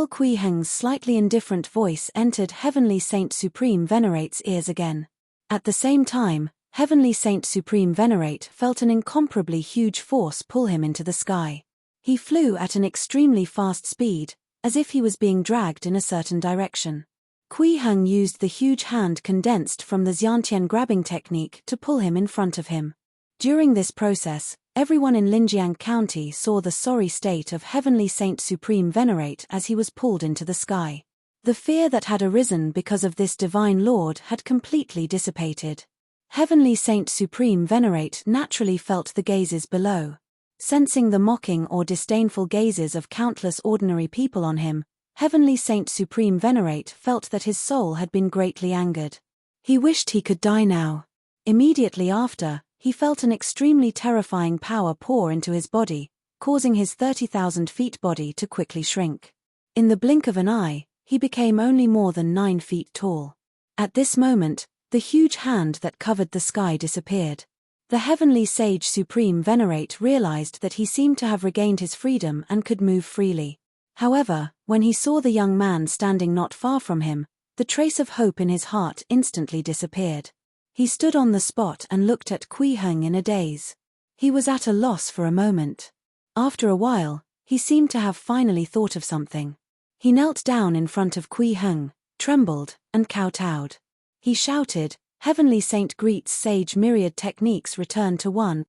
Kui Heng's slightly indifferent voice entered Heavenly Saint Supreme Venerate's ears again. At the same time, Heavenly Saint Supreme Venerate felt an incomparably huge force pull him into the sky. He flew at an extremely fast speed, as if he was being dragged in a certain direction. Kui Heng used the huge hand condensed from the Xiantian grabbing technique to pull him in front of him. During this process, everyone in Linjiang County saw the sorry state of Heavenly Saint Supreme Venerate as he was pulled into the sky. The fear that had arisen because of this divine lord had completely dissipated. Heavenly Saint Supreme Venerate naturally felt the gazes below. Sensing the mocking or disdainful gazes of countless ordinary people on him, Heavenly Saint Supreme Venerate felt that his soul had been greatly angered. He wished he could die now. Immediately after, he felt an extremely terrifying power pour into his body, causing his 30,000 feet body to quickly shrink. In the blink of an eye, he became only more than 9 feet tall. At this moment, the huge hand that covered the sky disappeared. The Heavenly Sage Supreme Venerate realized that he seemed to have regained his freedom and could move freely. However, when he saw the young man standing not far from him, the trace of hope in his heart instantly disappeared. He stood on the spot and looked at Kui Heng in a daze. He was at a loss for a moment. After a while, he seemed to have finally thought of something. He knelt down in front of Kui Heng, trembled, and kowtowed. He shouted, "Heavenly Saint Greet's sage myriad techniques return to one."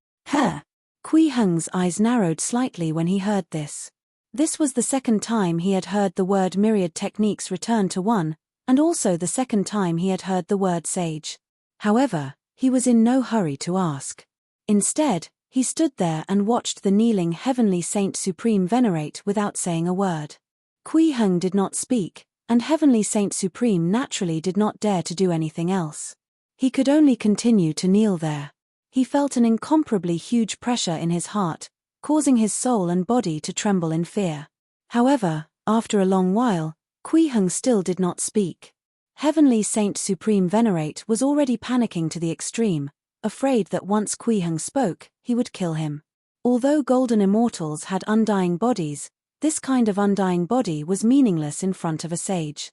Kui Heng's eyes narrowed slightly when he heard this. This was the second time he had heard the word myriad techniques return to one, and also the second time he had heard the word sage. However, he was in no hurry to ask. Instead, he stood there and watched the kneeling Heavenly Saint Supreme Venerate without saying a word. Kui Heng did not speak, and Heavenly Saint Supreme naturally did not dare to do anything else. He could only continue to kneel there. He felt an incomparably huge pressure in his heart, causing his soul and body to tremble in fear. However, after a long while, Kui Heng still did not speak. Heavenly Saint Supreme Venerate was already panicking to the extreme, afraid that once Kui Heng spoke, he would kill him. Although golden immortals had undying bodies, this kind of undying body was meaningless in front of a sage.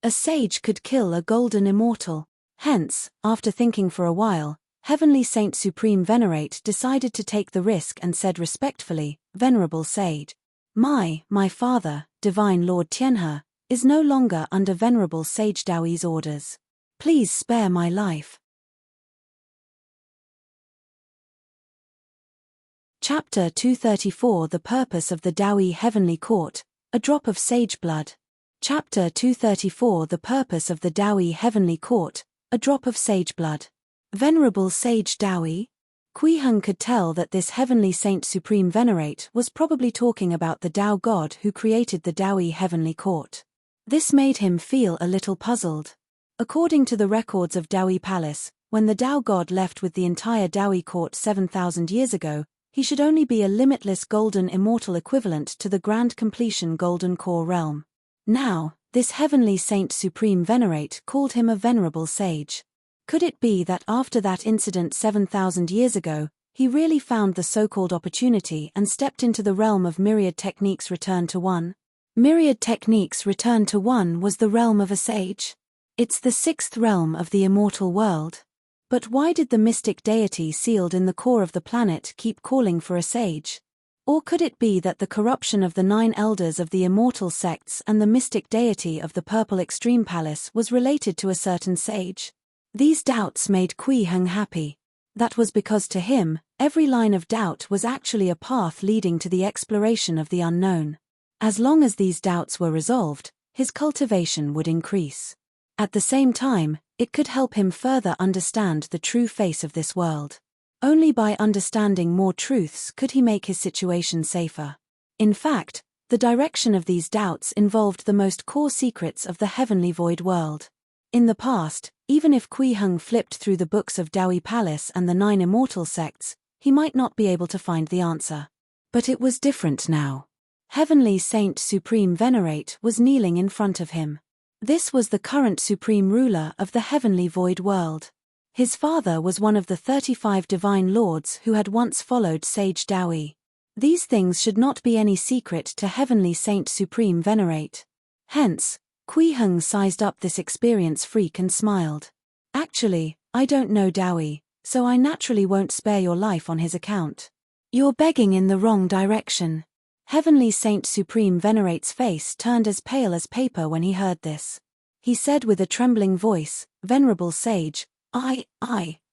A sage could kill a golden immortal. Hence, after thinking for a while, Heavenly Saint Supreme Venerate decided to take the risk and said respectfully, "Venerable Sage, my father, Divine Lord Tianhe, is no longer under Venerable Sage Daoi's orders. Please spare my life." Chapter 234 The Purpose of the Daoi Heavenly Court, A Drop of Sage Blood. Chapter 234 The Purpose of the Daoi Heavenly Court, A Drop of Sage Blood. Venerable Sage Daoi? Kuiheng could tell that this Heavenly Saint Supreme Venerate was probably talking about the Tao God who created the Daoi Heavenly Court. This made him feel a little puzzled. According to the records of Daoi Palace, when the Tao God left with the entire Daoi court 7,000 years ago, he should only be a limitless golden immortal equivalent to the grand completion golden core realm. Now, this Heavenly Saint Supreme Venerate called him a venerable sage. Could it be that after that incident 7,000 years ago, he really found the so-called opportunity and stepped into the realm of myriad techniques return to one? Myriad techniques return to one was the realm of a sage. It's the sixth realm of the immortal world. But why did the mystic deity sealed in the core of the planet keep calling for a sage? Or could it be that the corruption of the 9 elders of the immortal sects and the mystic deity of the Purple Extreme Palace was related to a certain sage? These doubts made Kuiheng happy. That was because to him, every line of doubt was actually a path leading to the exploration of the unknown. As long as these doubts were resolved, his cultivation would increase. At the same time, it could help him further understand the true face of this world. Only by understanding more truths could he make his situation safer. In fact, the direction of these doubts involved the most core secrets of the heavenly void world. In the past, even if Kuiheng flipped through the books of Daoi Palace and the 9 immortal sects, he might not be able to find the answer. But it was different now. Heavenly Saint Supreme Venerate was kneeling in front of him. This was the current supreme ruler of the heavenly void world. His father was one of the 35 divine lords who had once followed Sage Daoi. These things should not be any secret to Heavenly Saint Supreme Venerate. Hence, Kuiheng sized up this experience freak and smiled. "Actually, I don't know Daoi, so I naturally won't spare your life on his account. You're begging in the wrong direction." Heavenly Saint Supreme Venerate's face turned as pale as paper when he heard this. He said with a trembling voice, "Venerable Sage, I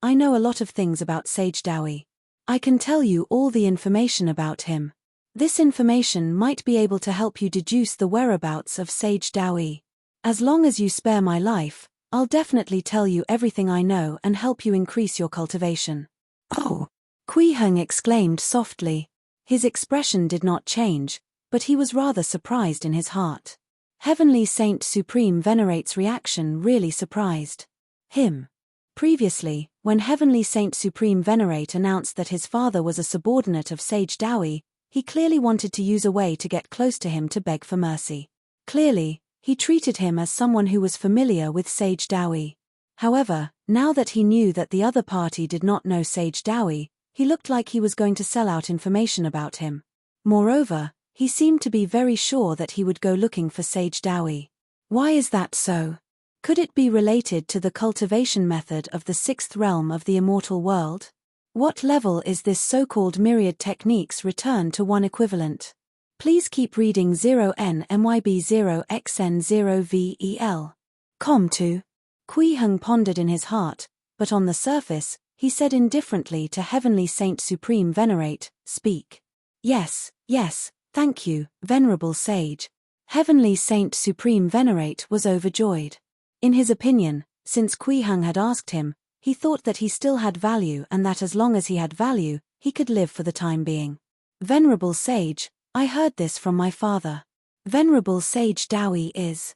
know a lot of things about Sage Daoi. I can tell you all the information about him. This information might be able to help you deduce the whereabouts of Sage Daoi. As long as you spare my life, I'll definitely tell you everything I know and help you increase your cultivation." "Oh!" Kuiheng exclaimed softly. His expression did not change, but he was rather surprised in his heart. Heavenly Saint Supreme Venerate's reaction really surprised him. Previously, when Heavenly Saint Supreme Venerate announced that his father was a subordinate of Sage Daoi, he clearly wanted to use a way to get close to him to beg for mercy. Clearly, he treated him as someone who was familiar with Sage Daoi. However, now that he knew that the other party did not know Sage Daoi, he looked like he was going to sell out information about him. Moreover, he seemed to be very sure that he would go looking for Sage Daoi. Why is that so? Could it be related to the cultivation method of the 6th realm of the immortal world? What level is this so-called myriad techniques return to one equivalent? Please keep reading 0NMYB0XN0VEL. Com2. Kuiheng pondered in his heart, but on the surface, he said indifferently to Heavenly Saint Supreme Venerate, "Speak." Yes, thank you, Venerable Sage." Heavenly Saint Supreme Venerate was overjoyed. In his opinion, since Kuiheng had asked him, he thought that he still had value and that as long as he had value, he could live for the time being. "Venerable Sage, I heard this from my father. Venerable Sage Daoi is..."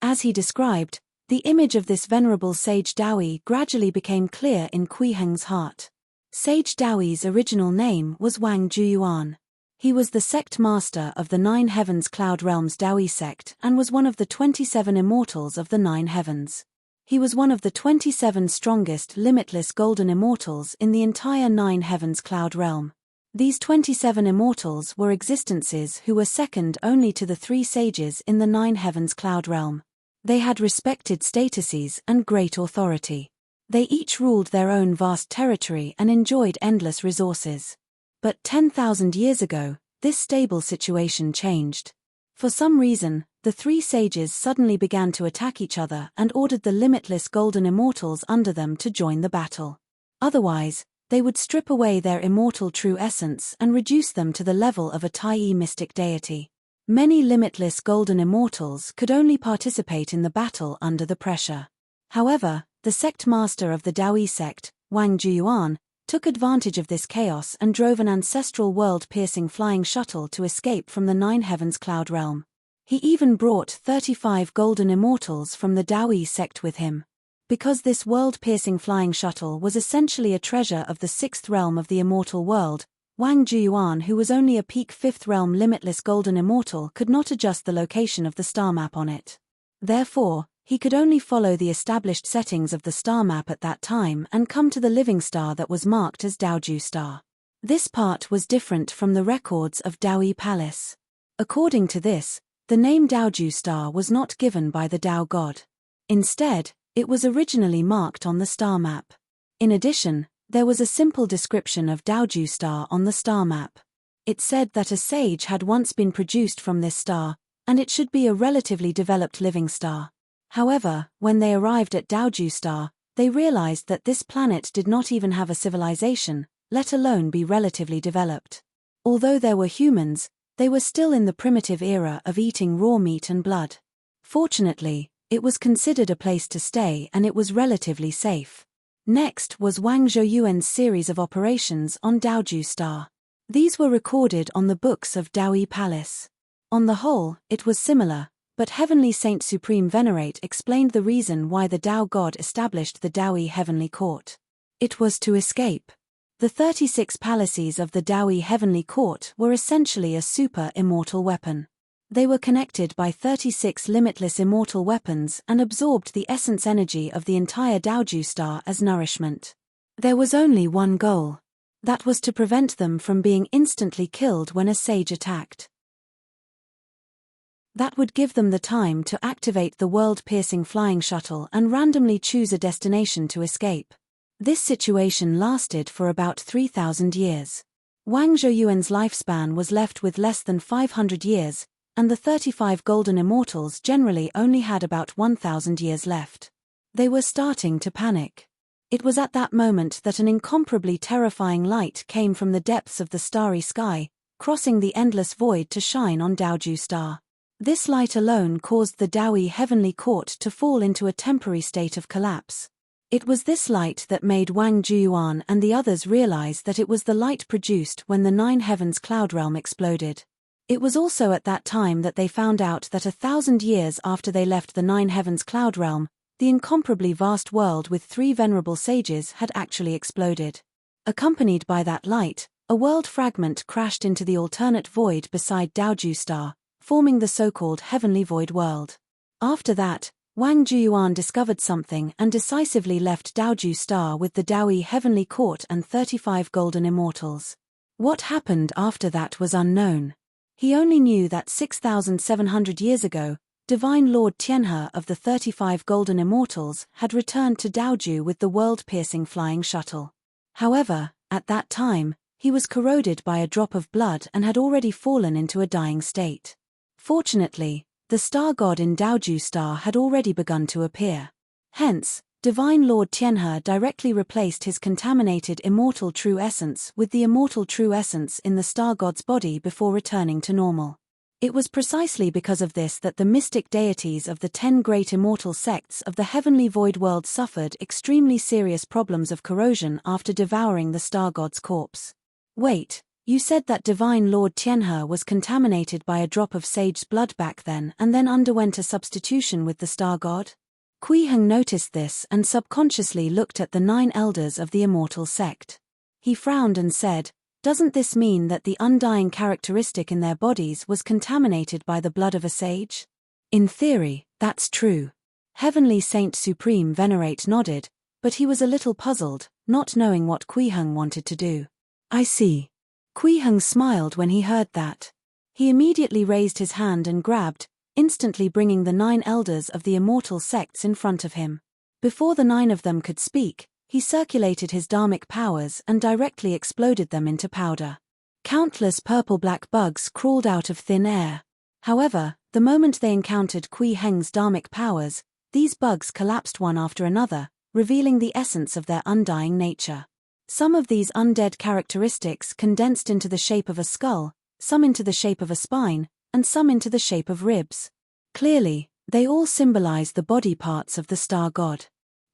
As he described, the image of this Venerable Sage Daoi gradually became clear in Kuiheng's heart. Sage Daoi's original name was Wang Juyuan. He was the sect master of the 9 Heavens Cloud Realms Daoi sect and was one of the 27 immortals of the 9 Heavens. He was one of the 27 strongest limitless golden immortals in the entire 9 Heavens Cloud Realm. These 27 immortals were existences who were second only to the 3 sages in the 9 Heavens Cloud Realm. They had respected statuses and great authority. They each ruled their own vast territory and enjoyed endless resources. But 10,000 years ago, this stable situation changed. For some reason, the three sages suddenly began to attack each other and ordered the limitless golden immortals under them to join the battle. Otherwise, they would strip away their immortal true essence and reduce them to the level of a tiny mystic deity. Many limitless golden immortals could only participate in the battle under the pressure. However, the sect master of the Daoyi sect, Wang Zhuyuan, took advantage of this chaos and drove an ancestral world-piercing flying shuttle to escape from the Nine Heavens cloud realm. He even brought 35 golden immortals from the Daoyi sect with him. Because this world-piercing flying shuttle was essentially a treasure of the sixth realm of the immortal world, Wang Zhuyuan, who was only a peak fifth realm limitless golden immortal, could not adjust the location of the star map on it. Therefore, he could only follow the established settings of the star map at that time and come to the living star that was marked as Daoju star. This part was different from the records of Daoyi Palace. According to this, the name Daoju star was not given by the Dao god. Instead, it was originally marked on the star map. In addition, there was a simple description of Daoju star on the star map. It said that a sage had once been produced from this star, and it should be a relatively developed living star. However, when they arrived at Daoju star, they realized that this planet did not even have a civilization, let alone be relatively developed. Although there were humans, they were still in the primitive era of eating raw meat and blood. Fortunately, it was considered a place to stay and it was relatively safe. Next was Wang Zhuyuan's series of operations on Daoju star. These were recorded on the books of Daoyi Palace. On the whole, it was similar, but Heavenly Saint Supreme Venerate explained the reason why the Dao God established the Daoyi Heavenly Court. It was to escape. The 36 palaces of the Daoyi Heavenly Court were essentially a super-immortal weapon. They were connected by 36 limitless immortal weapons and absorbed the essence energy of the entire Daoju star as nourishment. There was only one goal. That was to prevent them from being instantly killed when a sage attacked. That would give them the time to activate the world-piercing flying shuttle and randomly choose a destination to escape. This situation lasted for about 3,000 years. Wang Zhuyuan's lifespan was left with less than 500 years, and the 35 golden immortals generally only had about 1,000 years left. They were starting to panic. It was at that moment that an incomparably terrifying light came from the depths of the starry sky, crossing the endless void to shine on Daoju star. This light alone caused the Daoyi Heavenly Court to fall into a temporary state of collapse. It was this light that made Wang Zhuyuan and the others realize that it was the light produced when the Nine Heavens cloud realm exploded. It was also at that time that they found out that 1,000 years after they left the Nine Heavens cloud realm, the incomparably vast world with 3 venerable sages had actually exploded. Accompanied by that light, a world fragment crashed into the alternate void beside Daoju star, forming the so-called Heavenly Void world. After that, Wang Zhuyuan discovered something and decisively left Daoju star with the Daoyi Heavenly Court and 35 golden immortals. What happened after that was unknown. He only knew that 6,700 years ago, Divine Lord Tianhe of the 35 golden immortals had returned to Daoju with the world-piercing flying shuttle. However, at that time, he was corroded by a drop of blood and had already fallen into a dying state. Fortunately, the star god in Daoju star had already begun to appear. Hence, Divine Lord Tianhe directly replaced his contaminated immortal true essence with the immortal true essence in the star god's body before returning to normal. It was precisely because of this that the mystic deities of the 10 great immortal sects of the Heavenly Void world suffered extremely serious problems of corrosion after devouring the star god's corpse. Wait. You said that Divine Lord Tianhe was contaminated by a drop of sage's blood back then and then underwent a substitution with the star god? Kui Heng noticed this and subconsciously looked at the 9 elders of the immortal sect. He frowned and said, "Doesn't this mean that the undying characteristic in their bodies was contaminated by the blood of a sage?" In theory, that's true. Heavenly Saint Supreme Venerate nodded, but he was a little puzzled, not knowing what Kui Heng wanted to do. I see. Kui Heng smiled when he heard that. He immediately raised his hand and grabbed, instantly bringing the 9 elders of the immortal sects in front of him. Before the 9 of them could speak, he circulated his dharmic powers and directly exploded them into powder. Countless purple-black bugs crawled out of thin air. However, the moment they encountered Kui Heng's dharmic powers, these bugs collapsed one after another, revealing the essence of their undying nature. Some of these undead characteristics condensed into the shape of a skull, some into the shape of a spine, and some into the shape of ribs. Clearly, they all symbolize the body parts of the star god.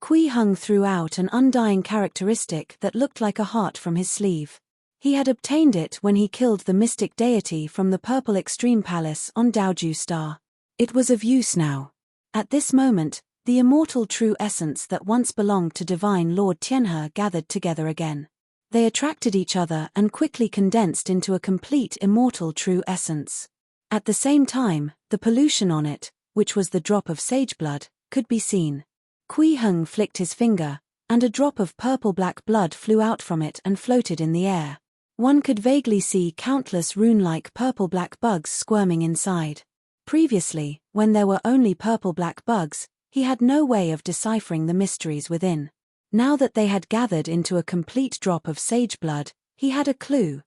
Kui Heng threw out an undying characteristic that looked like a heart from his sleeve. He had obtained it when he killed the mystic deity from the Purple Extreme Palace on Daoju Star. It was of use now. At this moment, the immortal true essence that once belonged to divine Lord Tianhe gathered together again. They attracted each other and quickly condensed into a complete immortal true essence. At the same time, the pollution on it, which was the drop of sage blood, could be seen. Kui Heng flicked his finger, and a drop of purple-black blood flew out from it and floated in the air. One could vaguely see countless rune-like purple-black bugs squirming inside. Previously, when there were only purple-black bugs, he had no way of deciphering the mysteries within. Now that they had gathered into a complete drop of sage blood, he had a clue.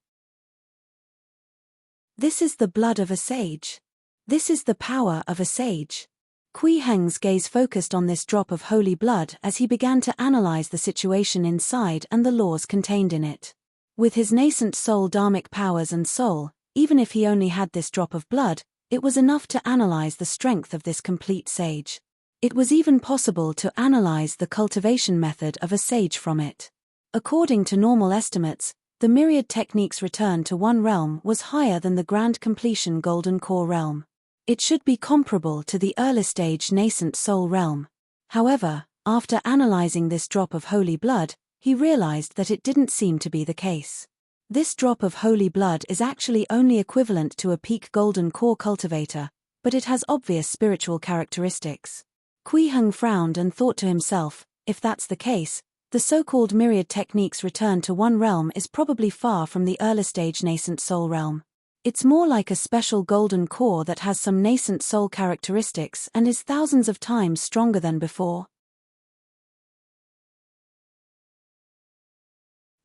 This is the blood of a sage. This is the power of a sage. Kui Heng's gaze focused on this drop of holy blood as he began to analyze the situation inside and the laws contained in it. With his nascent soul dharmic powers and soul, even if he only had this drop of blood, it was enough to analyze the strength of this complete sage. It was even possible to analyze the cultivation method of a sage from it. According to normal estimates, the myriad techniques return to one realm was higher than the grand completion golden core realm. It should be comparable to the early stage nascent soul realm. However, after analyzing this drop of holy blood, he realized that it didn't seem to be the case. This drop of holy blood is actually only equivalent to a peak golden core cultivator, but it has obvious spiritual characteristics. Kui Heng frowned and thought to himself, if that's the case, the so-called myriad techniques return to one realm is probably far from the early stage nascent soul realm. It's more like a special golden core that has some nascent soul characteristics and is thousands of times stronger than before.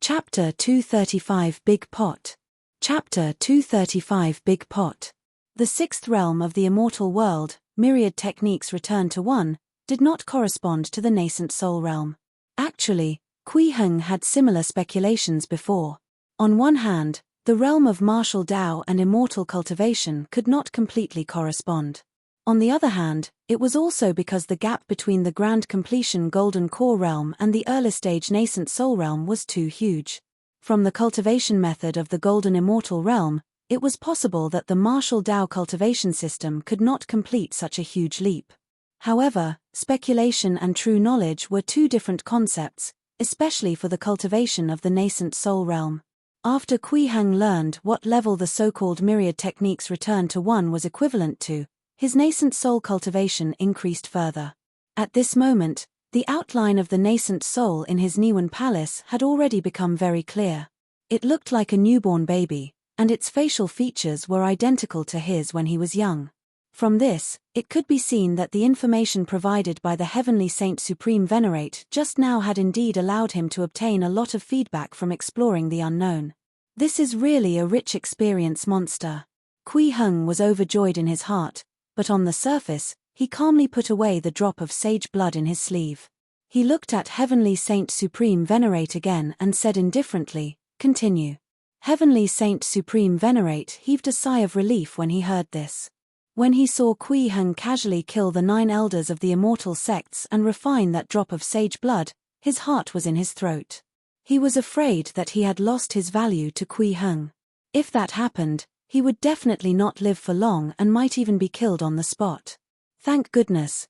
Chapter 235 Big Pot. Chapter 235 Big Pot. The sixth realm of the immortal world, myriad techniques return to one, did not correspond to the nascent soul realm. Actually, Kui Heng had similar speculations before. On one hand, the realm of martial Dao and immortal cultivation could not completely correspond. On the other hand, it was also because the gap between the grand completion golden core realm and the early stage nascent soul realm was too huge. From the cultivation method of the golden immortal realm, it was possible that the martial Dao cultivation system could not complete such a huge leap. However, speculation and true knowledge were two different concepts, especially for the cultivation of the nascent soul realm. After Kui Heng learned what level the so-called myriad techniques return to one was equivalent to, his nascent soul cultivation increased further. At this moment, the outline of the nascent soul in his Niwen palace had already become very clear. It looked like a newborn baby, and its facial features were identical to his when he was young. From this, it could be seen that the information provided by the Heavenly Saint Supreme Venerate just now had indeed allowed him to obtain a lot of feedback from exploring the unknown. This is really a rich experience, monster. Kui Heng was overjoyed in his heart, but on the surface, he calmly put away the drop of sage blood in his sleeve. He looked at Heavenly Saint Supreme Venerate again and said indifferently, "Continue." Heavenly Saint Supreme Venerate heaved a sigh of relief when he heard this. When he saw Kui Heng casually kill the 9 elders of the immortal sects and refine that drop of sage blood, his heart was in his throat. He was afraid that he had lost his value to Kui Heng. If that happened, he would definitely not live for long and might even be killed on the spot. Thank goodness,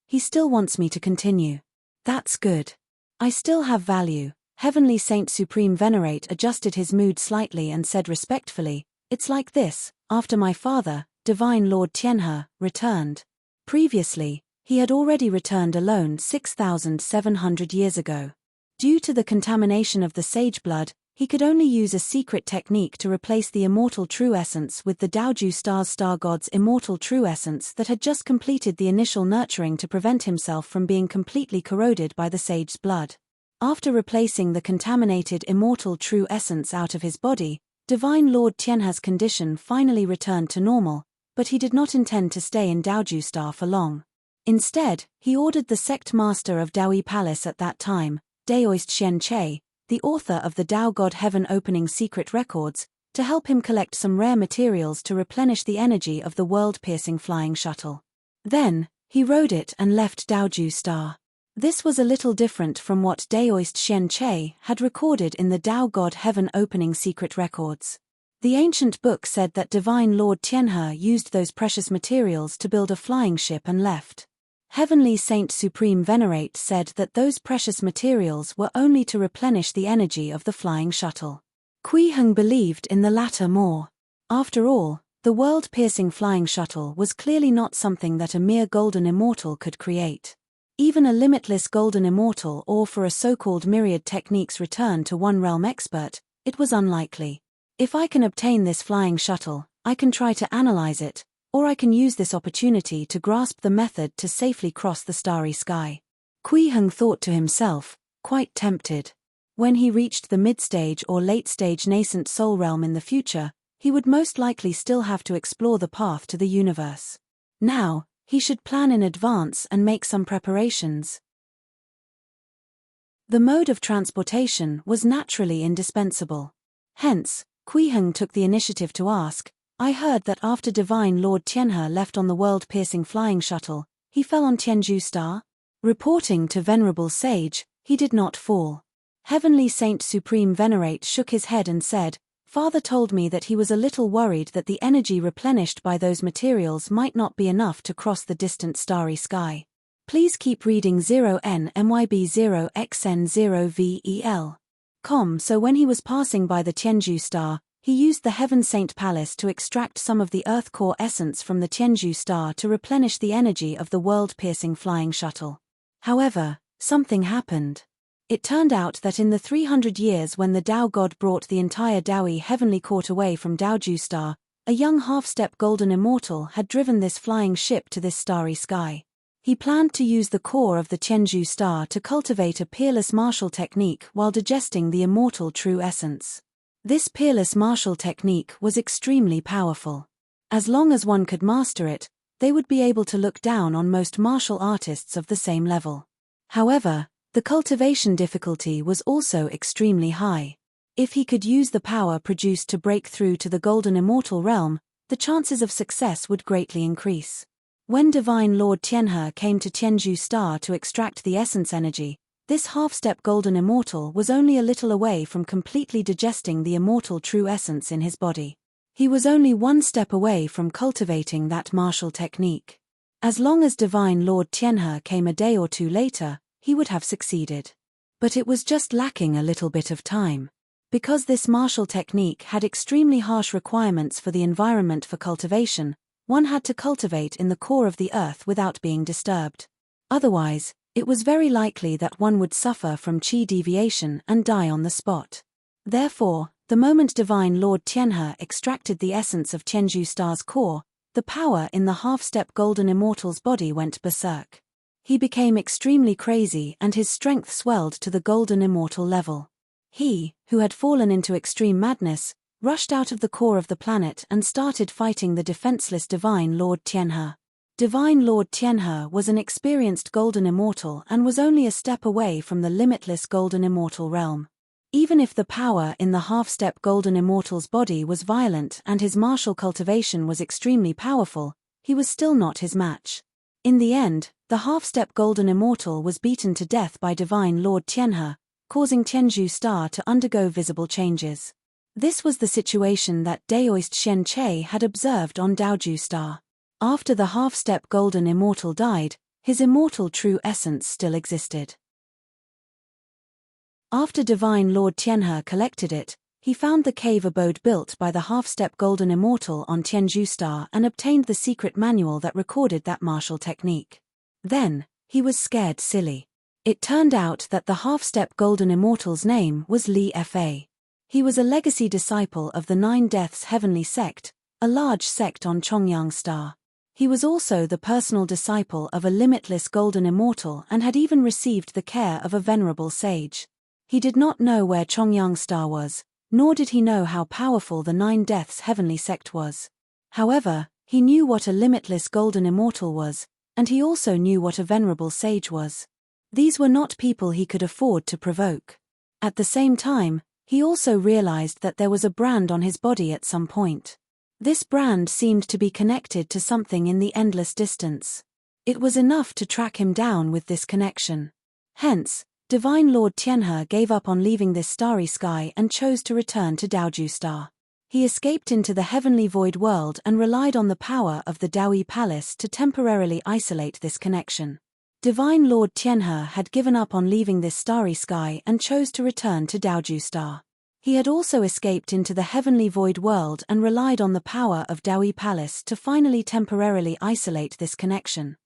he still wants me to continue. That's good. I still have value. Heavenly Saint Supreme Venerate adjusted his mood slightly and said respectfully, "It's like this, after my father, Divine Lord Tianhe, returned. Previously, he had already returned alone 6,700 years ago. Due to the contamination of the sage blood, he could only use a secret technique to replace the immortal true essence with the Daoju Star's star god's immortal true essence that had just completed the initial nurturing to prevent himself from being completely corroded by the sage's blood. After replacing the contaminated immortal true essence out of his body, Divine Lord Tianhe's condition finally returned to normal, but he did not intend to stay in Daoju Star for long. Instead, he ordered the sect master of Daoyi Palace at that time, Daoist Xian Che, the author of the Dao God Heaven Opening Secret Records, to help him collect some rare materials to replenish the energy of the world-piercing flying shuttle. Then, he rode it and left Daoju Star. This was a little different from what Daoist Xian Che had recorded in the Dao God Heaven Opening Secret Records. The ancient book said that Divine Lord Tianhe used those precious materials to build a flying ship and left. Heavenly Saint Supreme Venerate said that those precious materials were only to replenish the energy of the flying shuttle. Kui Heng believed in the latter more. After all, the world-piercing flying shuttle was clearly not something that a mere golden immortal could create. Even a limitless golden immortal or for a so-called myriad techniques return to one realm expert, it was unlikely. If I can obtain this flying shuttle, I can try to analyze it, or I can use this opportunity to grasp the method to safely cross the starry sky. Kui Heng thought to himself, quite tempted. When he reached the mid-stage or late-stage nascent soul realm in the future, he would most likely still have to explore the path to the universe. Now, he should plan in advance and make some preparations. The mode of transportation was naturally indispensable. Hence, Kui Heng took the initiative to ask, I heard that after Divine Lord Tianhe left on the world-piercing flying shuttle, he fell on Tianju Star? Reporting to Venerable Sage, he did not fall. Heavenly Saint Supreme Venerate shook his head and said, Father told me that he was a little worried that the energy replenished by those materials might not be enough to cross the distant starry sky. Please keep reading 0NMYB0XN0VEL. So when he was passing by the Tianju Star, he used the Heaven Saint Palace to extract some of the Earth Core essence from the Tianju Star to replenish the energy of the world-piercing flying shuttle. However, something happened. It turned out that in the 300 years when the Dao God brought the entire Daoyi heavenly court away from Daoju Star, a young half-step golden immortal had driven this flying ship to this starry sky. He planned to use the core of the Tianju Star to cultivate a peerless martial technique while digesting the immortal true essence. This peerless martial technique was extremely powerful. As long as one could master it, they would be able to look down on most martial artists of the same level. However, the cultivation difficulty was also extremely high. If he could use the power produced to break through to the golden immortal realm, the chances of success would greatly increase. When Divine Lord Tianhe came to Tianju Star to extract the essence energy, this half-step golden immortal was only a little away from completely digesting the immortal true essence in his body. He was only one step away from cultivating that martial technique. As long as Divine Lord Tianhe came a day or two later, he would have succeeded. But it was just lacking a little bit of time. Because this martial technique had extremely harsh requirements for the environment for cultivation, one had to cultivate in the core of the earth without being disturbed. Otherwise, it was very likely that one would suffer from qi deviation and die on the spot. Therefore, the moment Divine Lord Tianhe extracted the essence of Tianju Star's core, the power in the half-step golden immortal's body went berserk. He became extremely crazy and his strength swelled to the golden immortal level. He, who had fallen into extreme madness, rushed out of the core of the planet and started fighting the defenseless Divine Lord Tianhe. Divine Lord Tianhe was an experienced golden immortal and was only a step away from the limitless golden immortal realm. Even if the power in the half-step golden immortal's body was violent and his martial cultivation was extremely powerful, he was still not his match. In the end, the half-step golden immortal was beaten to death by Divine Lord Tianhe, causing Tianju Star to undergo visible changes. This was the situation that Daoist Xian Che had observed on Daoju Star. After the half-step golden immortal died, his immortal true essence still existed. After Divine Lord Tianhe collected it, he found the cave abode built by the half-step golden immortal on Tianju Star and obtained the secret manual that recorded that martial technique. Then, he was scared silly. It turned out that the half-step golden immortal's name was Li Fa. He was a legacy disciple of the Nine Deaths Heavenly Sect, a large sect on Chongyang Star. He was also the personal disciple of a limitless golden immortal and had even received the care of a venerable sage. He did not know where Chongyang Star was, nor did he know how powerful the Nine Deaths Heavenly Sect was. However, he knew what a limitless golden immortal was, and he also knew what a venerable sage was. These were not people he could afford to provoke. At the same time, he also realized that there was a brand on his body at some point. This brand seemed to be connected to something in the endless distance. It was enough to track him down with this connection. Hence, Divine Lord Tianhe gave up on leaving this starry sky and chose to return to Daoju Star. He escaped into the heavenly void world and relied on the power of the Daoyi Palace to temporarily isolate this connection. Divine Lord Tianhe had given up on leaving this starry sky and chose to return to Daoju Star. He had also escaped into the heavenly void world and relied on the power of Daoyi Palace to finally temporarily isolate this connection.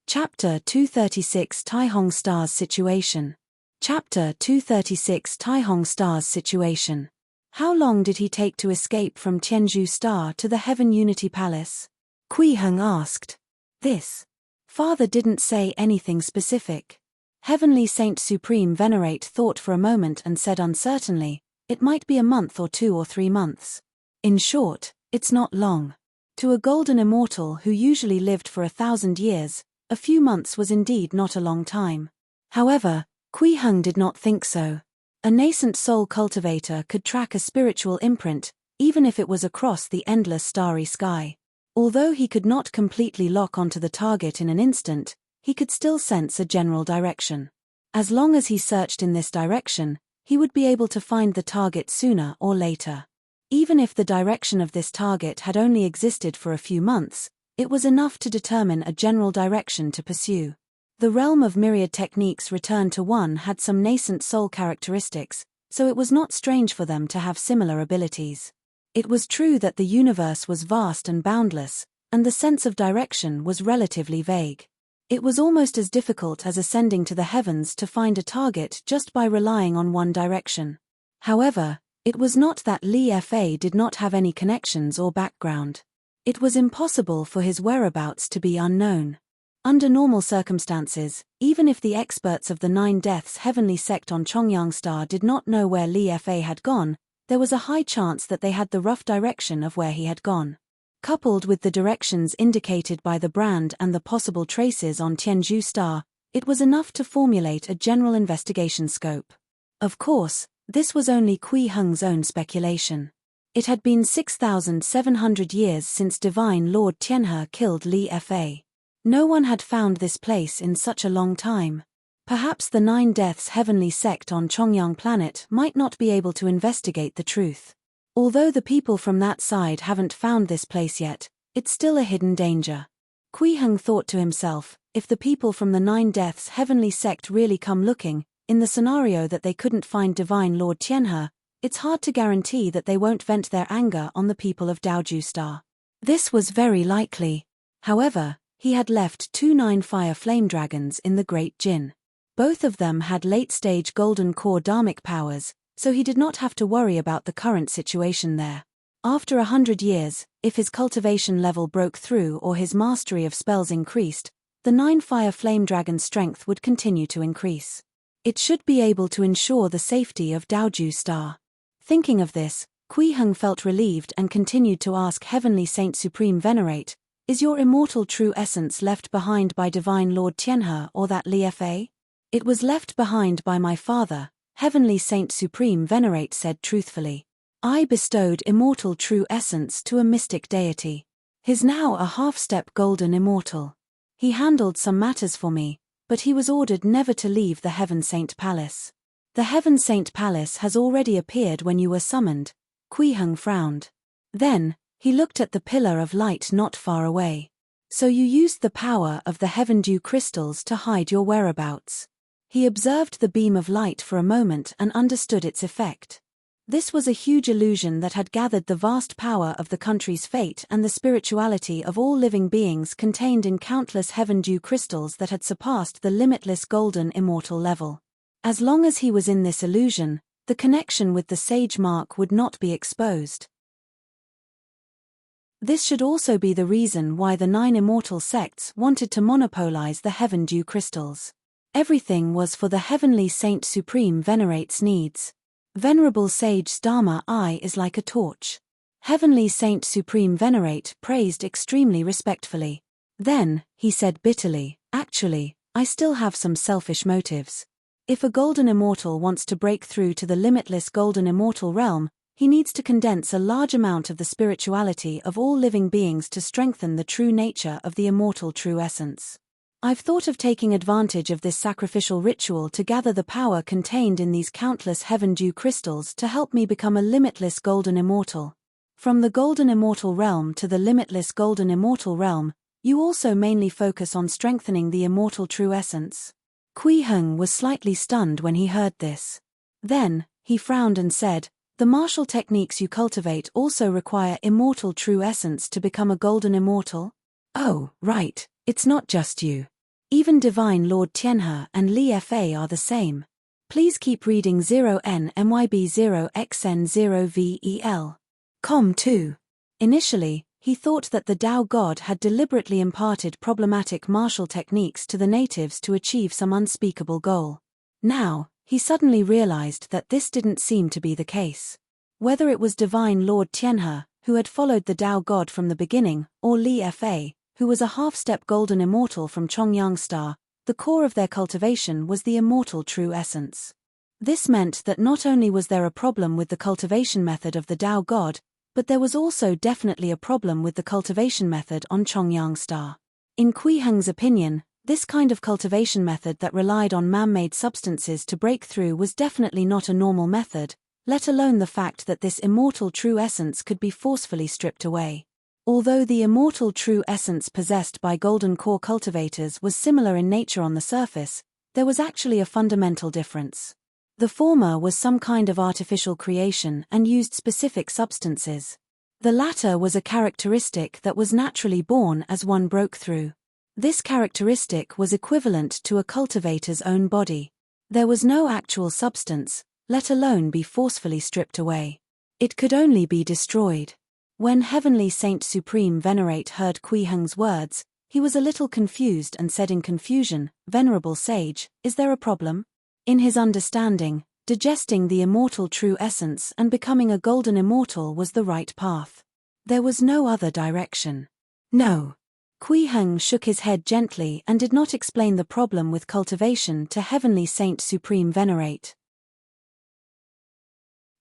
Chapter 236 Taihong Star's Situation. Chapter 236 Taihong Star's Situation. How long did he take to escape from Tianzhu Star to the Heaven Unity Palace? Kui Heng asked. This. Father didn't say anything specific. Heavenly Saint Supreme Venerate thought for a moment and said uncertainly, it might be a month or 2 or 3 months. In short, it's not long. To a golden immortal who usually lived for 1,000 years, a few months was indeed not a long time. However, Kui Heng did not think so. A nascent soul cultivator could track a spiritual imprint, even if it was across the endless starry sky. Although he could not completely lock onto the target in an instant, he could still sense a general direction. As long as he searched in this direction, he would be able to find the target sooner or later. Even if the direction of this target had only existed for a few months, it was enough to determine a general direction to pursue. The realm of myriad techniques returned to one had some nascent soul characteristics, so it was not strange for them to have similar abilities. It was true that the universe was vast and boundless, and the sense of direction was relatively vague. It was almost as difficult as ascending to the heavens to find a target just by relying on one direction. However, it was not that Li Fa did not have any connections or background. It was impossible for his whereabouts to be unknown. Under normal circumstances, even if the experts of the Nine Deaths Heavenly Sect on Chongyang Star did not know where Li Fa had gone, there was a high chance that they had the rough direction of where he had gone. Coupled with the directions indicated by the brand and the possible traces on Tianzhu Star, it was enough to formulate a general investigation scope. Of course, this was only Kui Heng's own speculation. It had been 6,700 years since Divine Lord Tianhe killed Li Fa. No one had found this place in such a long time. Perhaps the Nine Deaths Heavenly Sect on Chongyang Planet might not be able to investigate the truth. Although the people from that side haven't found this place yet, it's still a hidden danger. Kui Heng thought to himself, if the people from the Nine Deaths Heavenly Sect really come looking, in the scenario that they couldn't find Divine Lord Tianhe, it's hard to guarantee that they won't vent their anger on the people of Daoju Star. This was very likely. However, he had left 2 9-fire flame dragons in the Great Jin. Both of them had late-stage golden core dharmic powers, so he did not have to worry about the current situation there. After 100 years, if his cultivation level broke through or his mastery of spells increased, the 9-fire flame dragon's strength would continue to increase. It should be able to ensure the safety of Daoju Star. Thinking of this, Kui Heng felt relieved and continued to ask Heavenly Saint Supreme Venerate, is your immortal true essence left behind by Divine Lord Tianhe or that Li Fa? It was left behind by my father, Heavenly Saint Supreme Venerate said truthfully. I bestowed immortal true essence to a mystic deity. He's now a half-step golden immortal. He handled some matters for me, but he was ordered never to leave the Heaven Saint Palace. The Heaven Saint Palace has already appeared when you were summoned. Kui Heng frowned. Then, he looked at the pillar of light not far away. So you used the power of the Heaven Dew crystals to hide your whereabouts. He observed the beam of light for a moment and understood its effect. This was a huge illusion that had gathered the vast power of the country's fate and the spirituality of all living beings contained in countless Heaven Dew crystals that had surpassed the limitless golden immortal level. As long as he was in this illusion, the connection with the sage mark would not be exposed. This should also be the reason why the 9 immortal sects wanted to monopolize the heaven dew crystals. Everything was for the heavenly Saint Supreme Venerate's needs. Venerable Sage Dharma I is like a torch. Heavenly Saint Supreme Venerate praised extremely respectfully. Then, he said bitterly, actually, I still have some selfish motives. If a golden immortal wants to break through to the limitless golden immortal realm, he needs to condense a large amount of the spirituality of all living beings to strengthen the true nature of the immortal true essence. I've thought of taking advantage of this sacrificial ritual to gather the power contained in these countless heaven dew crystals to help me become a limitless golden immortal. From the golden immortal realm to the limitless golden immortal realm, you also mainly focus on strengthening the immortal true essence. Kui Heng was slightly stunned when he heard this. Then, he frowned and said, the martial techniques you cultivate also require immortal true essence to become a golden immortal? Oh, right, it's not just you. Even Divine Lord Tianhe and Li Fa are the same. Please keep reading 0NMYB0XN0VEL. Com 2. Initially, he thought that the Tao God had deliberately imparted problematic martial techniques to the natives to achieve some unspeakable goal. Now, he suddenly realized that this didn't seem to be the case. Whether it was Divine Lord Tianhe, who had followed the Tao God from the beginning, or Li Fa, who was a half-step golden immortal from Chongyang Star, the core of their cultivation was the immortal true essence. This meant that not only was there a problem with the cultivation method of the Tao God, but there was also definitely a problem with the cultivation method on Chongyang Star. In Kui Heng's opinion, this kind of cultivation method that relied on man-made substances to break through was definitely not a normal method, let alone the fact that this immortal true essence could be forcefully stripped away. Although the immortal true essence possessed by golden core cultivators was similar in nature on the surface, there was actually a fundamental difference. The former was some kind of artificial creation and used specific substances. The latter was a characteristic that was naturally born as one broke through. This characteristic was equivalent to a cultivator's own body. There was no actual substance, let alone be forcefully stripped away. It could only be destroyed. When Heavenly Saint Supreme Venerate heard Kui Heng's words, he was a little confused and said in confusion, Venerable Sage, is there a problem? In his understanding, digesting the immortal true essence and becoming a golden immortal was the right path. There was no other direction. No. Kui Heng shook his head gently and did not explain the problem with cultivation to Heavenly Saint Supreme Venerate.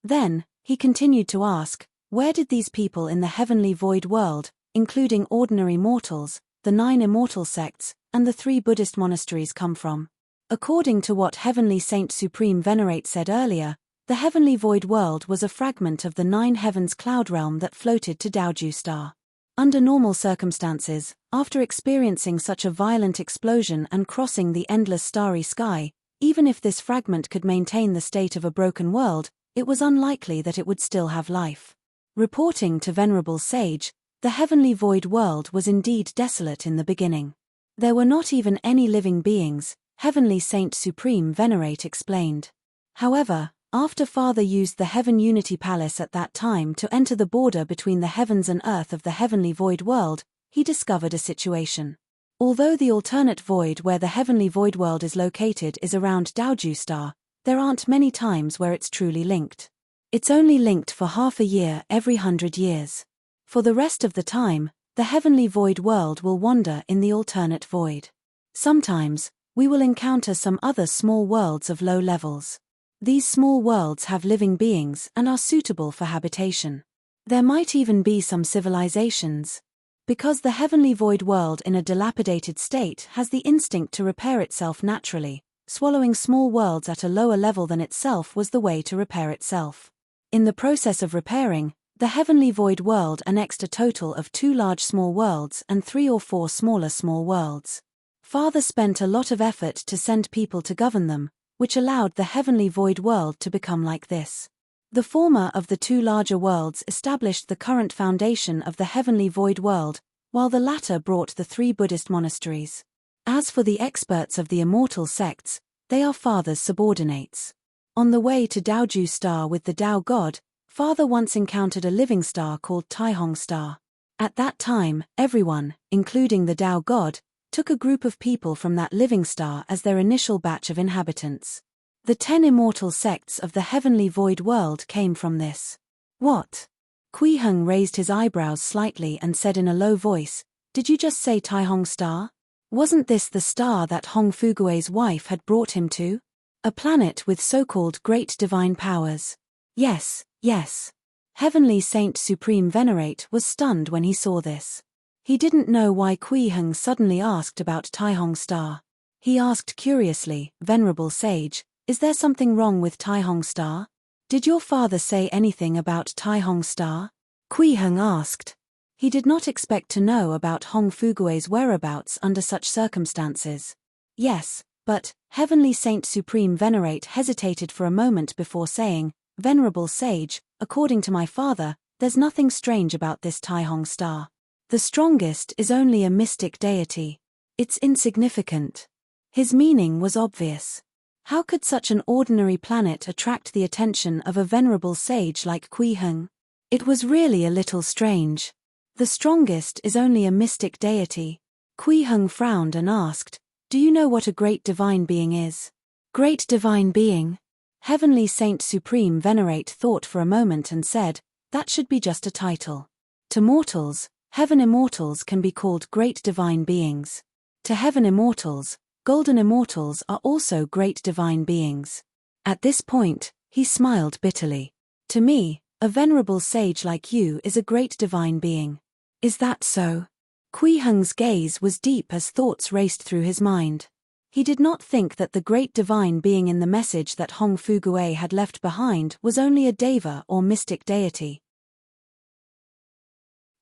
Then, he continued to ask, where did these people in the heavenly void world, including ordinary mortals, the 9 immortal sects, and the 3 Buddhist monasteries come from? According to what Heavenly Saint Supreme Venerate said earlier, the heavenly void world was a fragment of the 9 heavens cloud realm that floated to Daoju Star. Under normal circumstances, after experiencing such a violent explosion and crossing the endless starry sky, even if this fragment could maintain the state of a broken world, it was unlikely that it would still have life. Reporting to Venerable Sage, the heavenly void world was indeed desolate in the beginning. There were not even any living beings, Heavenly Saint Supreme Venerate explained. However, after Father used the Heaven Unity Palace at that time to enter the border between the heavens and earth of the heavenly void world, he discovered a situation. Although the alternate void where the heavenly void world is located is around Daoju Star, there aren't many times where it's truly linked. It's only linked for half a year every 100 years. For the rest of the time, the heavenly void world will wander in the alternate void. Sometimes, we will encounter some other small worlds of low levels. These small worlds have living beings and are suitable for habitation. There might even be some civilizations. Because the heavenly void world in a dilapidated state has the instinct to repair itself naturally, swallowing small worlds at a lower level than itself was the way to repair itself. In the process of repairing, the heavenly void world annexed a total of 2 large small worlds and 3 or 4 smaller small worlds. Father spent a lot of effort to send people to govern them, which allowed the heavenly void world to become like this. The former of the 2 larger worlds established the current foundation of the heavenly void world, while the latter brought the 3 Buddhist monasteries. As for the experts of the immortal sects, They are Father's subordinates. On the way to Daoju Star with the Tao God, Father once encountered a living star called Taihong Star. At that time, everyone, including the Tao God, took a group of people from that living star as their initial batch of inhabitants. The 10 immortal sects of the heavenly void world came from this. What? Kui Heng raised his eyebrows slightly and said in a low voice, "Did you just say Taihong Star? Wasn't this the star that Hong Fugue's wife had brought him to? A planet with so-called great divine powers?" Yes, yes. Heavenly Saint Supreme Venerate was stunned when he saw this. He didn't know why Kui Heng suddenly asked about Taihong Star. He asked curiously, "Venerable Sage, is there something wrong with Taihong Star? Did your father say anything about Taihong Star?" Kui Heng asked. He did not expect to know about Hong Fugue's whereabouts under such circumstances. Yes, but, Heavenly Saint Supreme Venerate hesitated for a moment before saying, "Venerable Sage, according to my father, there's nothing strange about this Taihong Star. The strongest is only a mystic deity. It's insignificant." His meaning was obvious. How could such an ordinary planet attract the attention of a venerable sage like Kui Heng? It was really a little strange. The strongest is only a mystic deity. Kui Heng frowned and asked, "Do you know what a great divine being is?" Great divine being? Heavenly Saint Supreme Venerate thought for a moment and said, "That should be just a title. To mortals, heaven immortals can be called great divine beings. To heaven immortals, golden immortals are also great divine beings." At this point, he smiled bitterly. "To me, a venerable sage like you is a great divine being. Is that so?" Kui Heng's gaze was deep as thoughts raced through his mind. He did not think that the great divine being in the message that Hong Fugue had left behind was only a deva or mystic deity.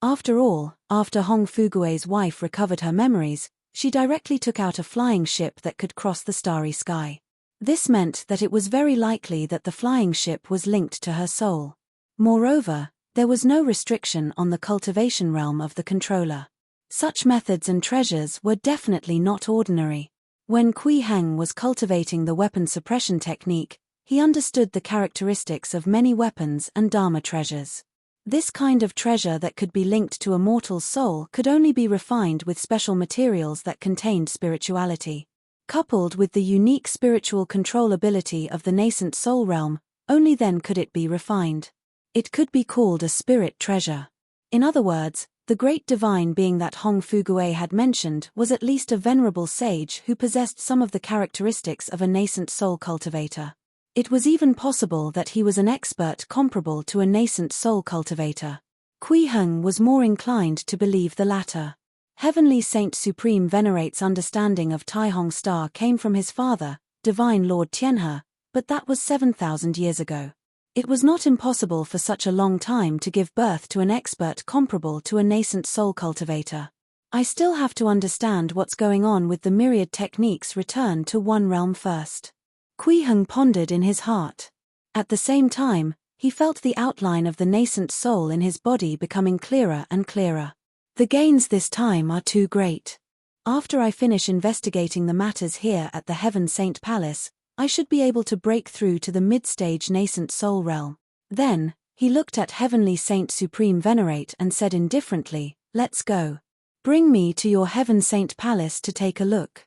After all, after Hong Fugue's wife recovered her memories, she directly took out a flying ship that could cross the starry sky. This meant that it was very likely that the flying ship was linked to her soul. Moreover, there was no restriction on the cultivation realm of the controller. Such methods and treasures were definitely not ordinary. When Kui Heng was cultivating the weapon suppression technique, he understood the characteristics of many weapons and Dharma treasures. This kind of treasure that could be linked to a mortal's soul could only be refined with special materials that contained spirituality. Coupled with the unique spiritual control ability of the nascent soul realm, only then could it be refined. It could be called a spirit treasure. In other words, the great divine being that Hong Fugue had mentioned was at least a venerable sage who possessed some of the characteristics of a nascent soul cultivator. It was even possible that he was an expert comparable to a nascent soul cultivator. Kui Heng was more inclined to believe the latter. Heavenly Saint Supreme Venerate's understanding of Taihong Star came from his father, Divine Lord Tianhe, but that was 7,000 years ago. It was not impossible for such a long time to give birth to an expert comparable to a nascent soul cultivator. I still have to understand what's going on with the myriad techniques. Return to one realm first. Kui Heng pondered in his heart. At the same time, he felt the outline of the nascent soul in his body becoming clearer and clearer. The gains this time are too great. After I finish investigating the matters here at the Heaven Saint Palace, I should be able to break through to the mid-stage nascent soul realm. Then, he looked at Heavenly Saint Supreme Venerate and said indifferently, "Let's go. Bring me to your Heaven Saint Palace to take a look."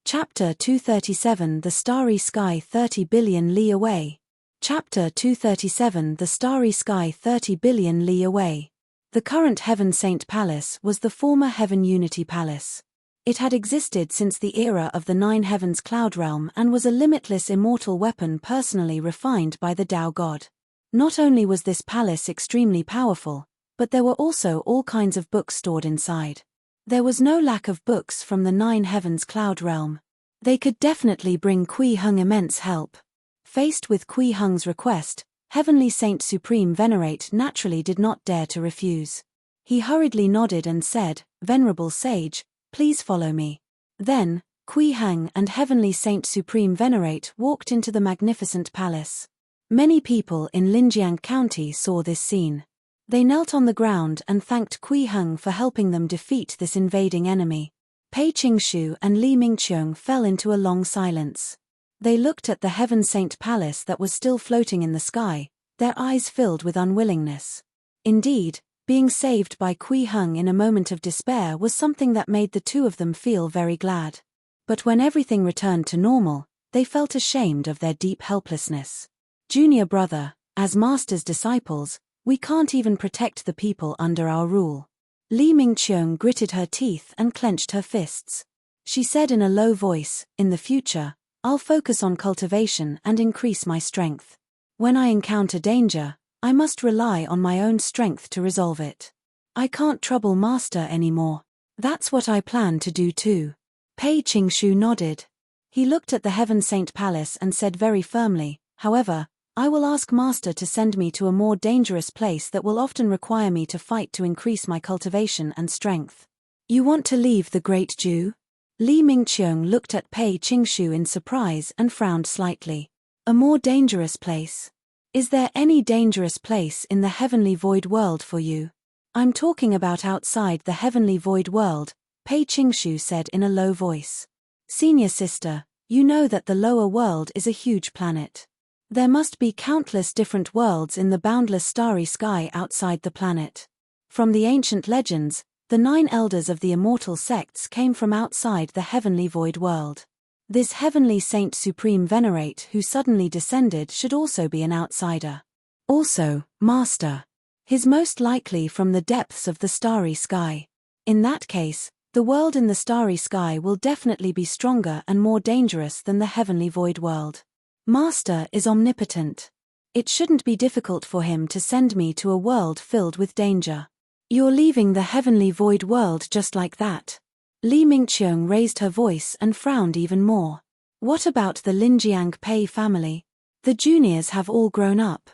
Chapter 237 The Starry Sky 30 billion li away. Chapter 237 The Starry Sky 30 billion li away. The current Heaven Saint Palace was the former Heaven Unity Palace. It had existed since the era of the Nine Heavens Cloud Realm and was a limitless immortal weapon personally refined by the Tao God. Not only was this palace extremely powerful, but there were also all kinds of books stored inside. There was no lack of books from the Nine Heavens Cloud Realm. They could definitely bring Kui Heng immense help. Faced with Kui Heng's request, Heavenly Saint Supreme Venerate naturally did not dare to refuse. He hurriedly nodded and said, "Venerable Sage, please follow me." Then, Kui Heng and Heavenly Saint Supreme Venerate walked into the magnificent palace. Many people in Linjiang County saw this scene. They knelt on the ground and thanked Kui Heng for helping them defeat this invading enemy. Pei Qingshu and Li Mingqiong fell into a long silence. They looked at the Heaven Saint Palace that was still floating in the sky, their eyes filled with unwillingness. Indeed, being saved by Kui Heng in a moment of despair was something that made the two of them feel very glad. But when everything returned to normal, they felt ashamed of their deep helplessness. Junior brother, as master's disciples, we can't even protect the people under our rule. Li Mingqiong gritted her teeth and clenched her fists. She said in a low voice, in the future, I'll focus on cultivation and increase my strength. When I encounter danger, I must rely on my own strength to resolve it. I can't trouble master anymore. That's what I plan to do too. Pei Qingshu nodded. He looked at the Heaven Saint Palace and said very firmly, however, I will ask master to send me to a more dangerous place that will often require me to fight to increase my cultivation and strength. You want to leave the Great Jew? Li Mingqiong looked at Pei Qingshu in surprise and frowned slightly. A more dangerous place? Is there any dangerous place in the heavenly void world for you? I'm talking about outside the heavenly void world, Pei Qingshu said in a low voice. Senior sister, you know that the lower world is a huge planet. There must be countless different worlds in the boundless starry sky outside the planet. From the ancient legends, the 9 elders of the immortal sects came from outside the heavenly void world. This heavenly saint supreme venerate who suddenly descended should also be an outsider. Also, master. He's most likely from the depths of the starry sky. In that case, the world in the starry sky will definitely be stronger and more dangerous than the heavenly void world. Master is omnipotent. It shouldn't be difficult for him to send me to a world filled with danger. You're leaving the heavenly void world just like that. Li Mingqiong raised her voice and frowned even more. What about the Linjiang Pei family? The juniors have all grown up.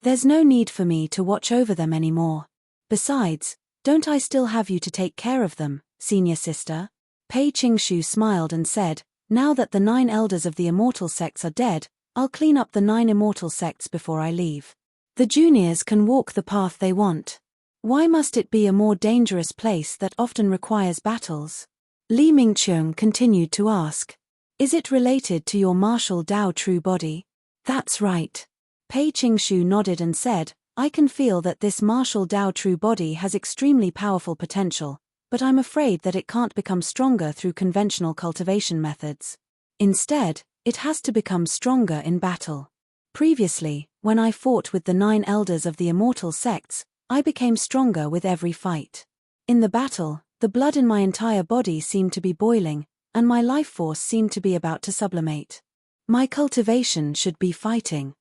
There's no need for me to watch over them anymore. Besides, don't I still have you to take care of them, senior sister? Pei Qingshu smiled and said, now that the 9 elders of the immortal sects are dead, I'll clean up the 9 immortal sects before I leave. The juniors can walk the path they want. Why must it be a more dangerous place that often requires battles? Li Mingqiong continued to ask. Is it related to your martial Dao true body? That's right. Pei Qingshu nodded and said, I can feel that this martial Dao true body has extremely powerful potential, but I'm afraid that it can't become stronger through conventional cultivation methods. Instead, it has to become stronger in battle. Previously, when I fought with the 9 elders of the immortal sects, I became stronger with every fight. In the battle, the blood in my entire body seemed to be boiling, and my life force seemed to be about to sublimate. My cultivation should be fighting.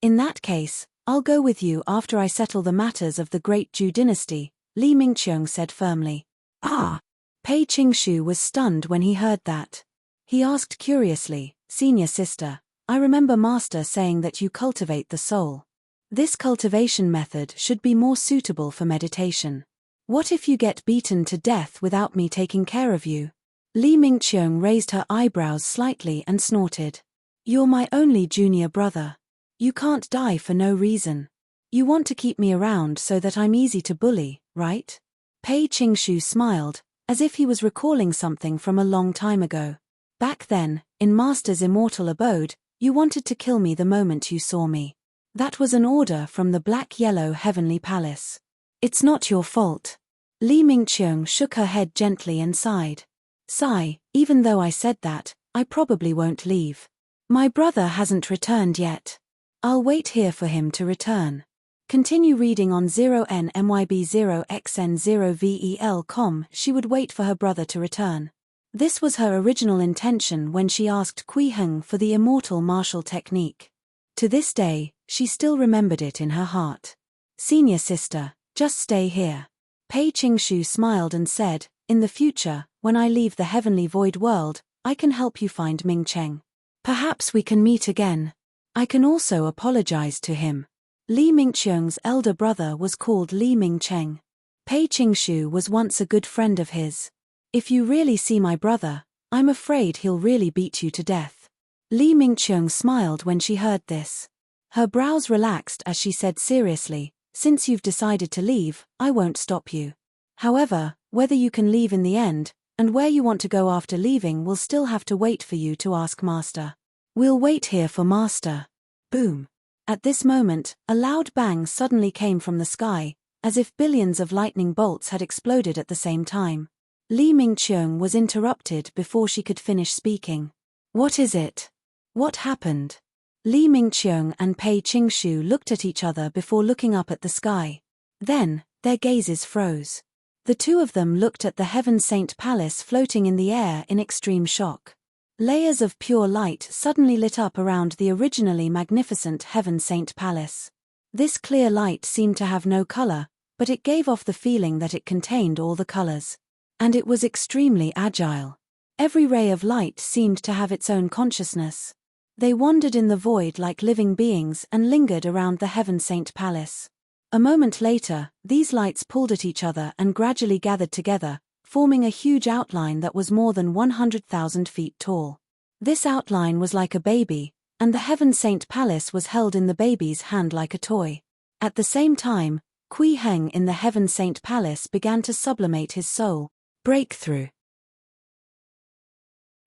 In that case, I'll go with you after I settle the matters of the Great Zhu dynasty, Li Mingqiong said firmly. Ah! Pei Qingshu was stunned when he heard that. He asked curiously, Senior sister, I remember master saying that you cultivate the soul. This cultivation method should be more suitable for meditation. What if you get beaten to death without me taking care of you? Li Mingqiong raised her eyebrows slightly and snorted. You're my only junior brother. You can't die for no reason. You want to keep me around so that I'm easy to bully, right? Pei Qingshu smiled, as if he was recalling something from a long time ago. Back then, in Master's immortal abode, you wanted to kill me the moment you saw me. That was an order from the black-yellow heavenly palace. It's not your fault. Li Mingqiong shook her head gently and sighed. Sigh, even though I said that, I probably won't leave. My brother hasn't returned yet. I'll wait here for him to return. Continue reading on 0NMYB0XN0VEL.com. She would wait for her brother to return. This was her original intention when she asked Kui Heng for the immortal martial technique. To this day, she still remembered it in her heart. Senior sister, just stay here. Pei Qingshu smiled and said, in the future, when I leave the heavenly void world, I can help you find Ming Cheng. Perhaps we can meet again. I can also apologize to him. Li Mingqiong's elder brother was called Li Mingcheng. Pei Qingshu was once a good friend of his. If you really see my brother, I'm afraid he'll really beat you to death. Li Mingqiong smiled when she heard this. Her brows relaxed as she said seriously, "Since you've decided to leave, I won't stop you. However, whether you can leave in the end, and where you want to go after leaving will still have to wait for you to ask Master." "We'll wait here for Master." Boom. At this moment, a loud bang suddenly came from the sky, as if billions of lightning bolts had exploded at the same time. Li Mingqiong was interrupted before she could finish speaking. "What is it? What happened?" Li Mingqiong and Pei Qingshu looked at each other before looking up at the sky. Then, their gazes froze. The two of them looked at the Heaven Saint Palace floating in the air in extreme shock. Layers of pure light suddenly lit up around the originally magnificent Heaven Saint Palace. This clear light seemed to have no color, but it gave off the feeling that it contained all the colors. And it was extremely agile. Every ray of light seemed to have its own consciousness. They wandered in the void like living beings and lingered around the Heaven Saint Palace. A moment later, these lights pulled at each other and gradually gathered together, forming a huge outline that was more than 100,000 feet tall. This outline was like a baby, and the Heaven Saint Palace was held in the baby's hand like a toy. At the same time, Kui Heng in the Heaven Saint Palace began to sublimate his soul. Breakthrough.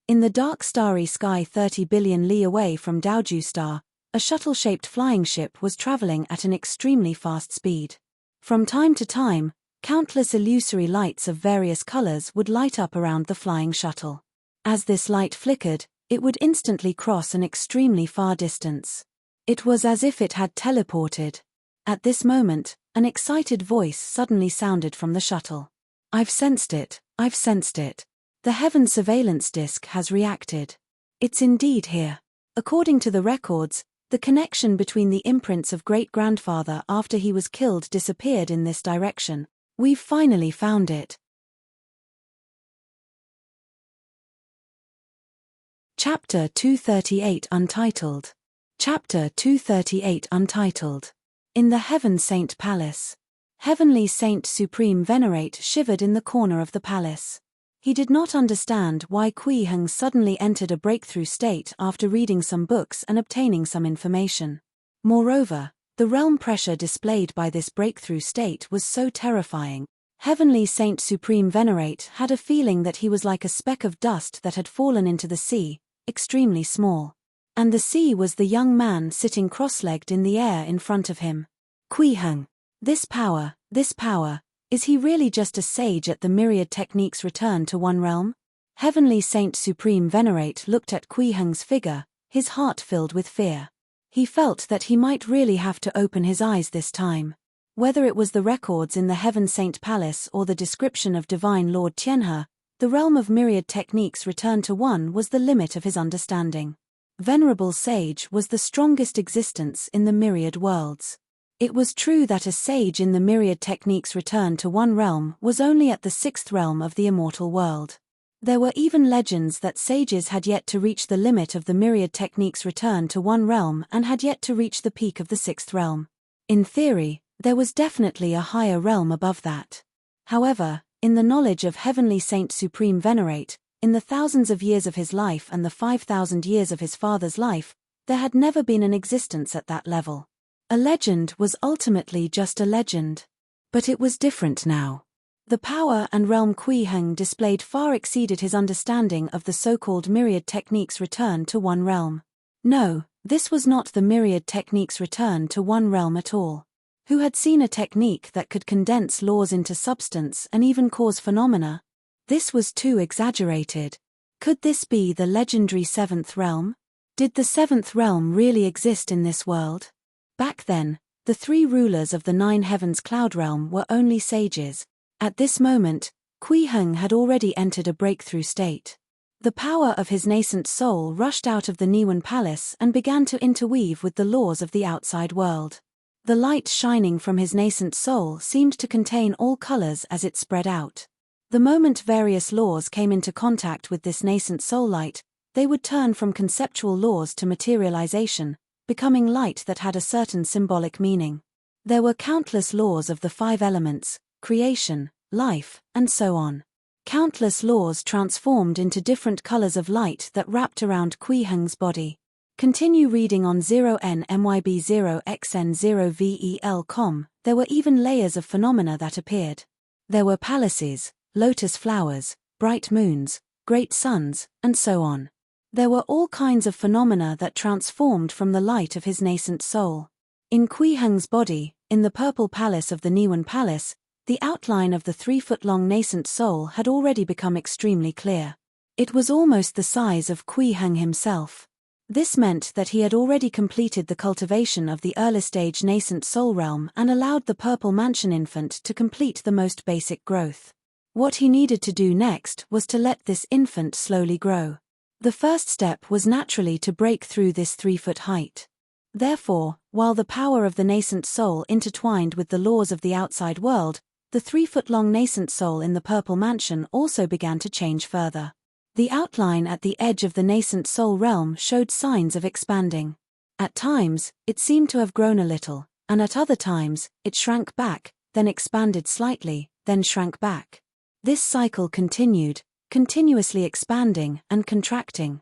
In the dark starry sky 30 billion li away from Daoju Star, a shuttle-shaped flying ship was traveling at an extremely fast speed. From time to time, countless illusory lights of various colors would light up around the flying shuttle. As this light flickered, it would instantly cross an extremely far distance. It was as if it had teleported. At this moment, an excited voice suddenly sounded from the shuttle. "I've sensed it, I've sensed it. The Heaven Surveillance Disk has reacted. It's indeed here. According to the records, the connection between the imprints of great-grandfather after he was killed disappeared in this direction. We've finally found it." Chapter 238 Untitled. Chapter 238 Untitled. In the Heaven Saint Palace. Heavenly Saint Supreme Venerate shivered in the corner of the palace. He did not understand why Kui Heng suddenly entered a breakthrough state after reading some books and obtaining some information. Moreover, the realm pressure displayed by this breakthrough state was so terrifying. Heavenly Saint Supreme Venerate had a feeling that he was like a speck of dust that had fallen into the sea, extremely small. And the sea was the young man sitting cross-legged in the air in front of him. Kui Heng. This power, is he really just a sage at the myriad techniques return to one realm? Heavenly Saint Supreme Venerate looked at Kui Heng's figure, his heart filled with fear. He felt that he might really have to open his eyes this time. Whether it was the records in the Heaven Saint Palace or the description of Divine Lord Tianhe, the realm of myriad techniques return to one was the limit of his understanding. Venerable Sage was the strongest existence in the myriad worlds. It was true that a sage in the myriad techniques return to one realm was only at the 6th realm of the immortal world. There were even legends that sages had yet to reach the limit of the myriad techniques return to one realm and had yet to reach the peak of the 6th realm. In theory, there was definitely a higher realm above that. However, in the knowledge of Heavenly Saint Supreme Venerate, in the thousands of years of his life and the 5,000 years of his father's life, there had never been an existence at that level. A legend was ultimately just a legend. But it was different now. The power and realm Kui Heng displayed far exceeded his understanding of the so-called myriad techniques return to one realm. No, this was not the myriad techniques return to one realm at all. Who had seen a technique that could condense laws into substance and even cause phenomena? This was too exaggerated. Could this be the legendary 7th realm? Did the 7th realm really exist in this world? Back then, the 3 rulers of the 9 heavens cloud realm were only sages. At this moment, Kui Heng had already entered a breakthrough state. The power of his nascent soul rushed out of the Niwen Palace and began to interweave with the laws of the outside world. The light shining from his nascent soul seemed to contain all colors as it spread out. The moment various laws came into contact with this nascent soul light, they would turn from conceptual laws to materialization, becoming light that had a certain symbolic meaning. There were countless laws of the 5 elements, creation, life, and so on. Countless laws transformed into different colors of light that wrapped around Kui Heng's body. Continue reading on 0nmyb0xn0vel.com. There were even layers of phenomena that appeared. There were palaces, lotus flowers, bright moons, great suns, and so on. There were all kinds of phenomena that transformed from the light of his nascent soul. In Kui Heng's body, in the purple palace of the Niwen Palace, the outline of the 3-foot-long nascent soul had already become extremely clear. It was almost the size of Kui Heng himself. This meant that he had already completed the cultivation of the early-stage nascent soul realm and allowed the Purple Mansion infant to complete the most basic growth. What he needed to do next was to let this infant slowly grow. The first step was naturally to break through this 3-foot height. Therefore, while the power of the nascent soul intertwined with the laws of the outside world, the 3-foot-long nascent soul in the Purple Mansion also began to change further. The outline at the edge of the nascent soul realm showed signs of expanding. At times, it seemed to have grown a little, and at other times, it shrank back, then expanded slightly, then shrank back. This cycle continued, continuously expanding and contracting.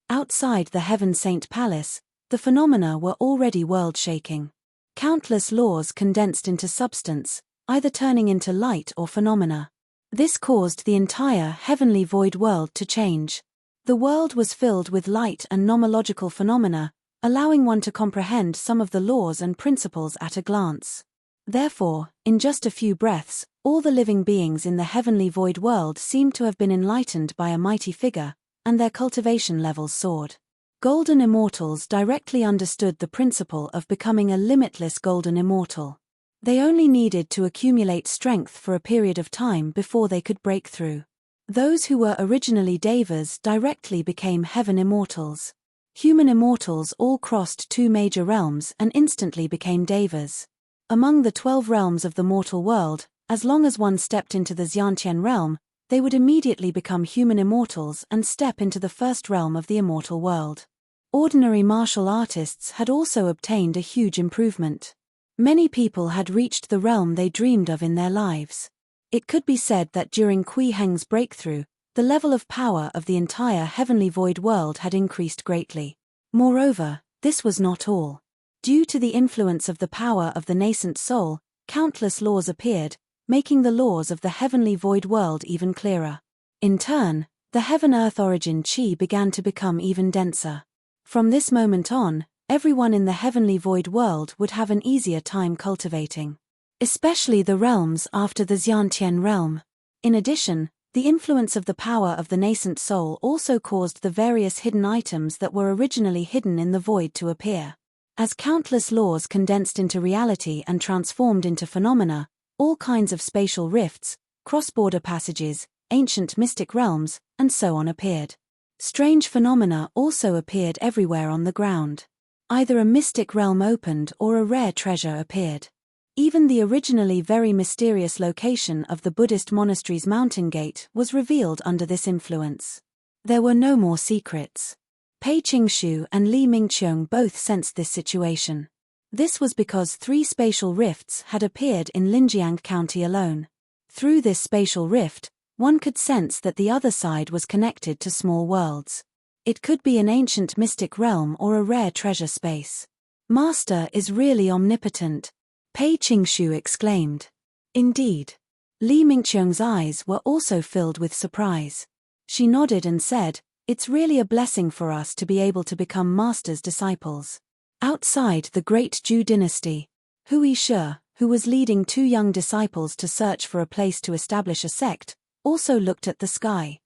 Outside the Heaven Saint Palace, the phenomena were already world-shaking. Countless laws condensed into substance, either turning into light or phenomena. This caused the entire heavenly void world to change. The world was filled with light and nomological phenomena, allowing one to comprehend some of the laws and principles at a glance. Therefore, in just a few breaths, all the living beings in the heavenly void world seemed to have been enlightened by a mighty figure, and their cultivation levels soared. Golden immortals directly understood the principle of becoming a limitless golden immortal. They only needed to accumulate strength for a period of time before they could break through. Those who were originally devas directly became heaven immortals. Human immortals all crossed 2 major realms and instantly became devas. Among the 12 realms of the mortal world, as long as one stepped into the Xiantian realm, they would immediately become human immortals and step into the first realm of the immortal world. Ordinary martial artists had also obtained a huge improvement. Many people had reached the realm they dreamed of in their lives. It could be said that during Kui Heng's breakthrough, the level of power of the entire heavenly void world had increased greatly. Moreover, this was not all. Due to the influence of the power of the nascent soul, countless laws appeared, making the laws of the heavenly void world even clearer. In turn, the heaven-earth origin chi began to become even denser. From this moment on, everyone in the heavenly void world would have an easier time cultivating. Especially the realms after the Xiantian realm. In addition, the influence of the power of the nascent soul also caused the various hidden items that were originally hidden in the void to appear. As countless laws condensed into reality and transformed into phenomena, all kinds of spatial rifts, cross-border passages, ancient mystic realms, and so on appeared. Strange phenomena also appeared everywhere on the ground. Either a mystic realm opened or a rare treasure appeared. Even the originally very mysterious location of the Buddhist monastery's mountain gate was revealed under this influence. There were no more secrets. Pei Qingshu and Li Mingqiong both sensed this situation. This was because 3 spatial rifts had appeared in Linjiang County alone. Through this spatial rift, one could sense that the other side was connected to small worlds. It could be an ancient mystic realm or a rare treasure space. Master is really omnipotent, Pei Qingshu exclaimed. Indeed. Li Mingqiong's eyes were also filled with surprise. She nodded and said, "It's really a blessing for us to be able to become Master's disciples." Outside the great Zhou dynasty, Hui Shi, who was leading 2 young disciples to search for a place to establish a sect, also looked at the sky.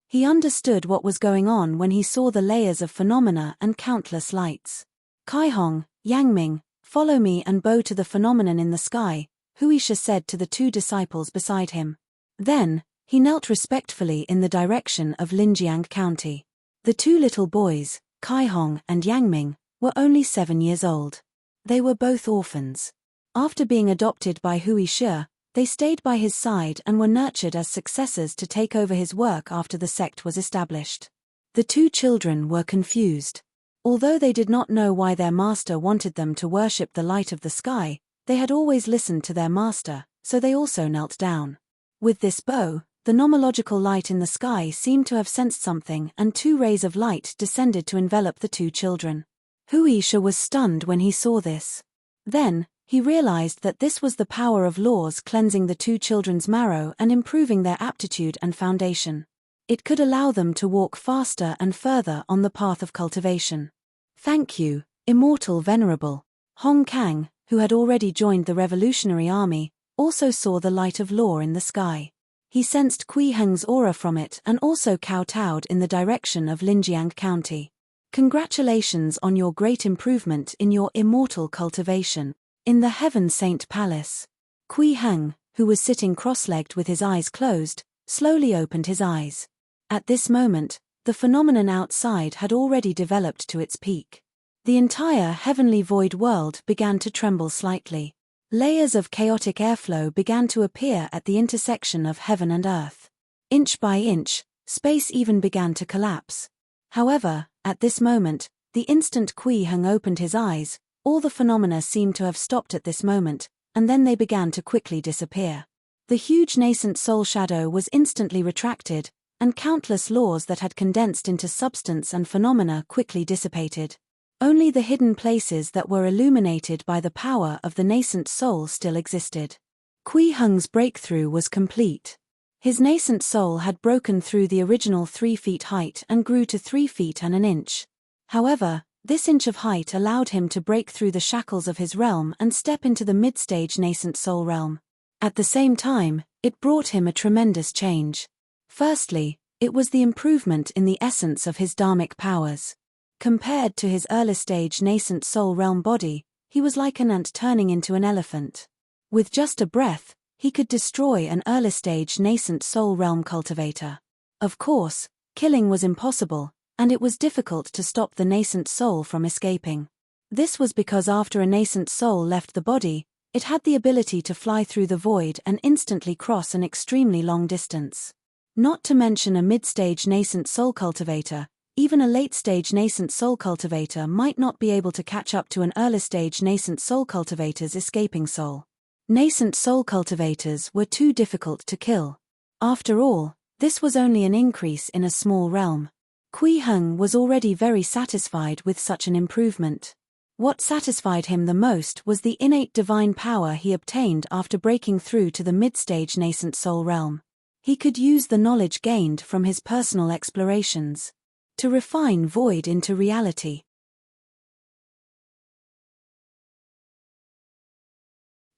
He understood what was going on when he saw the layers of phenomena and countless lights. Kaihong, Yangming, follow me and bow to the phenomenon in the sky, Huisha said to the 2 disciples beside him. Then, he knelt respectfully in the direction of Linjiang County. The 2 little boys, Kaihong and Yangming, were only 7 years old. They were both orphans. After being adopted by Hui Shi, they stayed by his side and were nurtured as successors to take over his work after the sect was established. The 2 children were confused. Although they did not know why their master wanted them to worship the light of the sky, they had always listened to their master, so they also knelt down. With this bow, The nomological light in the sky seemed to have sensed something, and 2 rays of light descended to envelop the 2 children. Wuxia was stunned when he saw this. Then, he realized that this was the power of laws cleansing the 2 children's marrow and improving their aptitude and foundation. It could allow them to walk faster and further on the path of cultivation. Thank you, immortal venerable. Hong Kang, who had already joined the revolutionary army, also saw the light of law in the sky. He sensed Kui Heng's aura from it and also kowtowed in the direction of Linjiang County. Congratulations on your great improvement in your immortal cultivation. In the Heaven Saint Palace, Kui Heng, who was sitting cross-legged with his eyes closed, slowly opened his eyes. At this moment, the phenomenon outside had already developed to its peak. The entire heavenly void world began to tremble slightly. Layers of chaotic airflow began to appear at the intersection of heaven and earth. Inch by inch, space even began to collapse. However, at this moment, the instant Kui Heng opened his eyes, all the phenomena seemed to have stopped at this moment, and then they began to quickly disappear. The huge nascent soul shadow was instantly retracted, and countless laws that had condensed into substance and phenomena quickly dissipated. Only the hidden places that were illuminated by the power of the nascent soul still existed. Kui Heng's breakthrough was complete. His nascent soul had broken through the original 3 feet height and grew to 3 feet and an inch. However, this inch of height allowed him to break through the shackles of his realm and step into the mid-stage nascent soul realm. At the same time, it brought him a tremendous change. Firstly, it was the improvement in the essence of his dharmic powers. Compared to his early-stage nascent soul realm body, he was like an ant turning into an elephant. With just a breath, he could destroy an early-stage nascent soul realm cultivator. Of course, killing was impossible, and it was difficult to stop the nascent soul from escaping. This was because after a nascent soul left the body, it had the ability to fly through the void and instantly cross an extremely long distance. Not to mention a mid-stage nascent soul cultivator, even a late-stage nascent soul cultivator might not be able to catch up to an early-stage nascent soul cultivator's escaping soul. Nascent soul cultivators were too difficult to kill. After all, this was only an increase in a small realm. Kui Heng was already very satisfied with such an improvement. What satisfied him the most was the innate divine power he obtained after breaking through to the mid-stage nascent soul realm. He could use the knowledge gained from his personal explorations to refine void into reality.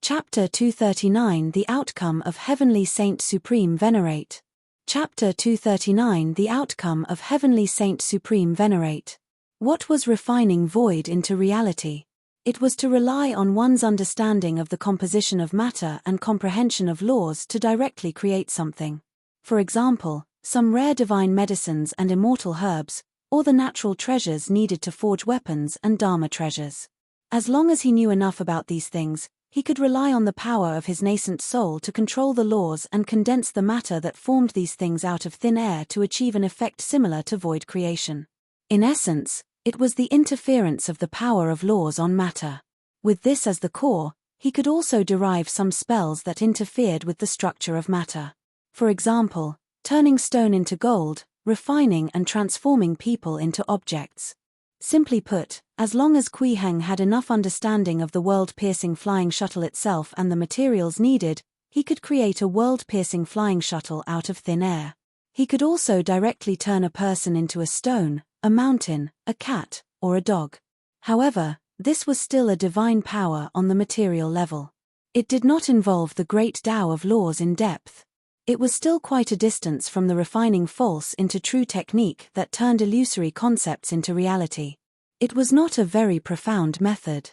Chapter 239 The Outcome of Heavenly Saint Supreme Venerate. Chapter 239 The Outcome of Heavenly Saint Supreme Venerate. What was refining void into reality? It was to rely on one's understanding of the composition of matter and comprehension of laws to directly create something. For example, some rare divine medicines and immortal herbs, or the natural treasures needed to forge weapons and dharma treasures. As long as he knew enough about these things, he could rely on the power of his nascent soul to control the laws and condense the matter that formed these things out of thin air to achieve an effect similar to void creation. In essence, it was the interference of the power of laws on matter. With this as the core, he could also derive some spells that interfered with the structure of matter. For example, turning stone into gold, refining and transforming people into objects. Simply put, as long as Kui Heng had enough understanding of the world-piercing flying shuttle itself and the materials needed, he could create a world-piercing flying shuttle out of thin air. He could also directly turn a person into a stone, a mountain, a cat, or a dog. However, this was still a divine power on the material level. It did not involve the great Tao of laws in depth. It was still quite a distance from the refining false into true technique that turned illusory concepts into reality. It was not a very profound method.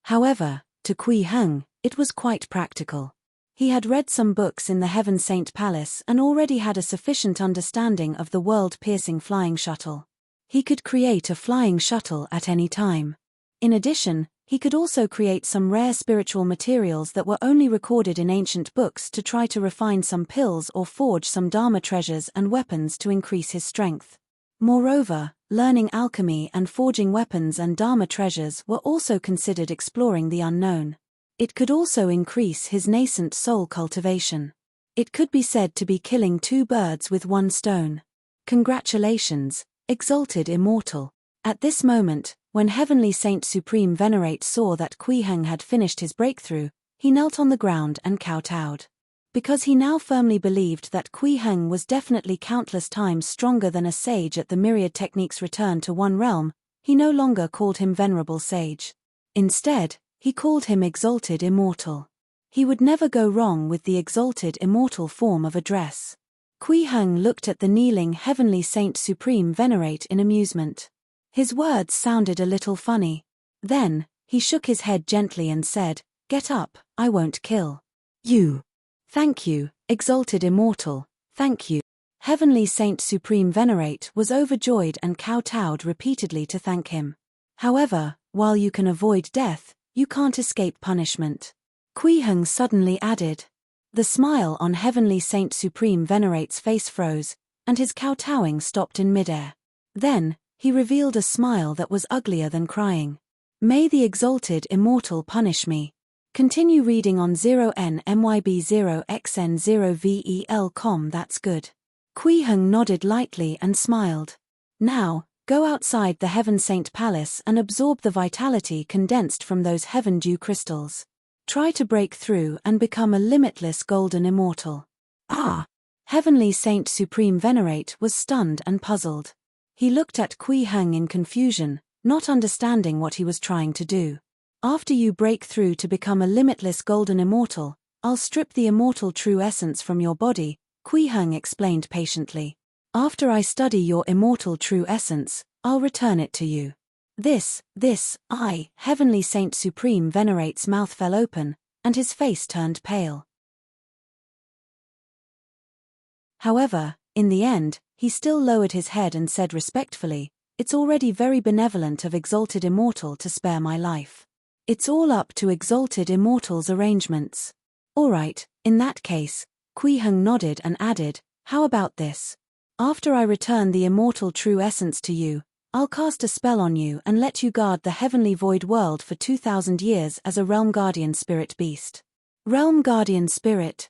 However, to Kui Heng, it was quite practical. He had read some books in the Heaven Saint Palace and already had a sufficient understanding of the world-piercing flying shuttle. He could create a flying shuttle at any time. In addition, he could also create some rare spiritual materials that were only recorded in ancient books to try to refine some pills or forge some dharma treasures and weapons to increase his strength. Moreover, learning alchemy and forging weapons and dharma treasures were also considered exploring the unknown. It could also increase his nascent soul cultivation. It could be said to be killing two birds with one stone. Congratulations, exalted immortal. At this moment, when Heavenly Saint Supreme Venerate saw that Kui Heng had finished his breakthrough, he knelt on the ground and kowtowed. Because he now firmly believed that Kui Heng was definitely countless times stronger than a sage at the myriad techniques return to one realm, he no longer called him Venerable Sage. Instead, he called him Exalted Immortal. He would never go wrong with the Exalted Immortal form of address. Kui Heng looked at the kneeling Heavenly Saint Supreme Venerate in amusement. His words sounded a little funny. Then, he shook his head gently and said, "Get up, I won't kill you." "Thank you, Exalted Immortal, thank you." Heavenly Saint Supreme Venerate was overjoyed and kowtowed repeatedly to thank him. However, while you can avoid death, you can't escape punishment. Kui Heng suddenly added. The smile on Heavenly Saint Supreme Venerate's face froze, and his kowtowing stopped in midair. Then, he revealed a smile that was uglier than crying. "May the Exalted Immortal punish me." Continue reading on 0NMYB0XN0VEL.com. That's good. Kui Heng nodded lightly and smiled. Now, go outside the Heaven Saint Palace and absorb the vitality condensed from those heaven dew crystals. Try to break through and become a limitless golden immortal. Ah! Heavenly Saint Supreme Venerate was stunned and puzzled. He looked at Kui Heng in confusion, not understanding what he was trying to do. "After you break through to become a limitless golden immortal, I'll strip the immortal true essence from your body," Kui Heng explained patiently. "After I study your immortal true essence, I'll return it to you." Heavenly Saint Supreme Venerate's mouth fell open, and his face turned pale. However, in the end, he still lowered his head and said respectfully, "It's already very benevolent of Exalted Immortal to spare my life. It's all up to Exalted Immortal's arrangements." "Alright, in that case," Kui Heng nodded and added, "How about this? After I return the immortal true essence to you, I'll cast a spell on you and let you guard the heavenly void world for 2,000 years as a Realm Guardian Spirit Beast." Realm Guardian Spirit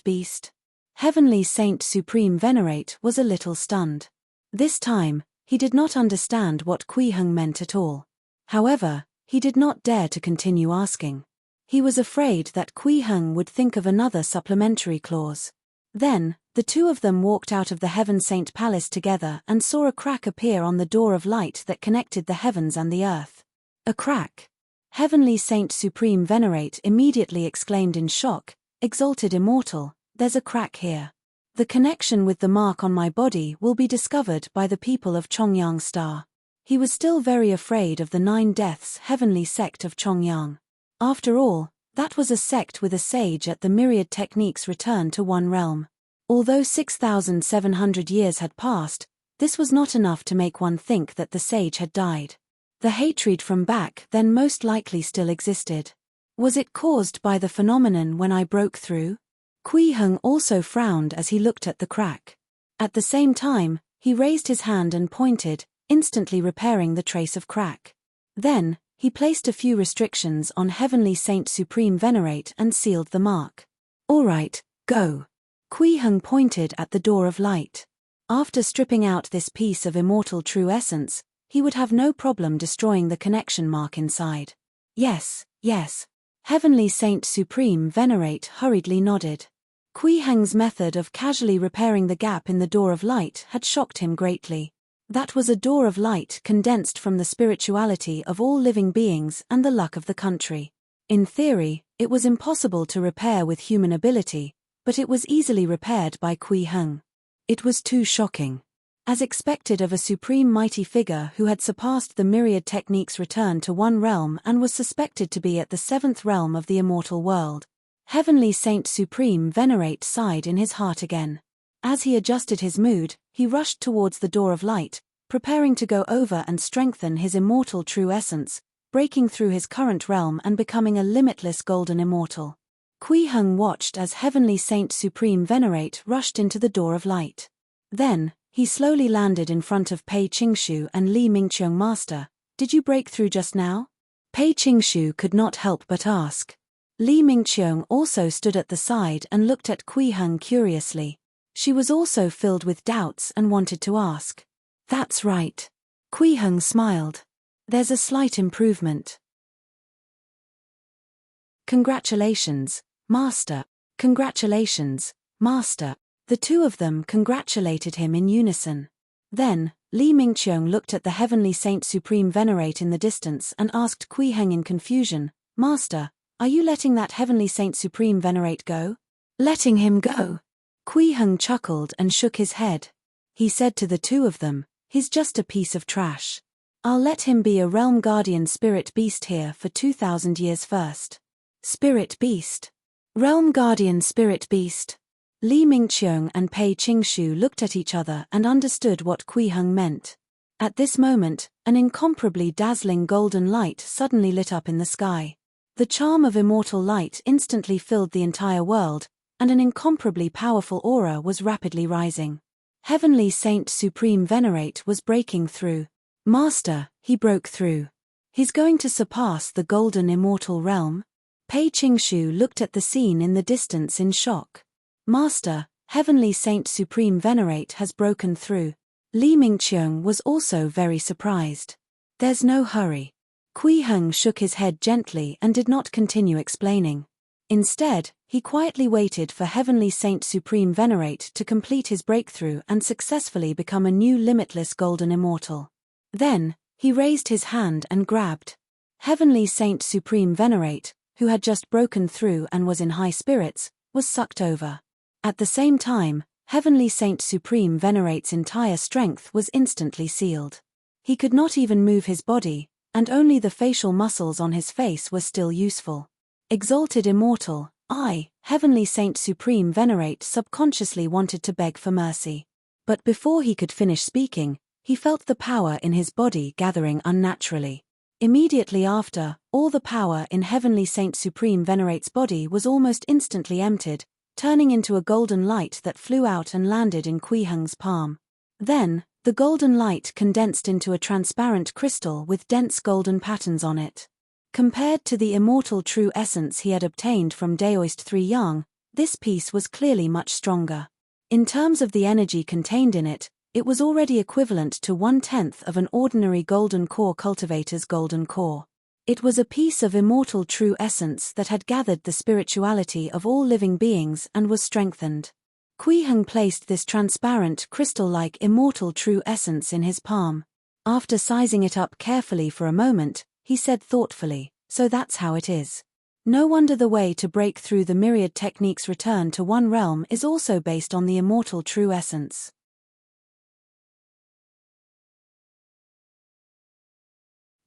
Beast? Heavenly Saint Supreme Venerate was a little stunned. This time, he did not understand what Kui Heng meant at all. However, he did not dare to continue asking. He was afraid that Kui Heng would think of another supplementary clause. Then, the two of them walked out of the Heaven Saint Palace together and saw a crack appear on the door of light that connected the heavens and the earth. A crack? Heavenly Saint Supreme Venerate immediately exclaimed in shock, "Exalted Immortal, there's a crack here. The connection with the mark on my body will be discovered by the people of Chongyang Star." He was still very afraid of the 9 Deaths heavenly sect of Chongyang. After all, that was a sect with a sage at the myriad techniques return to one realm. Although 6,700 years had passed, this was not enough to make one think that the sage had died. The hatred from back then most likely still existed. Was it caused by the phenomenon when I broke through? Kui Heng also frowned as he looked at the crack. At the same time, he raised his hand and pointed, instantly repairing the trace of crack. Then, he placed a few restrictions on Heavenly Saint Supreme Venerate and sealed the mark. "Alright, go." Kui Heng pointed at the door of light. After stripping out this piece of immortal true essence, he would have no problem destroying the connection mark inside. Yes. Heavenly Saint Supreme Venerate hurriedly nodded. Kui Heng's method of casually repairing the gap in the door of light had shocked him greatly. That was a door of light condensed from the spirituality of all living beings and the luck of the country. In theory, it was impossible to repair with human ability, but it was easily repaired by Kui Heng. It was too shocking. As expected of a supreme mighty figure who had surpassed the myriad techniques return to one realm and was suspected to be at the 7th realm of the immortal world, Heavenly Saint Supreme Venerate sighed in his heart again. As he adjusted his mood, he rushed towards the door of light, preparing to go over and strengthen his immortal true essence, breaking through his current realm and becoming a limitless golden immortal. Kui Heng watched as Heavenly Saint Supreme Venerate rushed into the door of light. Then, he slowly landed in front of Pei Qingshu and Li Mingqiong. "Master, did you break through just now?" Pei Qingshu could not help but ask. Li Mingqiong also stood at the side and looked at Kui Heng curiously. She was also filled with doubts and wanted to ask. That's right. Kui Heng smiled. There's a slight improvement. Congratulations, Master. Congratulations, Master. The two of them congratulated him in unison. Then, Li Mingqiong looked at the Heavenly Saint Supreme Venerate in the distance and asked Kui Heng in confusion, Master, are you letting that Heavenly Saint Supreme Venerate go? Letting him go? Kui Heng chuckled and shook his head. He said to the two of them, he's just a piece of trash. I'll let him be a realm guardian spirit beast here for 2,000 years first. Spirit beast. Realm guardian spirit beast. Li Mingqiong and Pei Qingshu looked at each other and understood what Kui Heng meant. At this moment, an incomparably dazzling golden light suddenly lit up in the sky. The charm of immortal light instantly filled the entire world, and an incomparably powerful aura was rapidly rising. Heavenly Saint Supreme Venerate was breaking through. Master, he broke through. He's going to surpass the golden immortal realm? Pei Qingshu looked at the scene in the distance in shock. Master, Heavenly Saint Supreme Venerate has broken through. Li Mingqiong was also very surprised. There's no hurry. Kui Heng shook his head gently and did not continue explaining. Instead, he quietly waited for Heavenly Saint Supreme Venerate to complete his breakthrough and successfully become a new limitless golden immortal. Then, he raised his hand and grabbed. Heavenly Saint Supreme Venerate, who had just broken through and was in high spirits, was sucked over. At the same time, Heavenly Saint Supreme Venerate's entire strength was instantly sealed. He could not even move his body, and only the facial muscles on his face were still useful. Exalted Immortal, Heavenly Saint Supreme Venerate subconsciously wanted to beg for mercy. But before he could finish speaking, he felt the power in his body gathering unnaturally. Immediately after, all the power in Heavenly Saint Supreme Venerate's body was almost instantly emptied, turning into a golden light that flew out and landed in Kui Heng's palm. Then, the golden light condensed into a transparent crystal with dense golden patterns on it. Compared to the immortal true essence he had obtained from Daoist 3 Yang, this piece was clearly much stronger. In terms of the energy contained in it, it was already equivalent to 1/10 of an ordinary golden core cultivator's golden core. It was a piece of immortal true essence that had gathered the spirituality of all living beings and was strengthened. Kui Heng placed this transparent, crystal-like immortal true essence in his palm. After sizing it up carefully for a moment, he said thoughtfully, so that's how it is. No wonder the way to break through the myriad techniques' return to one realm is also based on the immortal true essence.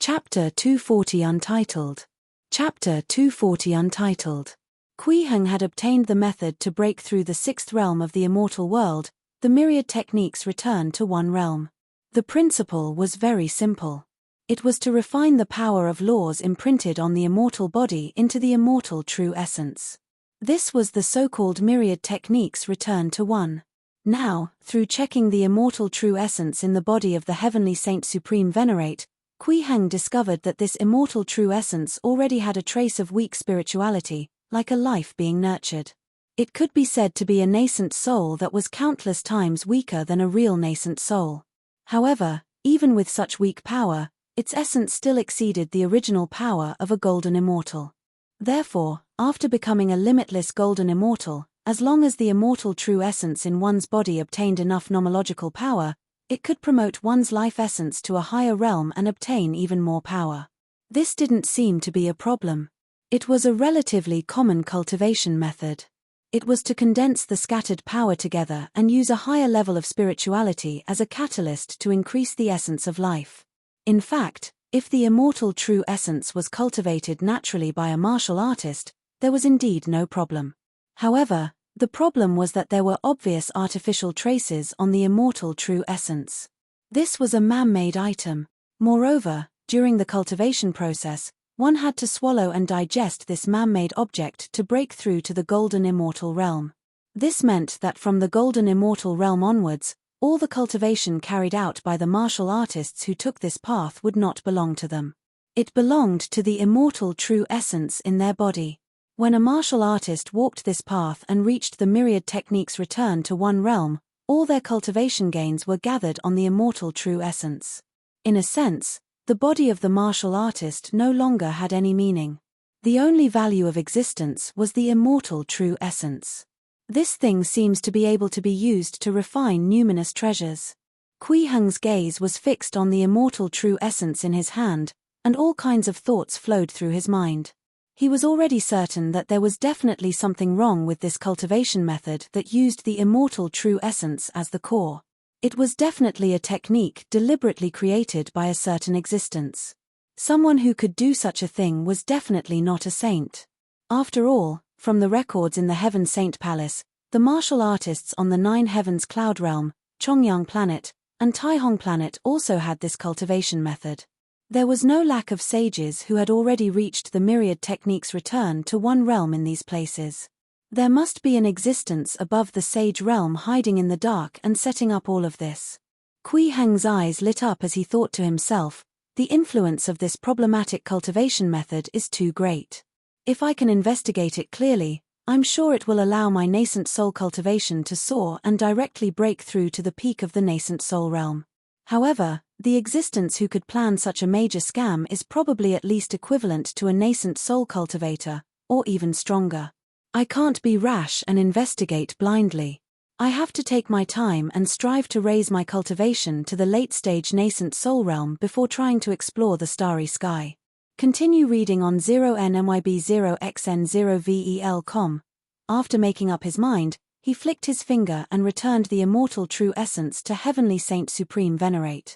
Chapter 240 Untitled. Chapter 240 Untitled. Kui Heng had obtained the method to break through the 6th realm of the immortal world, the myriad techniques return to one realm. The principle was very simple. It was to refine the power of laws imprinted on the immortal body into the immortal true essence. This was the so-called myriad techniques return to one. Now, through checking the immortal true essence in the body of the Heavenly Saint Supreme Venerate, Kui Heng discovered that this immortal true essence already had a trace of weak spirituality, like a life being nurtured. It could be said to be a nascent soul that was countless times weaker than a real nascent soul. However, even with such weak power, its essence still exceeded the original power of a golden immortal. Therefore, after becoming a limitless golden immortal, as long as the immortal true essence in one's body obtained enough nomological power, it could promote one's life essence to a higher realm and obtain even more power. This didn't seem to be a problem. It was a relatively common cultivation method. It was to condense the scattered power together and use a higher level of spirituality as a catalyst to increase the essence of life. In fact, if the immortal true essence was cultivated naturally by a martial artist, there was indeed no problem. However, the problem was that there were obvious artificial traces on the immortal true essence. This was a man-made item. Moreover, during the cultivation process, one had to swallow and digest this man-made object to break through to the golden immortal realm. This meant that from the golden immortal realm onwards, all the cultivation carried out by the martial artists who took this path would not belong to them. It belonged to the immortal true essence in their body. When a martial artist walked this path and reached the myriad techniques' return to one realm, all their cultivation gains were gathered on the immortal true essence. In a sense, the body of the martial artist no longer had any meaning. The only value of existence was the immortal true essence. This thing seems to be able to be used to refine numinous treasures. Kui Heng's gaze was fixed on the immortal true essence in his hand, and all kinds of thoughts flowed through his mind. He was already certain that there was definitely something wrong with this cultivation method that used the immortal true essence as the core. It was definitely a technique deliberately created by a certain existence. Someone who could do such a thing was definitely not a saint. After all, from the records in the Heaven Saint Palace, the martial artists on the Nine Heavens Cloud Realm, Chongyang Planet, and Taihong Planet also had this cultivation method. There was no lack of sages who had already reached the myriad techniques' return to one realm in these places. There must be an existence above the sage realm hiding in the dark and setting up all of this. Kui Heng's eyes lit up as he thought to himself, the influence of this problematic cultivation method is too great. If I can investigate it clearly, I'm sure it will allow my nascent soul cultivation to soar and directly break through to the peak of the nascent soul realm. However, the existence who could plan such a major scam is probably at least equivalent to a nascent soul cultivator, or even stronger. I can't be rash and investigate blindly. I have to take my time and strive to raise my cultivation to the late-stage nascent soul realm before trying to explore the starry sky. Continue reading on 0nmyb0xn0vel.com. After making up his mind, he flicked his finger and returned the immortal true essence to Heavenly Saint Supreme Venerate.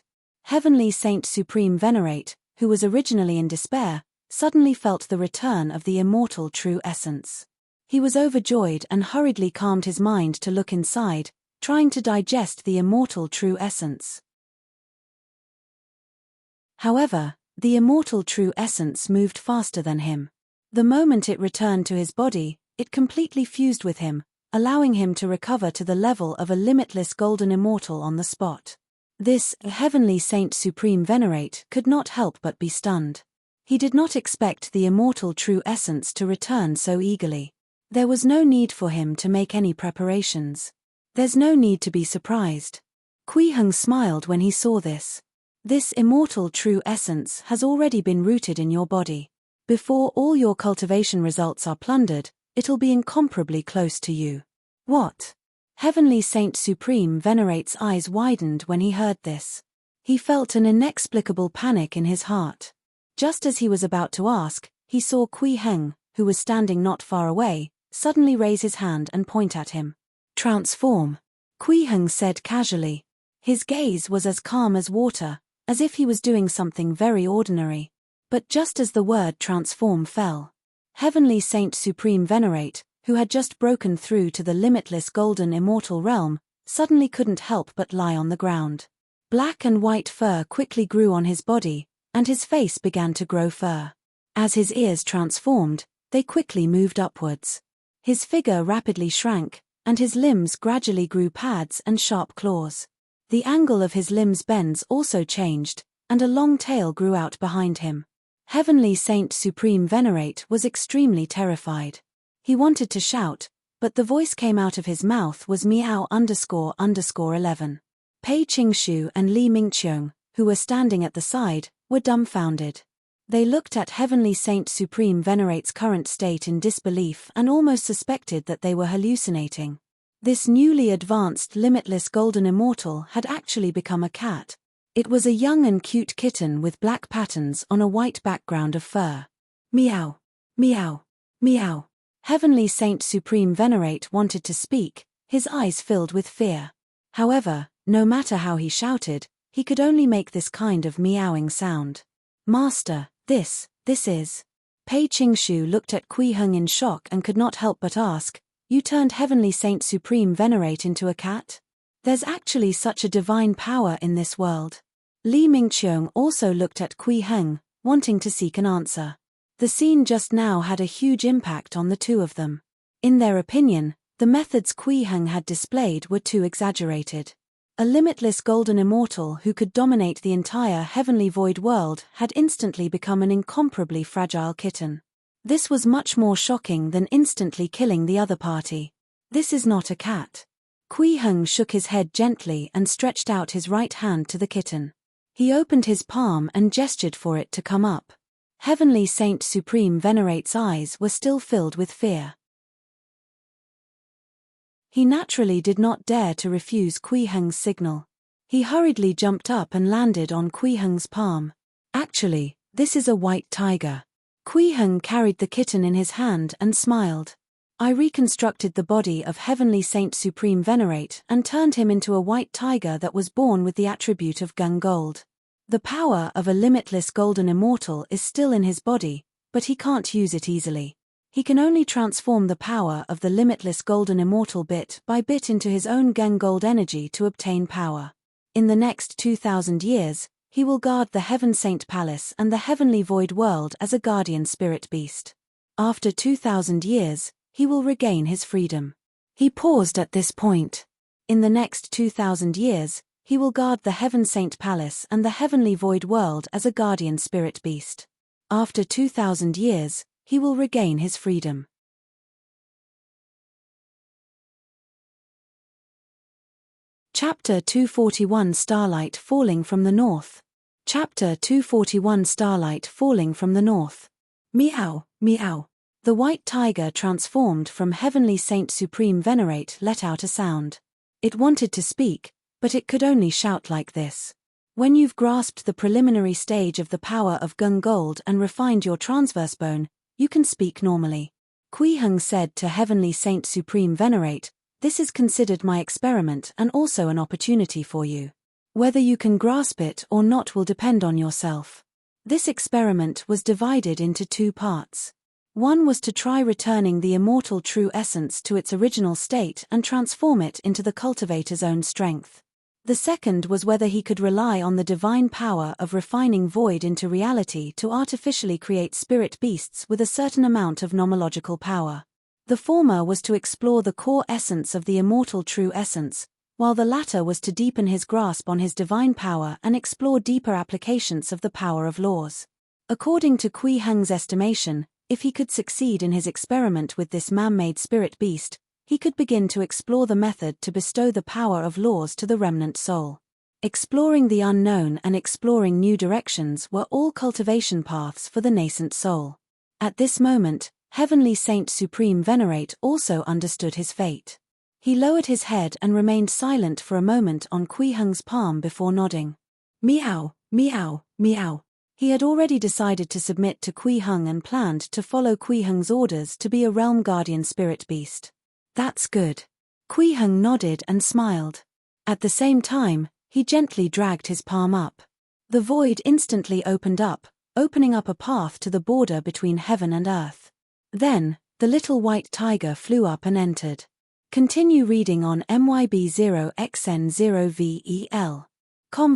Heavenly Saint Supreme Venerate, who was originally in despair, suddenly felt the return of the immortal true essence. He was overjoyed and hurriedly calmed his mind to look inside, trying to digest the immortal true essence. However, the immortal true essence moved faster than him. The moment it returned to his body, it completely fused with him, allowing him to recover to the level of a limitless golden immortal on the spot. This Heavenly Saint Supreme Venerate could not help but be stunned. He did not expect the immortal true essence to return so eagerly. There was no need for him to make any preparations. There's no need to be surprised. Kui Heng smiled when he saw this. This immortal true essence has already been rooted in your body. Before all your cultivation results are plundered, it'll be incomparably close to you. What? Heavenly Saint Supreme Venerate's eyes widened when he heard this. He felt an inexplicable panic in his heart. Just as he was about to ask, he saw Kui Heng, who was standing not far away, suddenly raise his hand and point at him. Transform, Kui Heng said casually. His gaze was as calm as water, as if he was doing something very ordinary. But just as the word transform fell, Heavenly Saint Supreme Venerate, who had just broken through to the limitless golden immortal realm, suddenly couldn't help but lie on the ground. Black and white fur quickly grew on his body, and his face began to grow fur. As his ears transformed, they quickly moved upwards. His figure rapidly shrank, and his limbs gradually grew pads and sharp claws. The angle of his limbs' bends also changed, and a long tail grew out behind him. Heavenly Saint Supreme Venerate was extremely terrified. He wanted to shout, but the voice came out of his mouth was meow__11. Pei Qingshu and Li Mingqiong, who were standing at the side, were dumbfounded. They looked at Heavenly Saint Supreme Venerate's current state in disbelief and almost suspected that they were hallucinating. This newly advanced limitless golden immortal had actually become a cat. It was a young and cute kitten with black patterns on a white background of fur. Meow, meow, meow. Heavenly Saint Supreme Venerate wanted to speak, his eyes filled with fear. However, no matter how he shouted, he could only make this kind of meowing sound. Master, this is... Pei Qingshu looked at Kui Heng in shock and could not help but ask, you turned Heavenly Saint Supreme Venerate into a cat? There's actually such a divine power in this world. Li Mingqiong also looked at Kui Heng, wanting to seek an answer. The scene just now had a huge impact on the two of them. In their opinion, the methods Kui Heng had displayed were too exaggerated. A limitless golden immortal who could dominate the entire heavenly void world had instantly become an incomparably fragile kitten. This was much more shocking than instantly killing the other party. This is not a cat. Kui Heng shook his head gently and stretched out his right hand to the kitten. He opened his palm and gestured for it to come up. Heavenly Saint Supreme Venerate's eyes were still filled with fear. He naturally did not dare to refuse Kui Heng's signal. He hurriedly jumped up and landed on Kui Heng's palm. Actually, this is a white tiger. Kui Heng carried the kitten in his hand and smiled. I reconstructed the body of Heavenly Saint Supreme Venerate and turned him into a white tiger that was born with the attribute of gung gold. The power of a limitless golden immortal is still in his body, but he can't use it easily. He can only transform the power of the limitless golden immortal bit by bit into his own gung gold energy to obtain power. In the next 2,000 years, he will guard the Heaven Saint Palace and the heavenly void world as a guardian spirit beast. After 2,000 years, he will regain his freedom. He paused at this point. In the next 2,000 years, he will guard the Heaven Saint Palace and the heavenly void world as a guardian spirit beast. After 2,000 years, he will regain his freedom. Chapter 241 Starlight Falling from the North. Chapter 241 Starlight Falling from the North. Meow, meow. The white tiger transformed from Heavenly Saint Supreme Venerate let out a sound. It wanted to speak, but it could only shout like this. When you've grasped the preliminary stage of the power of gung gold and refined your transverse bone, you can speak normally. Kui Heng said to Heavenly Saint Supreme Venerate, this is considered my experiment and also an opportunity for you. Whether you can grasp it or not will depend on yourself. This experiment was divided into two parts. One was to try returning the immortal true essence to its original state and transform it into the cultivator's own strength. The second was whether he could rely on the divine power of refining void into reality to artificially create spirit beasts with a certain amount of nomological power. The former was to explore the core essence of the immortal true essence, while the latter was to deepen his grasp on his divine power and explore deeper applications of the power of laws. According to Kui Heng's estimation, if he could succeed in his experiment with this man-made spirit beast, he could begin to explore the method to bestow the power of laws to the remnant soul. Exploring the unknown and exploring new directions were all cultivation paths for the nascent soul. At this moment, Heavenly Saint Supreme Venerate also understood his fate. He lowered his head and remained silent for a moment on Kui Heng's palm before nodding. Meow, meow, meow. He had already decided to submit to Kui Heng and planned to follow Kui Heng's orders to be a realm guardian spirit beast. That's good. Kui Heng nodded and smiled. At the same time, he gently dragged his palm up. The void instantly opened up, opening up a path to the border between heaven and earth. Then, the little white tiger flew up and entered. Continue reading on MYB0XN0VEL.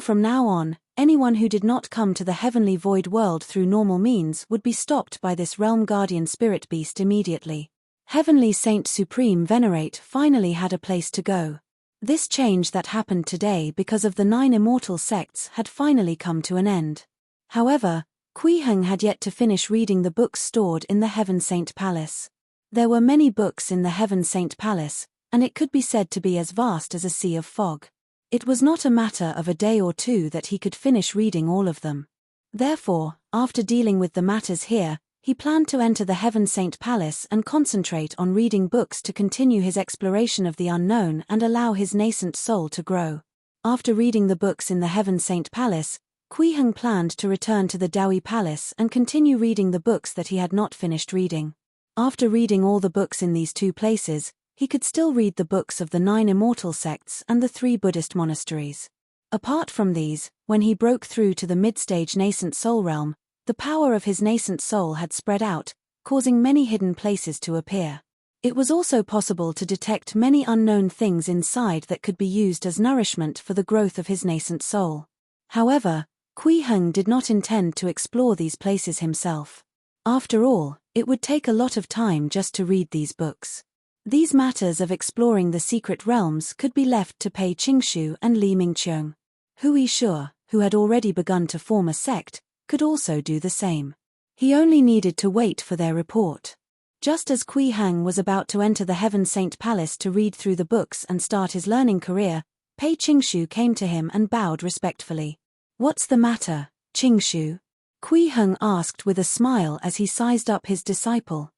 From now on, anyone who did not come to the heavenly void world through normal means would be stopped by this realm guardian spirit beast immediately. Heavenly Saint Supreme Venerate finally had a place to go. This change that happened today because of the 9 immortal sects had finally come to an end. However, Kui Heng had yet to finish reading the books stored in the Heaven Saint Palace. There were many books in the Heaven Saint Palace, and it could be said to be as vast as a sea of fog. It was not a matter of a day or two that he could finish reading all of them. Therefore, after dealing with the matters here, he planned to enter the Heaven Saint Palace and concentrate on reading books to continue his exploration of the unknown and allow his nascent soul to grow. After reading the books in the Heaven Saint Palace, Kui Heng planned to return to the Dawi Palace and continue reading the books that he had not finished reading. After reading all the books in these two places, he could still read the books of the 9 immortal sects and the 3 Buddhist monasteries. Apart from these, when he broke through to the mid-stage nascent soul realm, the power of his nascent soul had spread out, causing many hidden places to appear. It was also possible to detect many unknown things inside that could be used as nourishment for the growth of his nascent soul. However, Kui Heng did not intend to explore these places himself. After all, it would take a lot of time just to read these books. These matters of exploring the secret realms could be left to Pei Qingshu and Li Mingqiong. Hui Shuo, who had already begun to form a sect, could also do the same. He only needed to wait for their report. Just as Kui Heng was about to enter the Heaven Saint Palace to read through the books and start his learning career, Pei Qingshu came to him and bowed respectfully. "What's the matter, Qingshu?" Kui Heng asked with a smile as he sized up his disciple.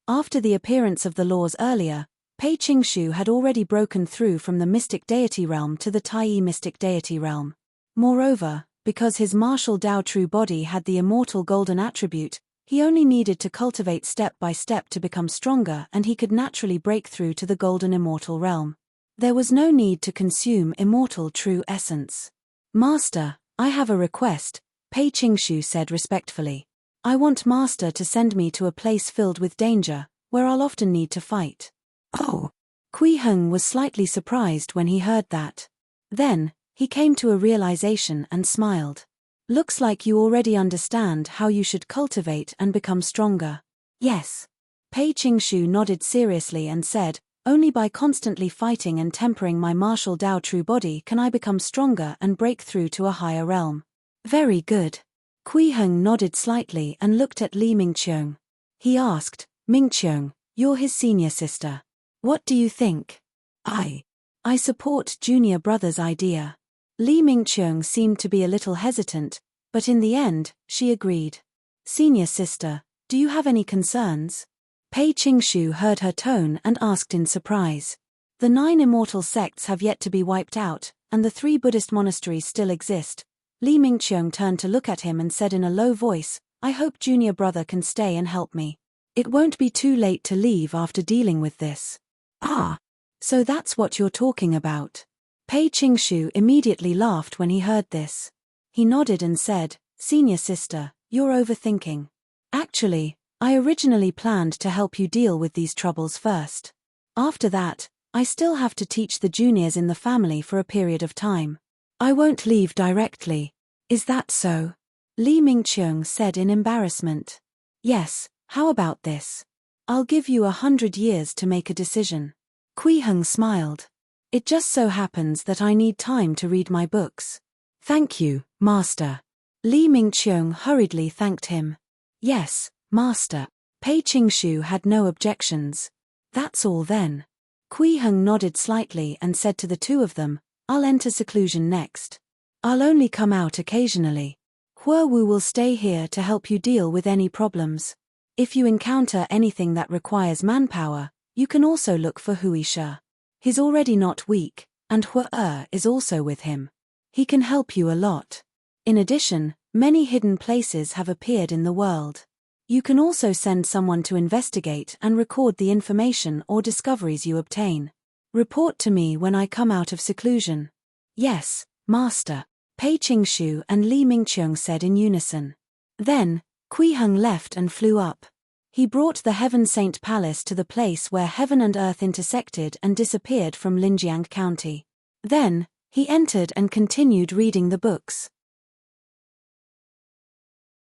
After the appearance of the laws earlier, Pei Qingshu had already broken through from the mystic deity realm to the Tai mystic deity realm. Moreover, because his martial Dao true body had the immortal golden attribute, he only needed to cultivate step by step to become stronger, and he could naturally break through to the golden immortal realm. There was no need to consume immortal true essence. "Master, I have a request," Pei Qingshu said respectfully. "I want Master to send me to a place filled with danger, where I'll often need to fight." "Oh." Kui Heng was slightly surprised when he heard that. Then, he came to a realization and smiled. "Looks like you already understand how you should cultivate and become stronger." "Yes." Pei Qingshu nodded seriously and said, "Only by constantly fighting and tempering my martial Dao true body can I become stronger and break through to a higher realm." "Very good." Kui Heng nodded slightly and looked at Li Mingqiong. He asked, "Mingqiong, you're his senior sister. What do you think?" I support junior brother's idea." Li Mingqiong seemed to be a little hesitant, but in the end, she agreed. "Senior sister, do you have any concerns?" Pei Qingshu heard her tone and asked in surprise. "The 9 immortal sects have yet to be wiped out, and the 3 Buddhist monasteries still exist." Li Mingqiong turned to look at him and said in a low voice, "I hope junior brother can stay and help me. It won't be too late to leave after dealing with this." "Ah, so that's what you're talking about." Pei Qingshu immediately laughed when he heard this. He nodded and said, "Senior sister, you're overthinking. Actually, I originally planned to help you deal with these troubles first. After that, I still have to teach the juniors in the family for a period of time. I won't leave directly." "Is that so?" Li Mingqiong said in embarrassment. "Yes, how about this? I'll give you 100 years to make a decision." Kui Heng smiled. "It just so happens that I need time to read my books." "Thank you, Master." Li Mingqiong hurriedly thanked him. "Yes, Master." Pei Qingshu had no objections. "That's all then." Kui Heng nodded slightly and said to the two of them, "I'll enter seclusion next. I'll only come out occasionally. Hua Wu will stay here to help you deal with any problems. If you encounter anything that requires manpower, you can also look for Hui Shi. He's already not weak, and Hua is also with him. He can help you a lot. In addition, many hidden places have appeared in the world. You can also send someone to investigate and record the information or discoveries you obtain. Report to me when I come out of seclusion." "Yes, Master," Pei Qingshu and Li Mingqiong said in unison. Then, Kui Heng left and flew up. He brought the Heaven Saint Palace to the place where heaven and earth intersected and disappeared from Linjiang County. Then, he entered and continued reading the books.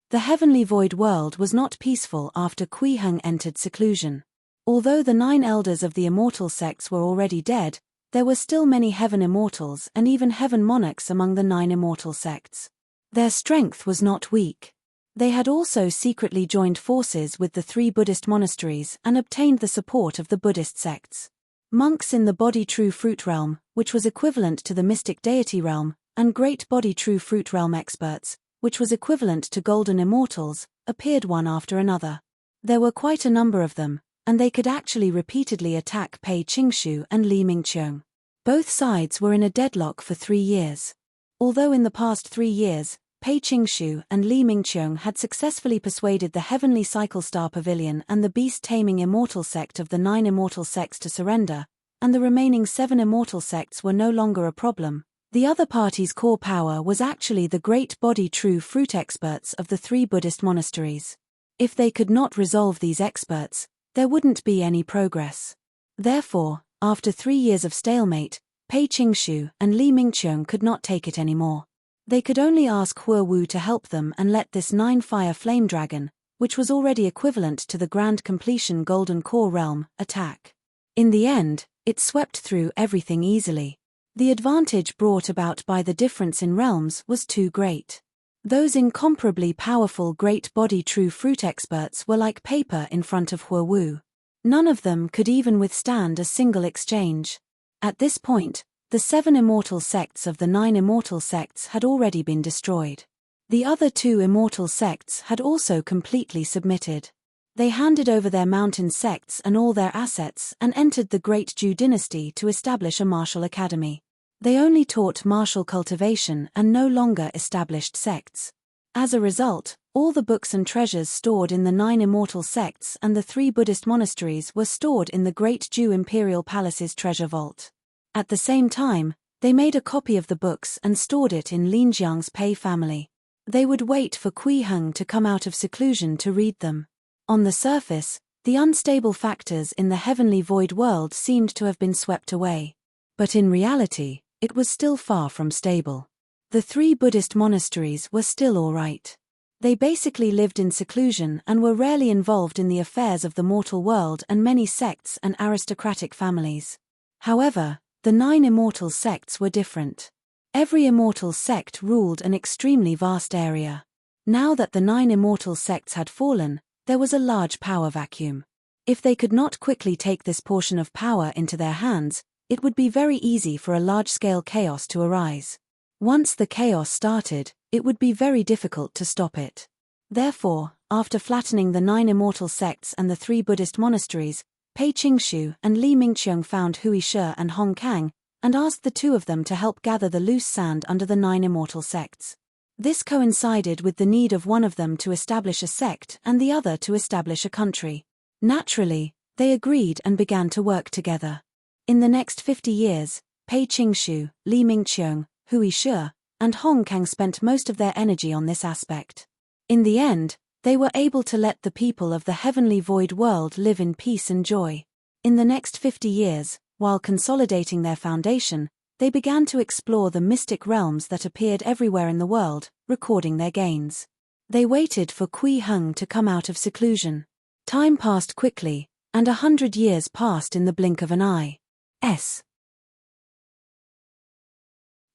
The heavenly void world was not peaceful after Kui Heng entered seclusion. Although the 9 elders of the immortal sects were already dead, there were still many heaven immortals and even heaven monarchs among the 9 immortal sects. Their strength was not weak. They had also secretly joined forces with the 3 Buddhist monasteries and obtained the support of the Buddhist sects. Monks in the Body True Fruit realm, which was equivalent to the Mystic Deity realm, and Great Body True Fruit realm experts, which was equivalent to Golden Immortals, appeared one after another. There were quite a number of them, and they could actually repeatedly attack Pei Qingshu and Li Mingqiong. Both sides were in a deadlock for 3 years. Although in the past 3 years, Pei Qingshu and Li Mingqiong had successfully persuaded the Heavenly Cycle Star Pavilion and the beast-taming immortal sect of the 9 immortal sects to surrender, and the remaining 7 immortal sects were no longer a problem, the other party's core power was actually the Great Body True Fruit experts of the 3 Buddhist monasteries. If they could not resolve these experts, there wouldn't be any progress. Therefore, after 3 years of stalemate, Pei Qingshu and Li Mingqiong could not take it anymore. They could only ask Hua Wu to help them and let this 9-fire flame dragon, which was already equivalent to the Grand Completion Golden Core realm, attack. In the end, it swept through everything easily. The advantage brought about by the difference in realms was too great. Those incomparably powerful great body true fruit experts were like paper in front of Wu. None of them could even withstand a single exchange. At this point, the 7 immortal sects of the 9 immortal sects had already been destroyed. The other 2 immortal sects had also completely submitted. They handed over their mountain sects and all their assets and entered the Great Zhou dynasty to establish a martial academy. They only taught martial cultivation and no longer established sects. As a result, all the books and treasures stored in the 9 immortal sects and the 3 Buddhist monasteries were stored in the Great Zhou Imperial Palace's treasure vault. At the same time, they made a copy of the books and stored it in Lin Jiang's Pei family. They would wait for Kui Heng to come out of seclusion to read them. On the surface, the unstable factors in the heavenly void world seemed to have been swept away. But in reality, it was still far from stable. The 3 Buddhist monasteries were still all right. They basically lived in seclusion and were rarely involved in the affairs of the mortal world and many sects and aristocratic families. However, the 9 immortal sects were different. Every immortal sect ruled an extremely vast area. Now that the 9 immortal sects had fallen, there was a large power vacuum. If they could not quickly take this portion of power into their hands, it would be very easy for a large-scale chaos to arise. Once the chaos started, it would be very difficult to stop it. Therefore, after flattening the 9 immortal sects and the 3 Buddhist monasteries, Pei Qingshu and Li Mingqiong found Hui Shi and Hong Kang, and asked the 2 of them to help gather the loose sand under the 9 immortal sects. This coincided with the need of one of them to establish a sect and the other to establish a country. Naturally, they agreed and began to work together. In the next 50 years, Pei Qingshu, Li Mingqiong, Hui Shi, and Hong Kang spent most of their energy on this aspect. In the end, they were able to let the people of the heavenly void world live in peace and joy. In the next 50 years, while consolidating their foundation, they began to explore the mystic realms that appeared everywhere in the world, recording their gains. They waited for Kui Heng to come out of seclusion. Time passed quickly, and 100 years passed in the blink of an eye.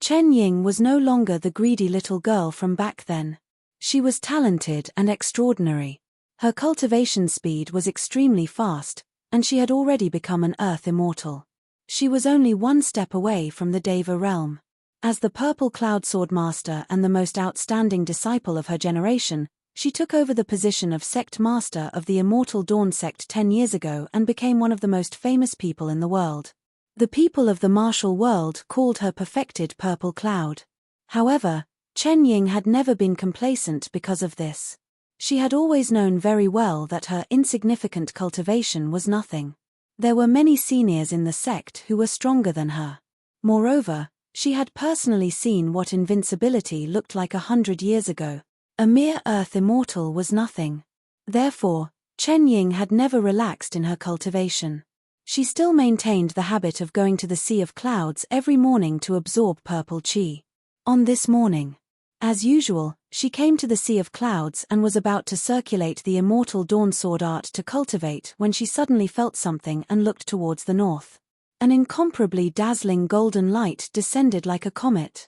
Chen Ying was no longer the greedy little girl from back then. She was talented and extraordinary. Her cultivation speed was extremely fast, and she had already become an earth immortal. She was only 1 step away from the Deva realm. As the Purple Cloud Sword Master and the most outstanding disciple of her generation, she took over the position of Sect Master of the Immortal Dawn Sect 10 years ago and became one of the most famous people in the world. The people of the martial world called her Perfected Purple Cloud. However, Chen Ying had never been complacent because of this. She had always known very well that her insignificant cultivation was nothing. There were many seniors in the sect who were stronger than her. Moreover, she had personally seen what invincibility looked like 100 years ago. A mere earth immortal was nothing. Therefore, Chen Ying had never relaxed in her cultivation. She still maintained the habit of going to the Sea of Clouds every morning to absorb purple qi. On this morning, as usual, she came to the Sea of Clouds and was about to circulate the immortal dawn sword art to cultivate when she suddenly felt something and looked towards the north. An incomparably dazzling golden light descended like a comet.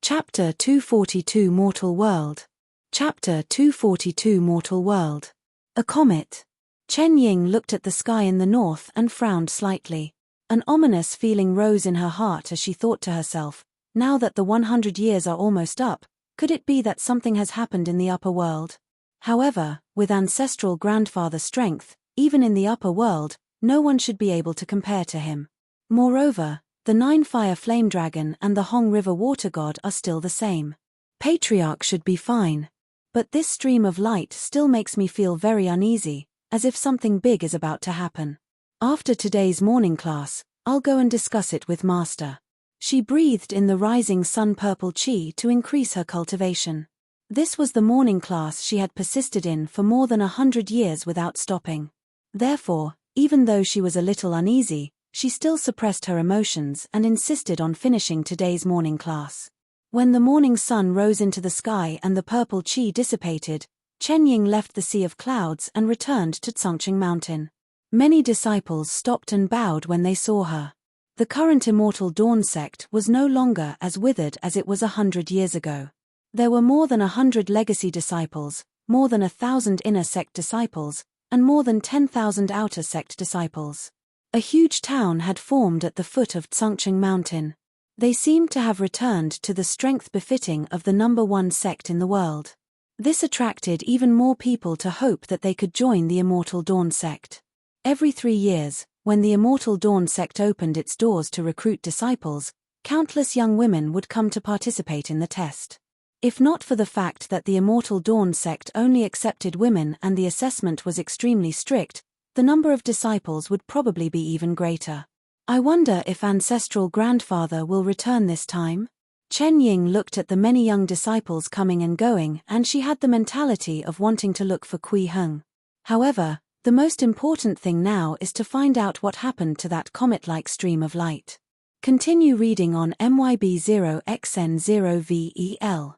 Chapter 242 Mortal World. Chapter 242 Mortal World. A comet. Chen Ying looked at the sky in the north and frowned slightly. An ominous feeling rose in her heart as she thought to herself, now that the 100 years are almost up, could it be that something has happened in the upper world? However, with ancestral grandfather strength, even in the upper world, no one should be able to compare to him. Moreover, the 9-fire flame dragon and the Hong River water god are still the same. Patriarch should be fine. But this stream of light still makes me feel very uneasy, as if something big is about to happen. After today's morning class, I'll go and discuss it with Master. She breathed in the rising sun purple qi to increase her cultivation. This was the morning class she had persisted in for more than 100 years without stopping. Therefore, even though she was a little uneasy, she still suppressed her emotions and insisted on finishing today's morning class. When the morning sun rose into the sky and the purple qi dissipated, Chen Ying left the Sea of Clouds and returned to Tsangqing Mountain. Many disciples stopped and bowed when they saw her. The current Immortal Dawn sect was no longer as withered as it was 100 years ago. There were more than 100 legacy disciples, more than 1,000 inner sect disciples, and more than 10,000 outer sect disciples. A huge town had formed at the foot of Tsungcheng Mountain. They seemed to have returned to the strength befitting of the number one sect in the world. This attracted even more people to hope that they could join the Immortal Dawn sect. Every 3 years, when the Immortal Dawn sect opened its doors to recruit disciples, countless young women would come to participate in the test. If not for the fact that the Immortal Dawn sect only accepted women and the assessment was extremely strict, the number of disciples would probably be even greater. I wonder if Ancestral Grandfather will return this time? Chen Ying looked at the many young disciples coming and going, and she had the mentality of wanting to look for Kui Heng. However, the most important thing now is to find out what happened to that comet-like stream of light. Continue reading on MYB0XN0VEL.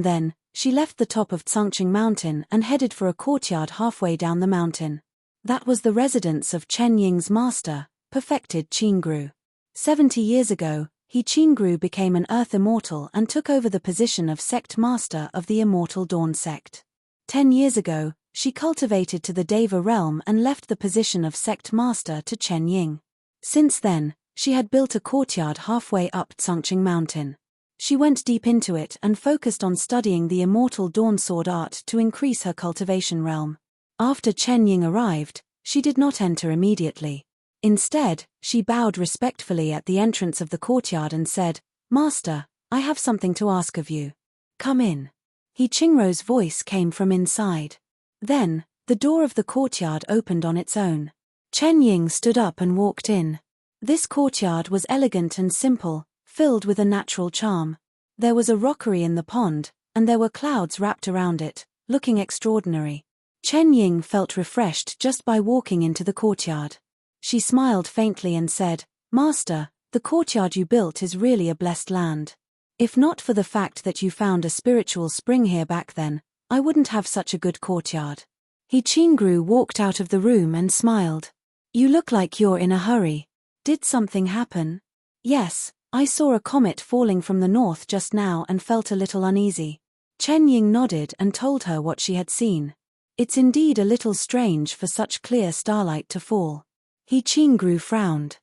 Then, she left the top of Tsungcheng Mountain and headed for a courtyard halfway down the mountain. That was the residence of Chen Ying's master, perfected Qingru. 70 years ago, Qingru became an Earth Immortal and took over the position of sect master of the Immortal Dawn sect. 10 years ago, she cultivated to the Deva realm and left the position of sect master to Chen Ying. Since then, she had built a courtyard halfway up Tsungcheng Mountain. She went deep into it and focused on studying the Immortal Dawn sword art to increase her cultivation realm. After Chen Ying arrived, she did not enter immediately. Instead, she bowed respectfully at the entrance of the courtyard and said, "Master, I have something to ask of you. Come in." Qingru's voice came from inside. Then, the door of the courtyard opened on its own. Chen Ying stood up and walked in. This courtyard was elegant and simple, filled with a natural charm. There was a rockery in the pond, and there were clouds wrapped around it, looking extraordinary. Chen Ying felt refreshed just by walking into the courtyard. She smiled faintly and said, "Master, the courtyard you built is really a blessed land. If not for the fact that you found a spiritual spring here back then, I wouldn't have such a good courtyard." Qingru walked out of the room and smiled. "You look like you're in a hurry. Did something happen?" "Yes, I saw a comet falling from the north just now and felt a little uneasy." Chen Ying nodded and told her what she had seen. "It's indeed a little strange for such clear starlight to fall." Qingru frowned.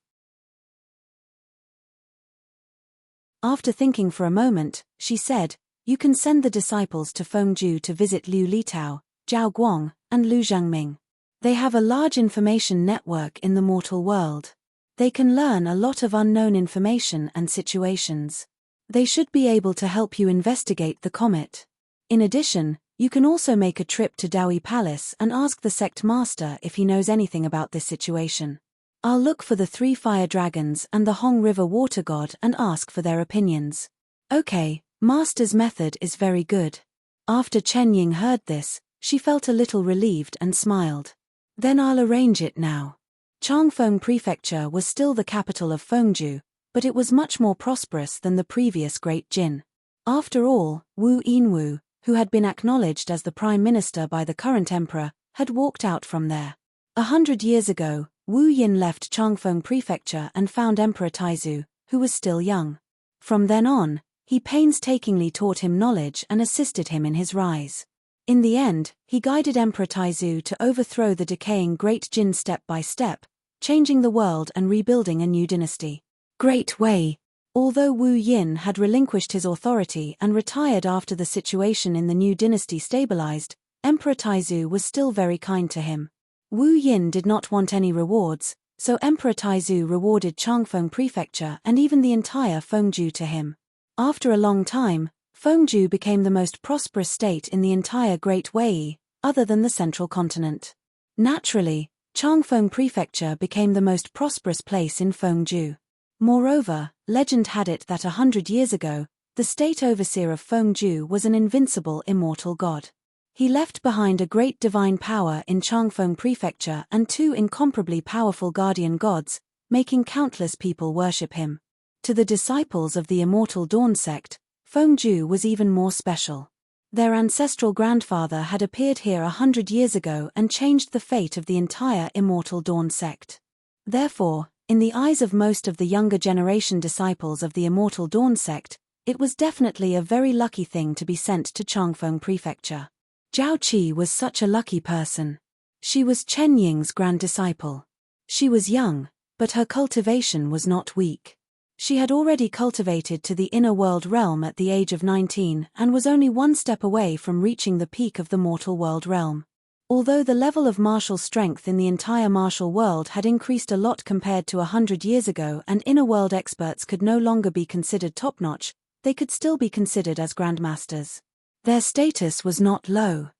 After thinking for a moment, she said, "You can send the disciples to Fengju to visit Liu Litao, Zhao Guang, and Lu Zhangming. They have a large information network in the mortal world. They can learn a lot of unknown information and situations. They should be able to help you investigate the comet. In addition, you can also make a trip to Daoi Palace and ask the sect master if he knows anything about this situation. I'll look for the 3 fire dragons and the Hong River water god and ask for their opinions." "Okay, master's method is very good." After Chen Ying heard this, she felt a little relieved and smiled. "Then I'll arrange it now." Changfeng Prefecture was still the capital of Fengju, but it was much more prosperous than the previous Great Jin. After all, Wu Yinwu, who had been acknowledged as the prime minister by the current emperor, had walked out from there. 100 years ago, Wu Yin left Changfeng Prefecture and found Emperor Taizu, who was still young. From then on, he painstakingly taught him knowledge and assisted him in his rise. In the end, he guided Emperor Taizu to overthrow the decaying Great Jin step by step, changing the world and rebuilding a new dynasty. Great Wei. Although Wu Yin had relinquished his authority and retired after the situation in the new dynasty stabilized, Emperor Taizu was still very kind to him. Wu Yin did not want any rewards, so Emperor Taizu rewarded Changfeng Prefecture and even the entire Fengju to him. After a long time, Fengju became the most prosperous state in the entire Great Wei, other than the central continent. Naturally, Changfeng Prefecture became the most prosperous place in Fengju. Moreover, legend had it that 100 years ago, the state overseer of Fengju was an invincible immortal god. He left behind a great divine power in Changfeng Prefecture and 2 incomparably powerful guardian gods, making countless people worship him. To the disciples of the Immortal Dawn sect, Fengju was even more special. Their ancestral grandfather had appeared here 100 years ago and changed the fate of the entire Immortal Dawn sect. Therefore, In the eyes of most of the younger generation disciples of the Immortal Dawn sect, it was definitely a very lucky thing to be sent to Changfeng Prefecture. Zhao Qi was such a lucky person. She was Chen Ying's grand disciple. She was young, but her cultivation was not weak. She had already cultivated to the inner world realm at the age of 19 and was only one step away from reaching the peak of the mortal world realm. Although the level of martial strength in the entire martial world had increased a lot compared to 100 years ago and inner world experts could no longer be considered top-notch, they could still be considered as grandmasters. Their status was not low.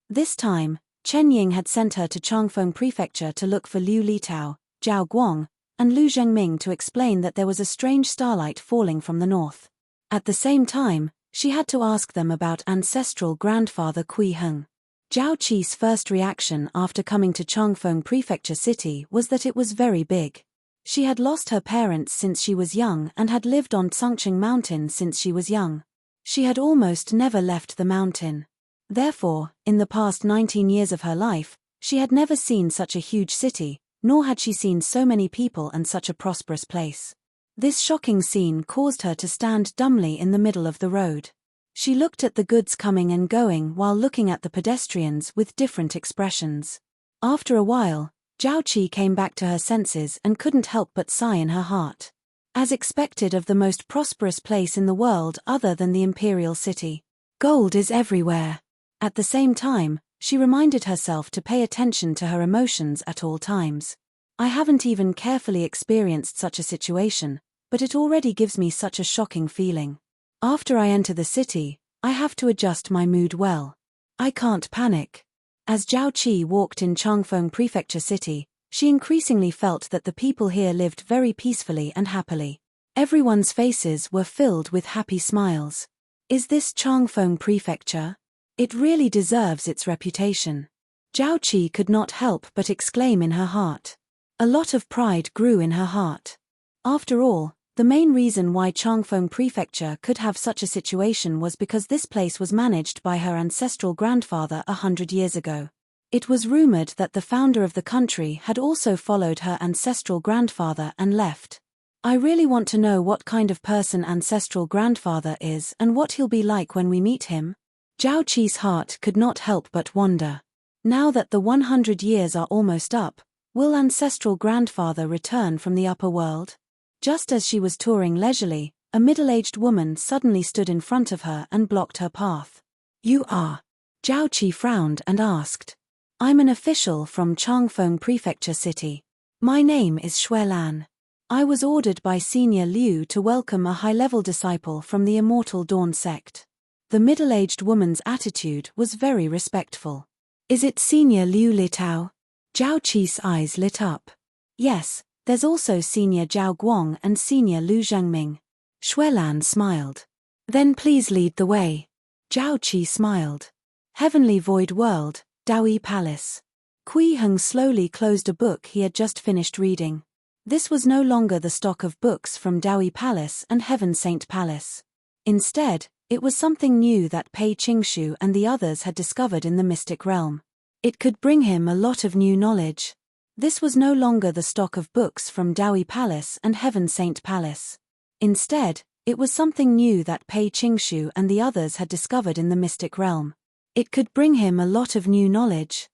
This time, Chen Ying had sent her to Changfeng Prefecture to look for Liu Litao, Zhao Guang, and Lu Zhengming to explain that there was a strange starlight falling from the north. At the same time, she had to ask them about ancestral grandfather Kui Heng. Zhao Qi's first reaction after coming to Changfeng Prefecture City was that it was very big. She had lost her parents since she was young and had lived on Tsangqing Mountain since she was young. She had almost never left the mountain. Therefore, in the past 19 years of her life, she had never seen such a huge city, nor had she seen so many people and such a prosperous place. This shocking scene caused her to stand dumbly in the middle of the road. She looked at the goods coming and going while looking at the pedestrians with different expressions. After a while, Zhao Qi came back to her senses and couldn't help but sigh in her heart. As expected of the most prosperous place in the world other than the imperial city, gold is everywhere. At the same time, she reminded herself to pay attention to her emotions at all times. I haven't even carefully experienced such a situation, but it already gives me such a shocking feeling. After I enter the city, I have to adjust my mood well. I can't panic. As Zhao Qi walked in Changfeng Prefecture City, she increasingly felt that the people here lived very peacefully and happily. Everyone's faces were filled with happy smiles. Is this Changfeng Prefecture? It really deserves its reputation. Zhao Qi could not help but exclaim in her heart. A lot of pride grew in her heart. After all, the main reason why Changfeng Prefecture could have such a situation was because this place was managed by her ancestral grandfather 100 years ago. It was rumored that the founder of the country had also followed her ancestral grandfather and left. I really want to know what kind of person ancestral grandfather is and what he'll be like when we meet him. Zhao Qi's heart could not help but wonder. Now that the 100 years are almost up, will ancestral grandfather return from the upper world? Just as she was touring leisurely, a middle-aged woman suddenly stood in front of her and blocked her path. You are? Zhao Qi frowned and asked. I'm an official from Changfeng Prefecture City. My name is Xuelan. I was ordered by Senior Liu to welcome a high-level disciple from the Immortal Dawn sect. The middle-aged woman's attitude was very respectful. Is it Senior Liu Litao? Zhao Qi's eyes lit up. Yes, there's also Senior Zhao Guang and Senior Lu Zhengming. Xuelan smiled. Then please lead the way. Zhao Qi smiled. Heavenly Void World, Daoi Palace. Kui Heng slowly closed a book he had just finished reading. This was no longer the stock of books from Daoi Palace and Heaven Saint Palace. Instead, it was something new that Pei Qingshu and the others had discovered in the mystic realm. It could bring him a lot of new knowledge. This was no longer the stock of books from Daoi Palace and Heaven Saint Palace. Instead, it was something new that Pei Qingshu and the others had discovered in the mystic realm. It could bring him a lot of new knowledge.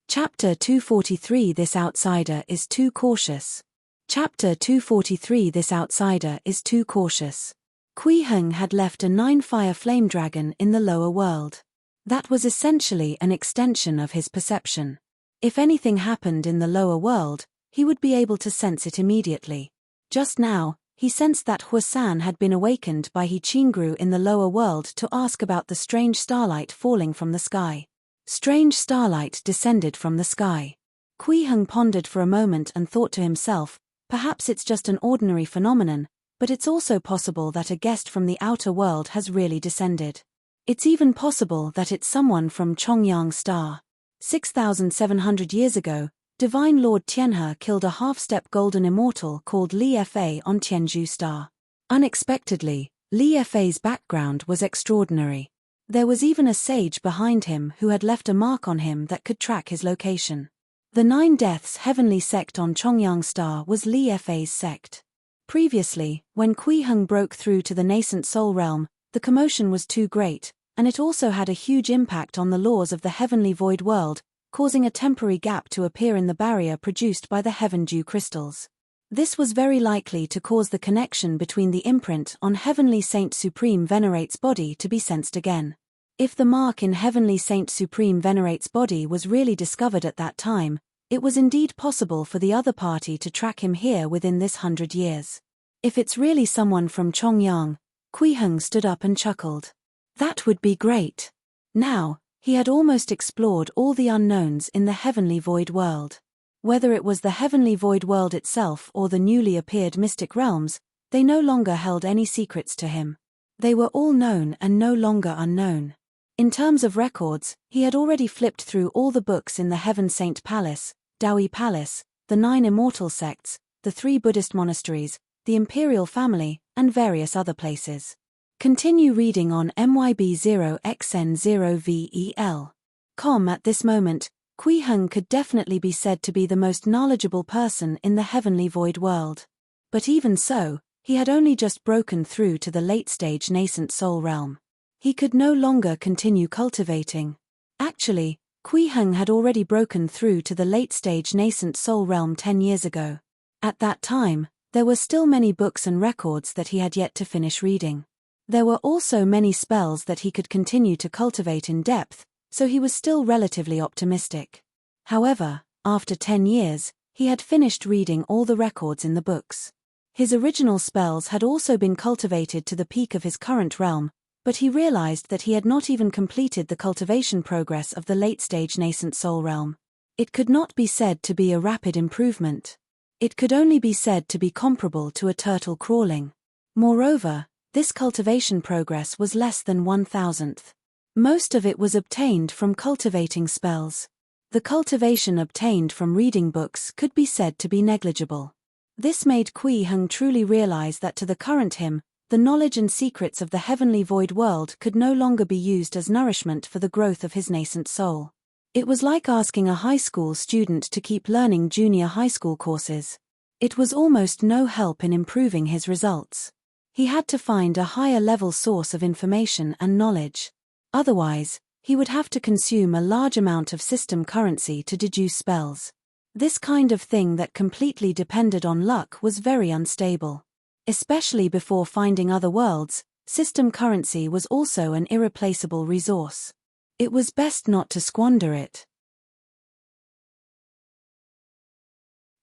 Chapter 243 This outsider is too cautious. Chapter 243 This outsider is too cautious. Kui Heng had left a 9-fire flame dragon in the lower world. That was essentially an extension of his perception. If anything happened in the lower world, he would be able to sense it immediately. Just now, he sensed that Huasan had been awakened by He Qingru in the lower world to ask about the strange starlight falling from the sky. Strange starlight descended from the sky. Kui Heng pondered for a moment and thought to himself, perhaps it's just an ordinary phenomenon, but it's also possible that a guest from the outer world has really descended. It's even possible that it's someone from Chongyang Star. 6,700 years ago, Divine Lord Tianhe killed a half-step golden immortal called Li Fa on Tianzhu Star. Unexpectedly, Li Fa's background was extraordinary. There was even a sage behind him who had left a mark on him that could track his location. The Nine Deaths heavenly sect on Chongyang Star was Li Fei's sect. Previously, when Kui Heng broke through to the nascent soul realm, the commotion was too great, and it also had a huge impact on the laws of the heavenly void world, causing a temporary gap to appear in the barrier produced by the heaven dew crystals. This was very likely to cause the connection between the imprint on Heavenly Saint Supreme Venerate's body to be sensed again. If the mark in Heavenly Saint Supreme Venerate's body was really discovered at that time, it was indeed possible for the other party to track him here within this 100 years. If it's really someone from Chongyang, Kui Heng stood up and chuckled. That would be great. Now, he had almost explored all the unknowns in the heavenly void world. Whether it was the heavenly void world itself or the newly appeared mystic realms, they no longer held any secrets to him. They were all known and no longer unknown. In terms of records, he had already flipped through all the books in the Heaven Saint Palace, Daoi Palace, the 9 immortal sects, the 3 Buddhist monasteries, the imperial family, and various other places. Continue reading on myb0xn0vel.com. At this moment, Kui Heng could definitely be said to be the most knowledgeable person in the heavenly void world. But even so, he had only just broken through to the late-stage nascent soul realm. He could no longer continue cultivating. Actually, Kui Heng had already broken through to the late-stage nascent soul realm 10 years ago. At that time, there were still many books and records that he had yet to finish reading. There were also many spells that he could continue to cultivate in depth, so he was still relatively optimistic. However, after 10 years, he had finished reading all the records in the books. His original spells had also been cultivated to the peak of his current realm, but he realized that he had not even completed the cultivation progress of the late-stage nascent soul realm. It could not be said to be a rapid improvement. It could only be said to be comparable to a turtle crawling. Moreover, this cultivation progress was less than 1,000th. Most of it was obtained from cultivating spells. The cultivation obtained from reading books could be said to be negligible. This made Kui Heng truly realize that to the current him, the knowledge and secrets of the heavenly void world could no longer be used as nourishment for the growth of his nascent soul. It was like asking a high school student to keep learning junior high school courses. It was almost no help in improving his results. He had to find a higher level source of information and knowledge. Otherwise, he would have to consume a large amount of system currency to deduce spells. This kind of thing that completely depended on luck was very unstable. Especially before finding other worlds, system currency was also an irreplaceable resource. It was best not to squander it.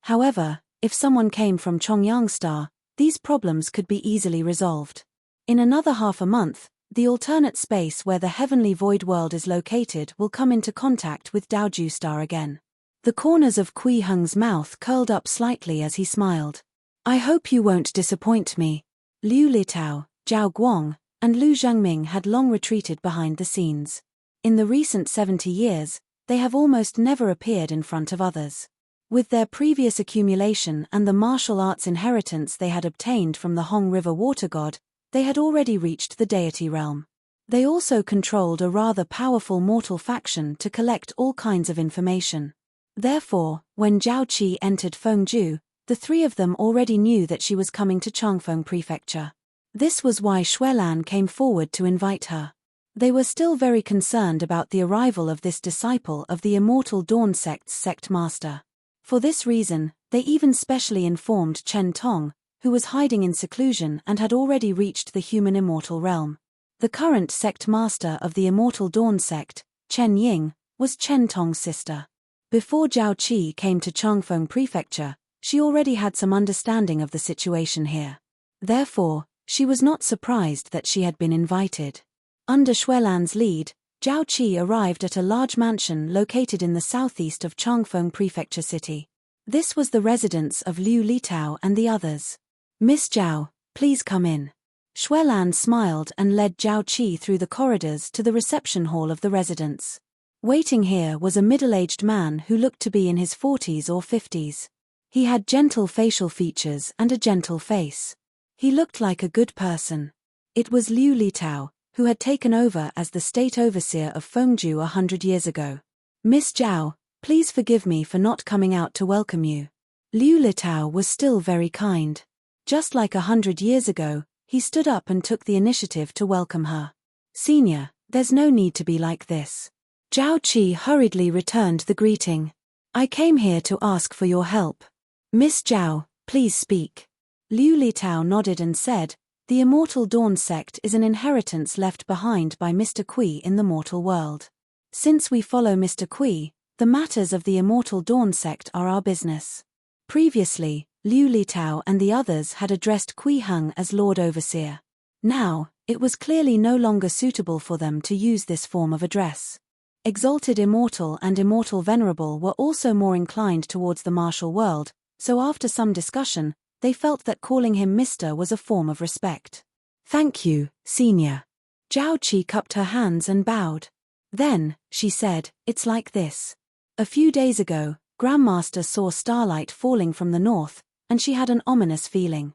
However, if someone came from Chongyang Star, these problems could be easily resolved. In another half a month, the alternate space where the heavenly void world is located will come into contact with Daoju Star again. The corners of Kui Heng's mouth curled up slightly as he smiled. I hope you won't disappoint me. Liu Litao, Zhao Guang, and Lu Zhengming had long retreated behind the scenes. In the recent 70 years, they have almost never appeared in front of others. With their previous accumulation and the martial arts inheritance they had obtained from the Hong River water god, they had already reached the deity realm. They also controlled a rather powerful mortal faction to collect all kinds of information. Therefore, when Zhao Qi entered Fengju, the 3 of them already knew that she was coming to Changfeng Prefecture. This was why Xuelan came forward to invite her. They were still very concerned about the arrival of this disciple of the Immortal Dawn sect's sect master. For this reason, they even specially informed Chen Tong, who was hiding in seclusion and had already reached the human immortal realm. The current sect master of the Immortal Dawn sect, Chen Ying, was Chen Tong's sister. Before Zhao Qi came to Changfeng Prefecture, she already had some understanding of the situation here. Therefore, she was not surprised that she had been invited. Under Xuelan's lead, Zhao Qi arrived at a large mansion located in the southeast of Changfeng Prefecture City. This was the residence of Liu Litao and the others. Miss Zhao, please come in. Xuelan smiled and led Zhao Qi through the corridors to the reception hall of the residence. Waiting here was a middle-aged man who looked to be in his 40s or 50s. He had gentle facial features and a gentle face. He looked like a good person. It was Liu Litao, who had taken over as the state overseer of Fengju 100 years ago. Miss Zhao, please forgive me for not coming out to welcome you. Liu Litao was still very kind. Just like 100 years ago, he stood up and took the initiative to welcome her. Senior, there's no need to be like this. Zhao Qi hurriedly returned the greeting. I came here to ask for your help. Miss Zhao, please speak. Liu Litao nodded and said, the Immortal Dawn sect is an inheritance left behind by Mr. Kui in the mortal world. Since we follow Mr. Kui, the matters of the Immortal Dawn sect are our business. Previously, Liu Litao and the others had addressed Kui Heng as Lord Overseer. Now, it was clearly no longer suitable for them to use this form of address. Exalted Immortal and Immortal Venerable were also more inclined towards the martial world, so after some discussion, they felt that calling him Mr. was a form of respect. Thank you, Senior. Zhao Qi cupped her hands and bowed. Then, she said, it's like this. A few days ago, Grandmaster saw starlight falling from the north, and she had an ominous feeling.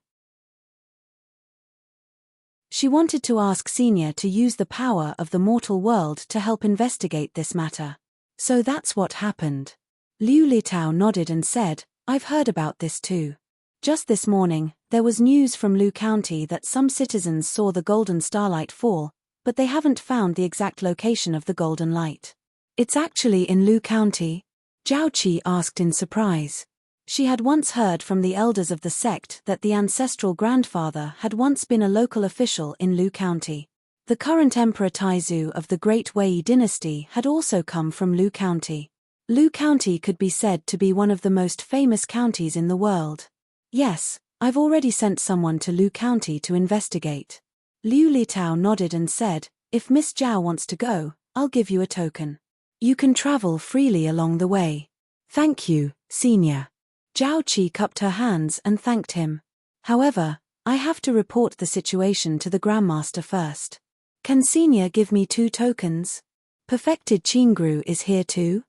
She wanted to ask Senior to use the power of the mortal world to help investigate this matter. So that's what happened. Liu Litao nodded and said, I've heard about this too. Just this morning, there was news from Lu County that some citizens saw the golden starlight fall, but they haven't found the exact location of the golden light. It's actually in Lu County? Zhao Qi asked in surprise. She had once heard from the elders of the sect that the ancestral grandfather had once been a local official in Lu County. The current Emperor Taizu of the Great Wei dynasty had also come from Lu County. Lu County could be said to be one of the most famous counties in the world. Yes, I've already sent someone to Lu County to investigate. Liu Litao nodded and said, if Miss Zhao wants to go, I'll give you a token. You can travel freely along the way. Thank you, Senior. Zhao Qi cupped her hands and thanked him. However, I have to report the situation to the Grandmaster first. Can Senior give me 2 tokens? Perfected Qingru is here too?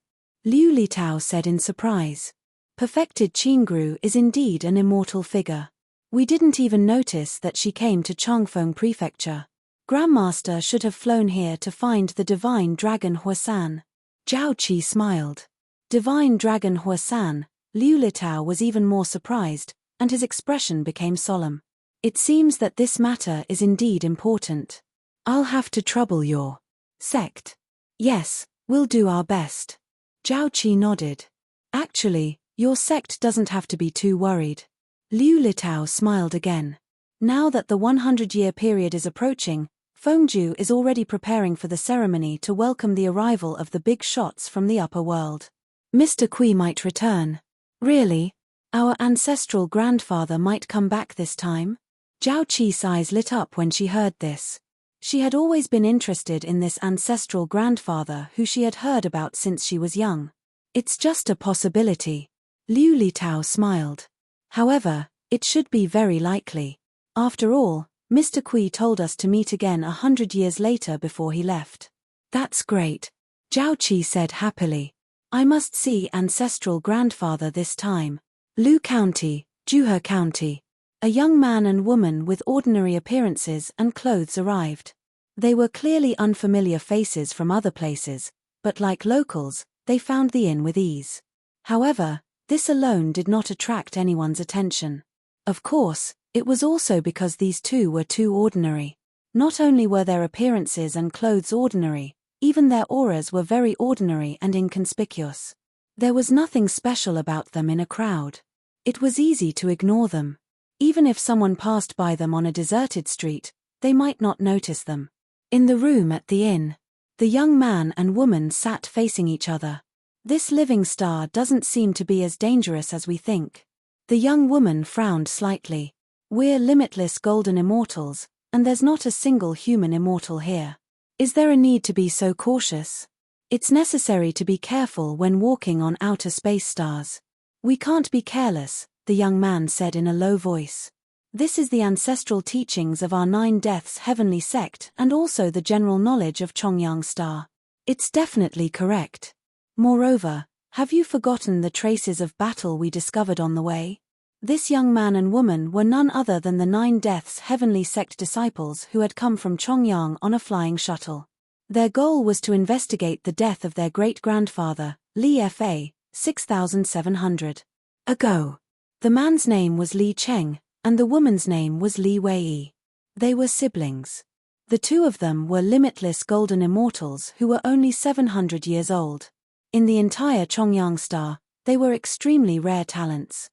Liu Litao said in surprise. Perfected Qingru is indeed an immortal figure. We didn't even notice that she came to Changfeng Prefecture. Grandmaster should have flown here to find the divine dragon Huasan. Zhao Qi smiled. Divine dragon Huasan. Liu Litao was even more surprised, and his expression became solemn. It seems that this matter is indeed important. I'll have to trouble your sect. Yes, we'll do our best. Zhao Qi nodded. Actually, your sect doesn't have to be too worried. Liu Litao smiled again. Now that the 100-year period is approaching, Fengju is already preparing for the ceremony to welcome the arrival of the big shots from the upper world. Mr. Kui might return. Really? Our ancestral grandfather might come back this time? Zhao Qi's eyes lit up when she heard this. She had always been interested in this ancestral grandfather who she had heard about since she was young. It's just a possibility. Liu Litao smiled. However, it should be very likely. After all, Mr. Kui told us to meet again 100 years later before he left. That's great. Zhao Qi said happily. I must see ancestral grandfather this time. Lu County, Zhuhe County. A young man and woman with ordinary appearances and clothes arrived. They were clearly unfamiliar faces from other places, but like locals, they found the inn with ease. However, this alone did not attract anyone's attention. Of course, it was also because these two were too ordinary. Not only were their appearances and clothes ordinary, even their auras were very ordinary and inconspicuous. There was nothing special about them in a crowd. It was easy to ignore them. Even if someone passed by them on a deserted street, they might not notice them. In the room at the inn, the young man and woman sat facing each other. This living star doesn't seem to be as dangerous as we think. The young woman frowned slightly. We're limitless golden immortals, and there's not a single human immortal here. Is there a need to be so cautious? It's necessary to be careful when walking on outer space stars. We can't be careless, the young man said in a low voice. This is the ancestral teachings of our 9 Deaths heavenly sect and also the general knowledge of Chongyang star. It's definitely correct. Moreover, have you forgotten the traces of battle we discovered on the way? This young man and woman were none other than the 9 Deaths heavenly sect disciples who had come from Chongyang on a flying shuttle. Their goal was to investigate the death of their great-grandfather, Li Fa, 6,700 ago. The man's name was Li Cheng, and the woman's name was Li Wei. They were siblings. The two of them were limitless golden immortals who were only 700 years old. In the entire Chongyang star, they were extremely rare talents.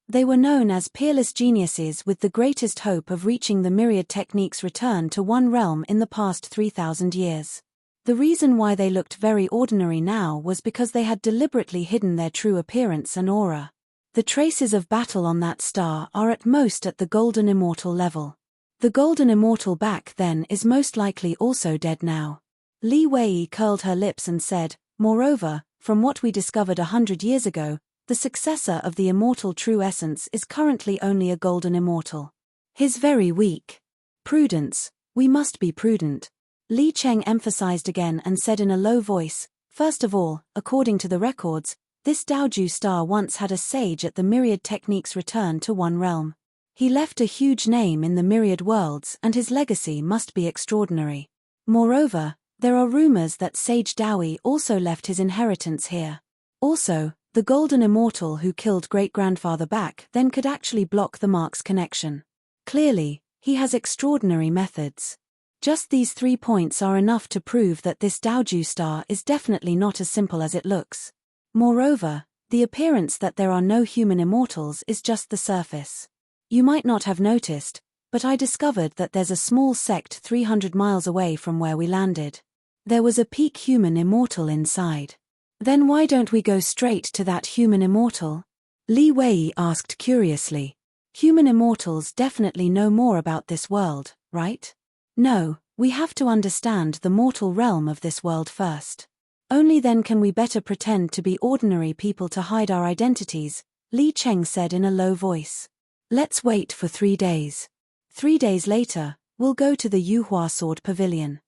They were known as peerless geniuses with the greatest hope of reaching the myriad techniques return to one realm in the past 3,000 years. The reason why they looked very ordinary now was because they had deliberately hidden their true appearance and aura. The traces of battle on that star are at most at the golden immortal level. The golden immortal back then is most likely also dead now. Li Wei curled her lips and said, "Moreover, from what we discovered 100 years ago, the successor of the immortal true essence is currently only a golden immortal. He's very weak. Prudence, we must be prudent." Li Cheng emphasized again and said in a low voice, "First of all, according to the records, this Daoju star once had a sage at the myriad techniques return to one realm. He left a huge name in the myriad worlds and his legacy must be extraordinary. Moreover, there are rumors that Sage Dowie also left his inheritance here. Also, the golden immortal who killed great-grandfather back then could actually block the Mark's connection. Clearly, he has extraordinary methods. Just these 3 points are enough to prove that this Daoju star is definitely not as simple as it looks. Moreover, the appearance that there are no human immortals is just the surface. You might not have noticed, but I discovered that there's a small sect 300 miles away from where we landed. There was a peak human immortal inside. Then why don't we go straight to that human immortal?" Li Wei asked curiously. "Human immortals definitely know more about this world, right?" "No, we have to understand the mortal realm of this world first. Only then can we better pretend to be ordinary people to hide our identities," Li Cheng said in a low voice. "Let's wait for 3 days. 3 days later, we'll go to the Yuhua Sword Pavilion."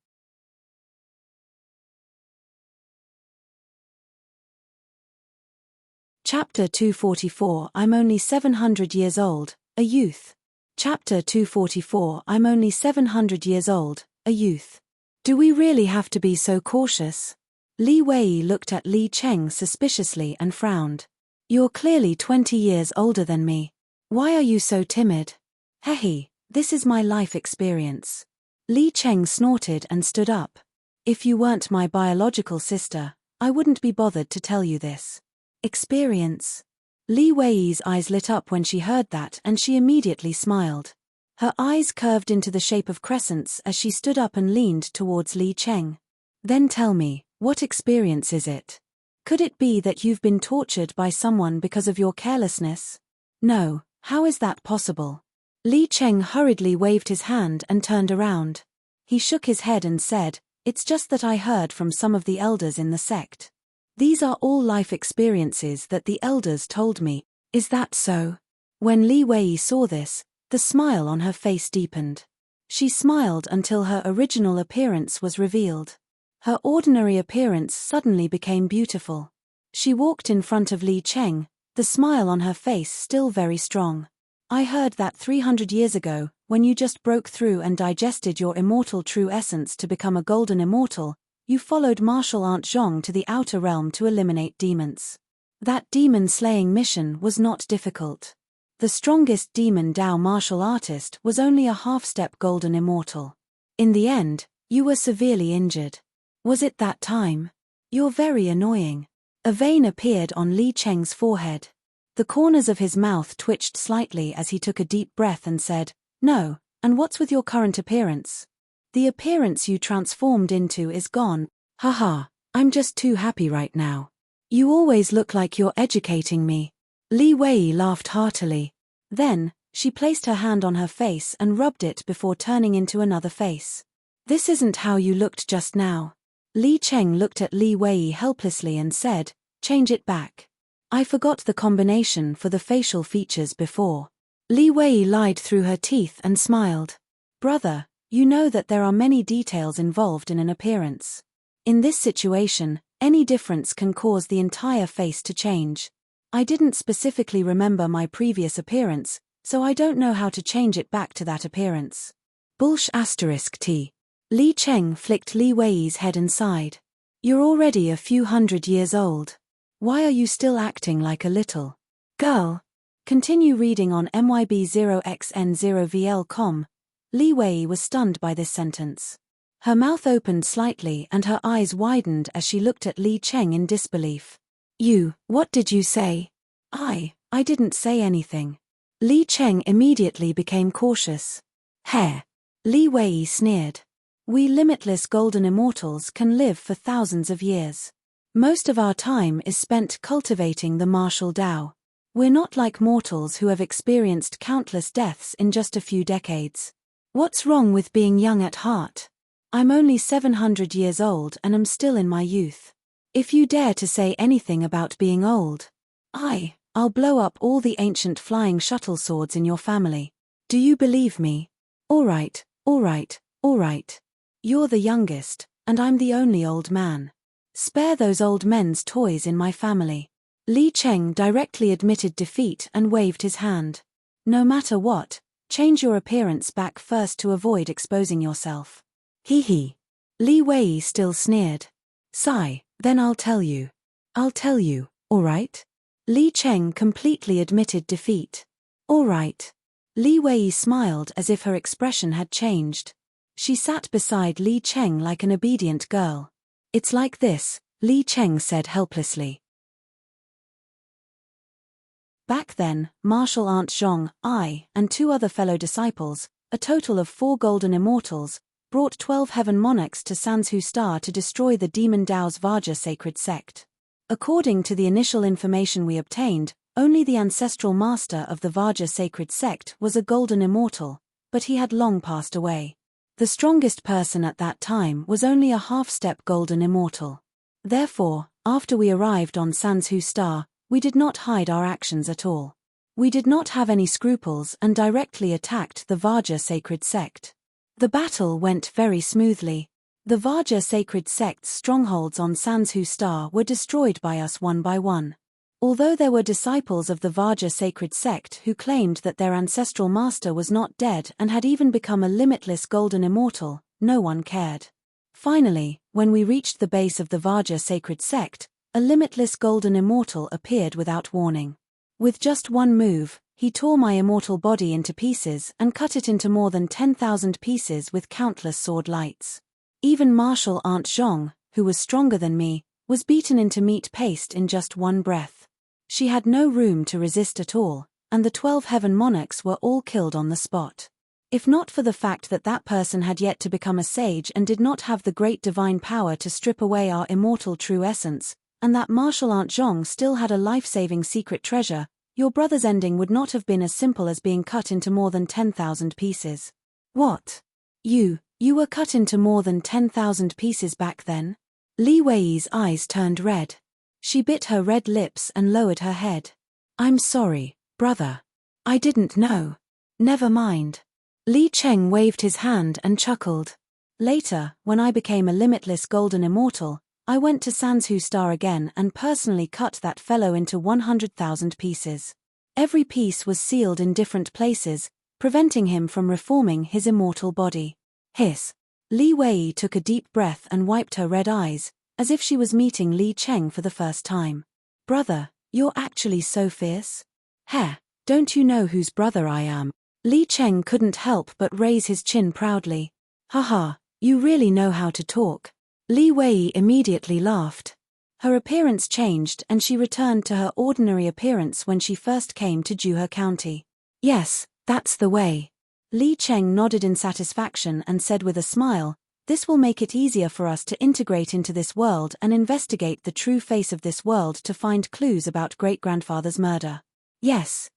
Chapter 244 I'm only 700 years old, a youth. Chapter 244 I'm only 700 years old, a youth. Do we really have to be so cautious? Li Wei looked at Li Cheng suspiciously and frowned. "You're clearly 20 years older than me. Why are you so timid?" "Hehe, this is my life experience." Li Cheng snorted and stood up. "If you weren't my biological sister, I wouldn't be bothered to tell you this." "Experience?" Li Wei's eyes lit up when she heard that and she immediately smiled. Her eyes curved into the shape of crescents as she stood up and leaned towards Li Cheng. "Then tell me, what experience is it? Could it be that you've been tortured by someone because of your carelessness?" "No, how is that possible?" Li Cheng hurriedly waved his hand and turned around. He shook his head and said, "It's just that I heard from some of the elders in the sect. These are all life experiences that the elders told me." "Is that so?" When Li Wei saw this, the smile on her face deepened. She smiled until her original appearance was revealed. Her ordinary appearance suddenly became beautiful. She walked in front of Li Cheng, the smile on her face still very strong. "I heard that 300 years ago, when you just broke through and digested your immortal true essence to become a golden immortal, you followed Martial Aunt Zhong to the outer realm to eliminate demons. That demon-slaying mission was not difficult. The strongest demon Dao martial artist was only a half-step golden immortal. In the end, you were severely injured. Was it that time? You're very annoying." A vein appeared on Li Cheng's forehead. The corners of his mouth twitched slightly as he took a deep breath and said, "No, and what's with your current appearance? The appearance you transformed into is gone." "Haha, I'm just too happy right now. You always look like you're educating me." Li Wei laughed heartily. Then, she placed her hand on her face and rubbed it before turning into another face. "This isn't how you looked just now." Li Cheng looked at Li Wei helplessly and said, "Change it back. I forgot the combination for the facial features before." Li Wei lied through her teeth and smiled. "Brother, you know that there are many details involved in an appearance. In this situation, any difference can cause the entire face to change. I didn't specifically remember my previous appearance, so I don't know how to change it back to that appearance. Bullsh *T. Li Cheng flicked Li Wei's head and sighed. You're already a few hundred years old. Why are you still acting like a little girl? Continue reading on myb0xn0vl.com. Li Wei was stunned by this sentence. Her mouth opened slightly and her eyes widened as she looked at Li Cheng in disbelief. What did you say? I didn't say anything. Li Cheng immediately became cautious. Heh. Li Wei sneered. We limitless golden immortals can live for thousands of years. Most of our time is spent cultivating the martial Tao. We're not like mortals who have experienced countless deaths in just a few decades. What's wrong with being young at heart? I'm only 700 years old and am still in my youth. If you dare to say anything about being old, I'll blow up all the ancient flying shuttle swords in your family. Do you believe me? All right. You're the youngest, and I'm the only old man. Spare those old men's toys in my family. Li Cheng directly admitted defeat and waved his hand. No matter what, change your appearance back first to avoid exposing yourself. Hee. Li Wei still sneered. Sigh, then I'll tell you, all right? Li Cheng completely admitted defeat. All right. Li Wei smiled as if her expression had changed. She sat beside Li Cheng like an obedient girl. It's like this, Li Cheng said helplessly. Back then, Martial Aunt Zhong, and 2 other fellow disciples, a total of 4 golden immortals, brought 12 heaven monarchs to Sanzhu Star to destroy the demon Dao's Vajra sacred sect. According to the initial information we obtained, only the ancestral master of the Vajra sacred sect was a golden immortal, but he had long passed away. The strongest person at that time was only a half-step golden immortal. Therefore, after we arrived on Sanzhu Star, we did not hide our actions at all. We did not have any scruples and directly attacked the Vajra sacred sect. The battle went very smoothly. The Vajra sacred sect's strongholds on Sanzhu Star were destroyed by us one by one. Although there were disciples of the Vajra sacred sect who claimed that their ancestral master was not dead and had even become a limitless golden immortal, no one cared. Finally, when we reached the base of the Vajra sacred sect, a limitless golden immortal appeared without warning. With just one move, he tore my immortal body into pieces and cut it into more than 10,000 pieces with countless sword lights. Even Martial Aunt Zhong, who was stronger than me, was beaten into meat paste in just one breath. She had no room to resist at all, and the 12 heaven monarchs were all killed on the spot. If not for the fact that that person had yet to become a sage and did not have the great divine power to strip away our immortal true essence, and that Martial Aunt Zhong still had a life-saving secret treasure, your brother's ending would not have been as simple as being cut into more than 10,000 pieces. What? You were cut into more than 10,000 pieces back then? Li Wei's eyes turned red. She bit her red lips and lowered her head. I'm sorry, brother. I didn't know. Never mind. Li Cheng waved his hand and chuckled. Later, when I became a limitless golden immortal, I went to Sanzhu Star again and personally cut that fellow into 100,000 pieces. Every piece was sealed in different places, preventing him from reforming his immortal body. Hiss. Li Wei took a deep breath and wiped her red eyes, as if she was meeting Li Cheng for the first time. Brother, you're actually so fierce? Heh, don't you know whose brother I am? Li Cheng couldn't help but raise his chin proudly. Haha, you really know how to talk. Li Wei immediately laughed. Her appearance changed and she returned to her ordinary appearance when she first came to Juhe County. Yes, that's the way. Li Cheng nodded in satisfaction and said with a smile, this will make it easier for us to integrate into this world and investigate the true face of this world to find clues about great-grandfather's murder. Yes.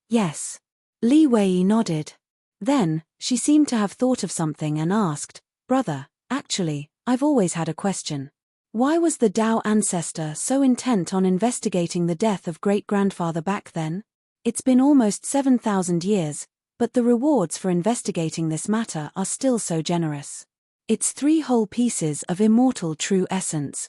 Li Wei nodded. Then, she seemed to have thought of something and asked, Brother, actually, I've always had a question. Why was the Dao ancestor so intent on investigating the death of great-grandfather back then? It's been almost 7,000 years, but the rewards for investigating this matter are still so generous. It's 3 whole pieces of immortal true essence.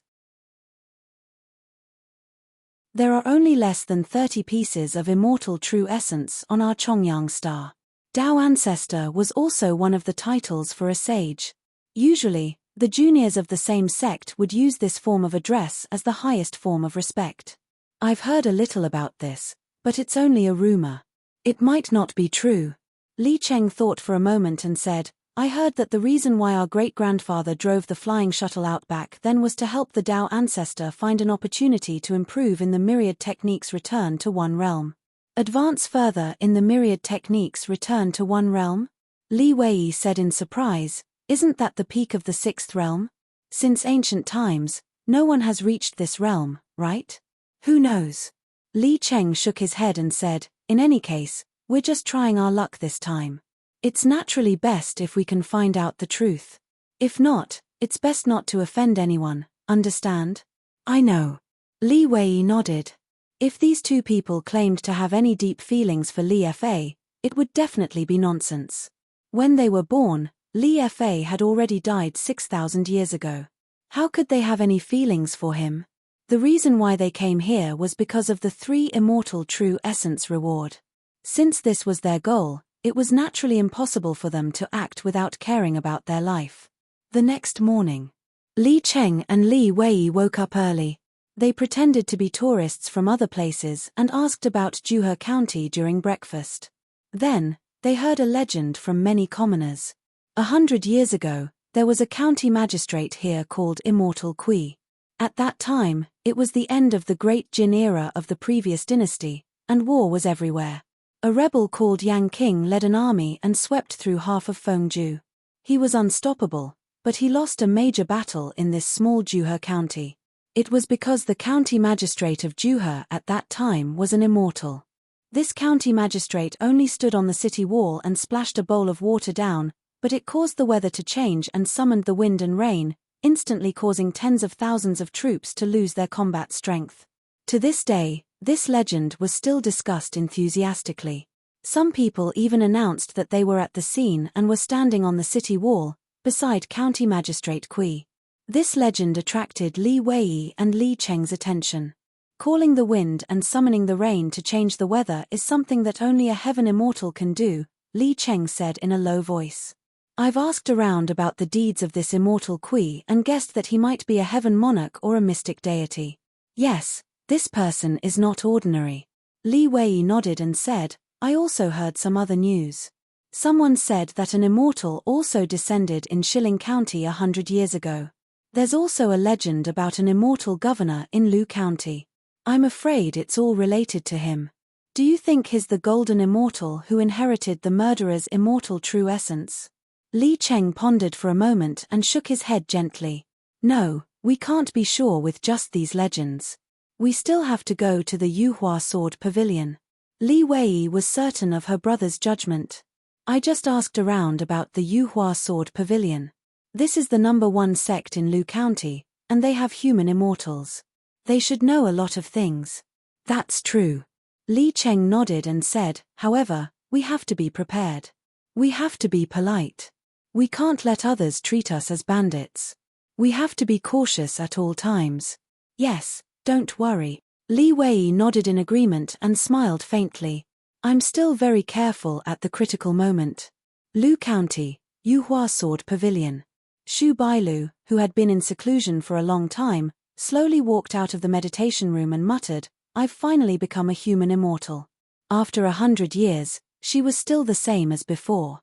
There are only less than 30 pieces of immortal true essence on our Chongyang star. Dao Ancestor was also one of the titles for a sage. Usually, the juniors of the same sect would use this form of address as the highest form of respect. I've heard a little about this, but it's only a rumor. It might not be true. Li Cheng thought for a moment and said, I heard that the reason why our great-grandfather drove the flying shuttle out back then was to help the Dao Ancestor find an opportunity to improve in the myriad techniques return to one realm. Advance further in the myriad techniques return to one realm? Li Wei said in surprise, isn't that the peak of the sixth realm? Since ancient times, no one has reached this realm, right? Who knows? Li Cheng shook his head and said, in any case, we're just trying our luck this time. It's naturally best if we can find out the truth. If not, it's best not to offend anyone, understand? I know. Li Wei nodded. If these two people claimed to have any deep feelings for Li Fa, it would definitely be nonsense. When they were born, Li Fa had already died 6,000 years ago. How could they have any feelings for him? The reason why they came here was because of the 3 immortal true essence reward. Since this was their goal, it was naturally impossible for them to act without caring about their life. The next morning, Li Cheng and Li Wei woke up early. They pretended to be tourists from other places and asked about Juhe County during breakfast. Then, they heard a legend from many commoners. 100 years ago, there was a county magistrate here called Immortal Kui. At that time, it was the end of the Great Jin era of the previous dynasty, and war was everywhere. A rebel called Yang King led an army and swept through half of Fengju. He was unstoppable, but he lost a major battle in this small Juhe county. It was because the county magistrate of Juhe at that time was an immortal. This county magistrate only stood on the city wall and splashed a bowl of water down, but it caused the weather to change and summoned the wind and rain, instantly causing tens of thousands of troops to lose their combat strength. To this day, this legend was still discussed enthusiastically. Some people even announced that they were at the scene and were standing on the city wall, beside County Magistrate Kui. This legend attracted Li Wei and Li Cheng's attention. Calling the wind and summoning the rain to change the weather is something that only a heaven immortal can do, Li Cheng said in a low voice. I've asked around about the deeds of this immortal Kui and guessed that he might be a heaven monarch or a mystic deity. Yes, this person is not ordinary. Li Wei nodded and said, I also heard some other news. Someone said that an immortal also descended in Shilling County 100 years ago. There's also a legend about an immortal governor in Lu County. I'm afraid it's all related to him. Do you think he's the golden immortal who inherited the murderer's immortal true essence? Li Cheng pondered for a moment and shook his head gently. No, we can't be sure with just these legends. We still have to go to the Yuhua Sword Pavilion. Li Wei was certain of her brother's judgment. I just asked around about the Yuhua Sword Pavilion. This is the #1 sect in Lu County, and they have human immortals. They should know a lot of things. That's true. Li Cheng nodded and said, however, we have to be prepared. We have to be polite. We can't let others treat us as bandits. We have to be cautious at all times. Yes, don't worry. Li Wei nodded in agreement and smiled faintly. I'm still very careful at the critical moment. Lu County, Yuhua Sword Pavilion. Shu Bailu, who had been in seclusion for a long time, slowly walked out of the meditation room and muttered, I've finally become a human immortal. After 100 years, she was still the same as before.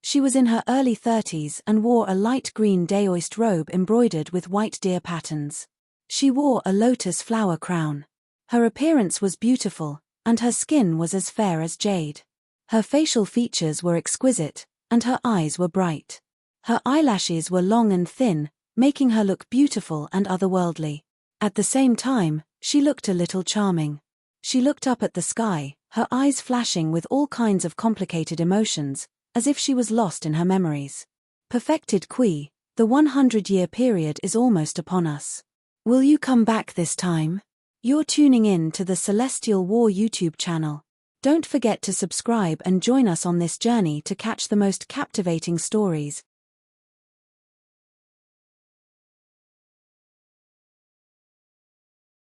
She was in her early 30s and wore a light green daoist robe embroidered with white deer patterns. She wore a lotus flower crown. Her appearance was beautiful, and her skin was as fair as jade. Her facial features were exquisite, and her eyes were bright. Her eyelashes were long and thin, making her look beautiful and otherworldly. At the same time, she looked a little charming. She looked up at the sky, her eyes flashing with all kinds of complicated emotions, as if she was lost in her memories. Perfected Kui, the 100-year period is almost upon us. Will you come back this time? You're tuning in to the Celestial War YouTube channel. Don't forget to subscribe and join us on this journey to catch the most captivating stories,